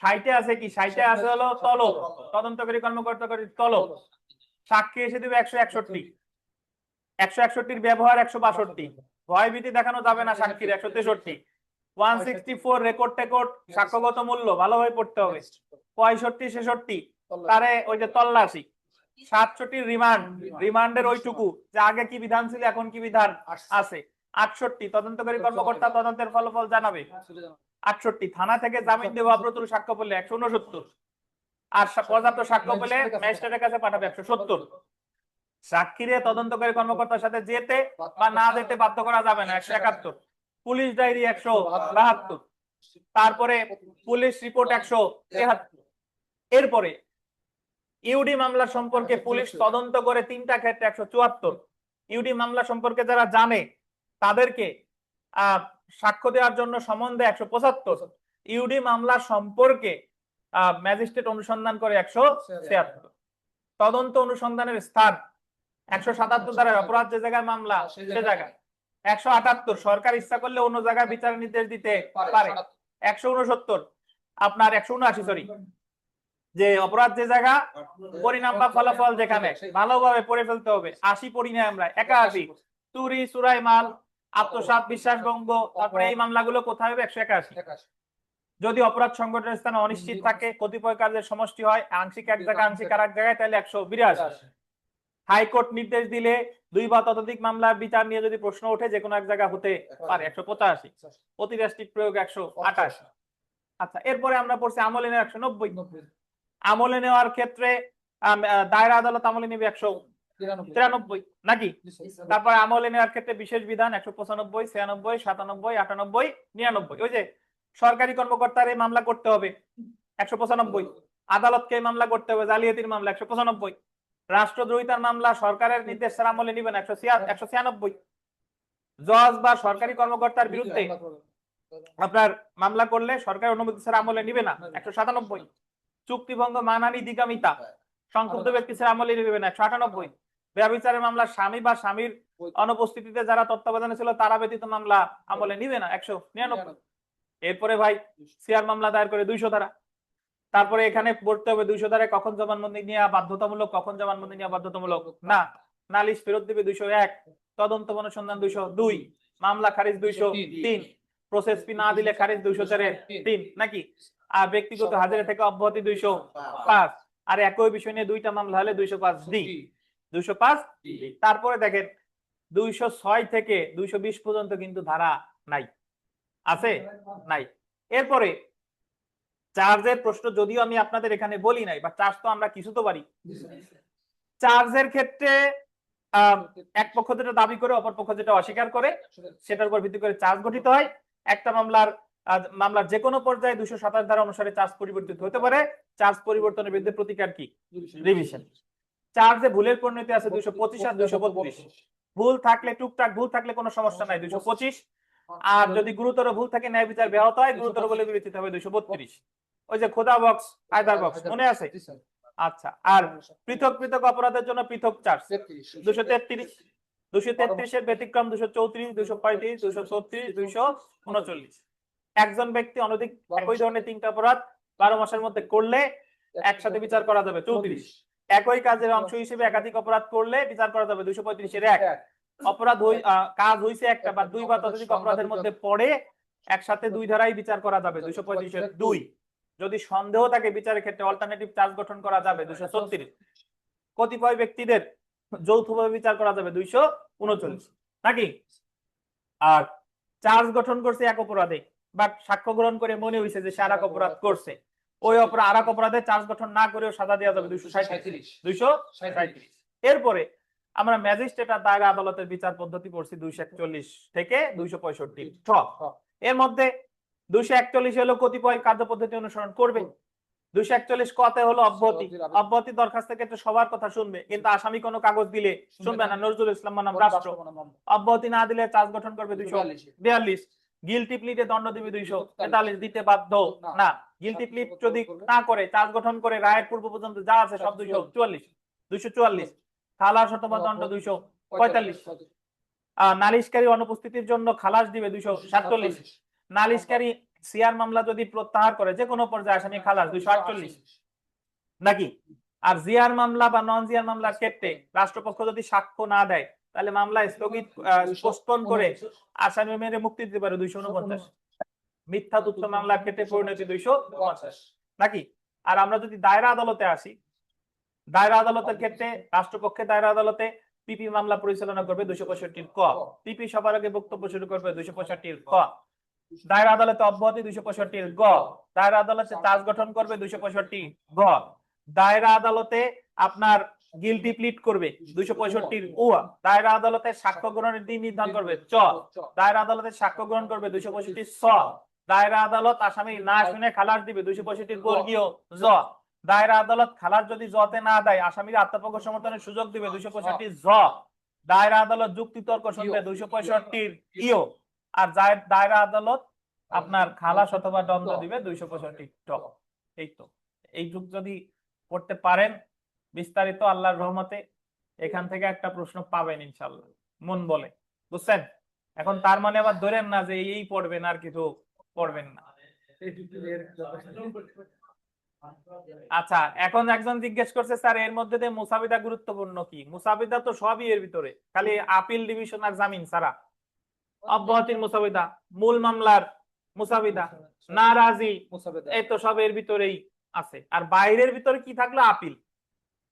60-এ আছে কি? 60-এ আছে হলো তলব, তদন্তকারী কর্মকর্তা তলব। সাক্ষী এসে দিবে 161, 161-র ব্যবহার 162, ভয়ভীতি দেখানো যাবে না সাক্ষীর 163, 164 রেকর্ড টেকর্ড সাক্ষ্যগত মূল্য ভালোভাবে পড়তে হবে, 65 66 তারে ওই যে তল্লাশি, 67 রিমান্ড, রিমান্ডের ওইটুকু যে আগে কি বিধান ছিল এখন কি বিধান আছে, 68 তদন্তকারী কর্মকর্তা তদন্তের ফলাফল জানাবে, 68 থানা থেকে জামিন দেওয়া অপ্রতুল সাক্ষ্য পেলে 169, আর পর্যাপ্ত সাক্ষ্য পেলে ম্যাজিস্ট্রেটের কাছে পাঠাবে 170। সাক্ষীরে তদন্তকারী কর্মকর্তার সাথে যেতে বা না যেতে বাধ্য করা যাবে না 171, পুলিশ ডায়েরি 172, তারপরে পুলিশ রিপোর্ট 173। এরপরে ইউডি মামলা সম্পর্কে পুলিশ তদন্ত করে 3টা ক্ষেত্রে 174, ইউডি মামলা সম্পর্কে যারা জানে তাদেরকে সাক্ষ্য দেওয়ার জন্য সমন দেয় 175, ইউডি মামলা সম্পর্কে ম্যাজিস্ট্রেট অনুসন্ধান করে 176, তদন্ত অনুসন্ধানের স্থান 177 ধারায় অপরাধ যে জায়গায় মামলা সে জায়গায়, 178 সরকার ইচ্ছা করলে অন্য জায়গায় বিচার নির্দেশ দিতে পারে, 169 আপনার 179 সরি যে অপরাধ যে জায়গা পরিণাম বা ফলাফল যেখানে ভালোভাবে পড়ে ফেলতে হবে, 80 পড়ি না আমরা, 81 চুরি চুরাই মাল আত্মসাৎ বিশ্বাসভঙ্গ, তারপরে এই মামলাগুলো কোথায় হবে 181। যদি অপরাধ সংগঠনের স্থানে অনিশ্চিত থাকে, কতিপয় কাজের সমষ্টি হয়, আংশিক এক জায়গায় আংশিক আর এক জায়গায়, তাহলে 182। হাইকোর্ট নির্দেশ দিলে 2 বা ততোধিক মামলার বিচার নিয়ে যদি প্রশ্ন ওঠে যে কোনো এক জায়গা হতে পারে 185, অতিরাষ্ট্রিক প্রয়োগ 128। আচ্ছা, এরপরে আমরা পড়ছি আমলে নেওয়া 190, আমলে নেওয়ার ক্ষেত্রে দায়রা আদালত আমলে নেবে 193 নাকি? তারপর আমলে নেওয়ার ক্ষেত্রে বিশেষ বিধান 195 96 97 98 99, ওই যে সরকারি কর্মকর্তার এই মামলা করতে হবে 195, আদালতকে এই মামলা করতে হবে, জালিয়াতির মামলা 195, রাষ্ট্রদ্রোহিতার মামলা সরকারের নির্দেশ ছাড়া আমলে নিবেন 196, জজ বা সরকারি কর্মকর্তার বিরুদ্ধে আপনার মামলা করলে সরকারের অনুমতি ছাড়া আমলে নিবে না 197, চুক্তিভঙ্গ মানহানি দিগামিতা সংক্ষুব্ধ ব্যক্তি ছাড়া আমলে নিবে না 198, ব্যভিচারের মামলা স্বামী বা স্বামীর অনুপস্থিতিতে যারা তত্ত্বাবধানে ছিল তারা ব্যতীত মামলা আমলে নিবে না 199। এরপরে ভাই সিআর মামলা দায়ের করে 200 ধারা, তারপরে এখানে পড়তে হবে 200 ধারায় কখন জবানবন্দি নেওয়া বাধ্যতামূলক, কখন জবানবন্দি নেওয়া বাধ্যতামূলক না, নালিশ ফেরত দিবে 201, তদন্ত অনুসন্ধান 202, মামলা খারিজ 203, প্রসেস ফি না দিলে খারিজ 204 নাকি? আর ব্যক্তিগত হাজিরা থেকে অব্যাহতি 205, আর একই বিষয় নিয়ে দুইটা মামলা হলে 205D 205। তারপরে দেখেন 206 থেকে 220 পর্যন্ত কিন্তু ধারা নাই, আছে নাই। এরপরে চার্জের প্রশ্ন যদিও আমি আপনাদের এখানে বলি নাই, বা চার্জ তো আমরা কিছু তো পারি। চার্জের ক্ষেত্রে এক পক্ষ যেটা দাবি করে অপর পক্ষ যেটা অস্বীকার করে সেটার উপর ভিত্তি করে চার্জ গঠিত হয়। একটা মামলার যে কোনো পর্যায়ে 227 ধারা অনুসারে চার্জ পরিবর্তিত হতে পারে। চার্জ পরিবর্তনের বিরুদ্ধে প্রতিকার কি? রিভিশন। চার্জে ভুলের পরিণতি আছে 225 আর 232। ভুল থাকলে, টুকটাক ভুল থাকলে কোনো সমস্যা নাই 225, আর যদি গুরুতর ভুল থাকে ন্যায় বিচার ব্যাহত হয় গুরুতর বলে বিবেচিত হবে 232। ওই যে খোদা বক্স, আয়দার বক্স মনে আছে? আচ্ছা, আর পৃথক পৃথক অপরাধের জন্য পৃথক চার্জ 233, 233 এর ব্যতিক্রম 234, 235, 236, 239। একজন ব্যক্তি অনধিক একই ধরনের 3টা অপরাধ 12 মাসের মধ্যে করলে একসাথে বিচার করা যাবে 34। একই কাজের অংশ হিসেবে একাধিক অপরাধ করলে বিচার করা যাবে 235 এর 1। অপরাধ কাজ হইছে একটা বা দুই বা ততোধিক অপরাধের মধ্যে পড়ে একসাথে দুই ধারায় বিচার করা যাবে 235 এর 2। যদি সন্দেহ থাকে বিচারের ক্ষেত্রে অল্টারনেটিভ চার্জ গঠন করা যাবে 236। কতিপয় ব্যক্তিদের যৌথভাবে বিচার করা যাবে 239 নাকি? আর চার্জ গঠন করছে এক অপরাধে বা সাক্ষ্য গ্রহণ করে মনে হয়েছে যে সে আরেক অপরাধ করছে, ওই আরেক অপরাধে চার্জ গঠন না করেও সাজা দেওয়া যাবে 237। এরপরে আমরা ম্যাজিস্ট্রেট আর দায়রা আদালতের বিচার পদ্ধতি পড়ছি 241 থেকে 265। এর মধ্যে 241 হলো কতিপয় কার্যপদ্ধতি অনুসরণ করবে। 241 কতে হলো অব্যাহতি। অব্যাহতি দরখাস্তের ক্ষেত্রে সবার কথা শুনবে, কিন্তু আসামি কোনো কাগজ দিলে শুনবে না। নজরুল ইসলাম বনাম রাষ্ট্র। অব্যাহতি না দিলে চার্জ গঠন করবে 242। গিলটি প্লিটে দণ্ড দিবে 243, দিতে বাধ্য না। গিলটি প্লিট যদি না করে চার্জ গঠন করে রায়ের পূর্ব পর্যন্ত যা আছে সব 244। খালাস অথবা দণ্ড 245। নালিশকারী অনুপস্থিতির জন্য খালাস দিবে 247। নালিশকারী সিআর মামলা যদি প্রত্যাহার করে যে কোনো পর্যায়ে আসামি খালাস 248 নাকি? আর জিআর মামলা বা নন জিআর মামলার ক্ষেত্রে রাষ্ট্রপক্ষ যদি সাক্ষ্য না দেয় তাহলে মামলা স্থগিত পোস্টপোন করে আসামি মেরে মুক্তি দিতে পারে 249। মিথ্যা তথ্য মামলার ক্ষেত্রে পরিণতি 250 নাকি? আর আমরা যদি দায়রা আদালতে আসি, দায়রা আদালতের ক্ষেত্রে রাষ্ট্রপক্ষে দায়রা আদালতে পিপি মামলা পরিচালনা করবে 265 ক। পিপি সবার আগে বক্তব্য শুরু করবে 265 ক। দায়রা আদালতে অব্যাহতি 265 গ। দায়রা আদালতে চার্জ গঠন করবে 265 গ। দায়রা আদালতে আপনার গিলটি প্লিট করবে 265 উ। দায়রা আদালতে সাক্ষ্য গ্রহণের দিন নির্ধারণ করবে চ। দায়রা আদালতে সাক্ষ্য গ্রহণ করবে 265 ছ। দায়রা আদালত আসামি না শুনে খালাস দিবে 265 বর্গীয় জ। দায়রা আদালত খালাস যদি জতে না দেয় আসামির আত্মপক্ষ সমর্থনের সুযোগ দিবে 265 জ। দায়রা আদালত যুক্তি তর্ক শুনবে 265 ইও। আর দায়রা আদালত আপনার খালাস অথবা দণ্ড দিবে 265 ট। এই তো, এই যুগ যদি করতে পারেন বিস্তারিত আল্লাহর রহমতে এখান থেকে একটা প্রশ্ন পাবেন ইনশাআল্লাহ, মন বলে। বুঝছেন? এখন তার মানে আবার ধরেন না যে এই পড়বেন আর কিছু পড়বেন না। আচ্ছা, এখন একজন জিজ্ঞেস করছে স্যার এর মধ্যে দিয়ে মুসাবিদা গুরুত্বপূর্ণ কি? মুসাবিদা তো সবই এর ভিতরে, খালি আপিল ডিভিশন আর জামিন ছাড়া। অব্যাহতির মুসাবিদা, মূল মামলার মুসাবিদা, নারাজি, এই তো সব এর ভিতরেই আছে। আর বাইরের ভিতরে কি থাকলো? আপিল।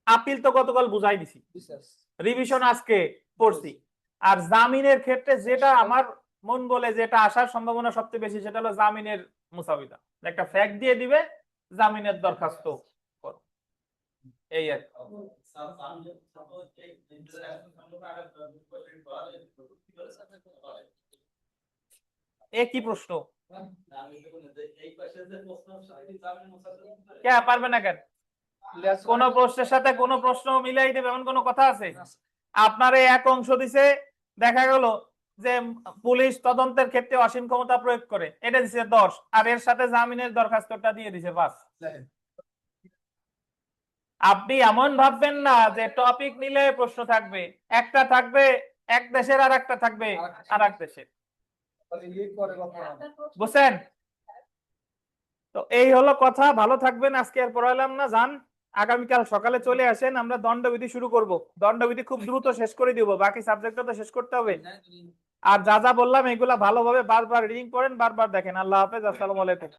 আপিল তো গতকাল বুঝাই দিছি, রিভিশন আজকে পড়ছি। আর জামিনের ক্ষেত্রে যেটা আমার মন বলে যেটা আসার সম্ভাবনা সবচেয়ে বেশি সেটা হলো জামিনের মুসাবিদা। একটা ফ্যাক্ট দিয়ে দিবে, জামিনের দরখাস্ত করো, এই আর কি প্রশ্ন? কে পারবে না কেন? কোন প্রশ্নের সাথে কোন প্রশ্ন মিলাই দেবে এমন কোন কথা আছে? আপনারে এক অংশ দিছে, দেখা গেল যে পুলিশ তদন্তের ক্ষেত্রে অসীম ক্ষমতা প্রয়োগ করে, এটা দিছে 10, আর এর সাথে জামিনের দরখাস্তটা দিয়ে দিছে 5। আপনি এমন ভাববেন না যে টপিক নিলে প্রশ্ন থাকবে, একটা থাকবে এক দেশের আর একটা থাকবে আর এক দেশের। বুঝছেন? তো এই হলো কথা। ভালো থাকবেন। আজকে আর পড়াইলাম না, যান। আগামীকাল সকালে চলে আসেন, আমরা দণ্ডবিধি শুরু করব। দণ্ডবিধি খুব দ্রুত শেষ করে দিব, বাকি সাবজেক্টটা তো শেষ করতে হবে। আর যা যা বললাম এগুলা ভালোভাবে বারবার রিডিং করেন, বারবার দেখেন। আল্লাহ হাফেজ, আসসালামু আলাইকুম।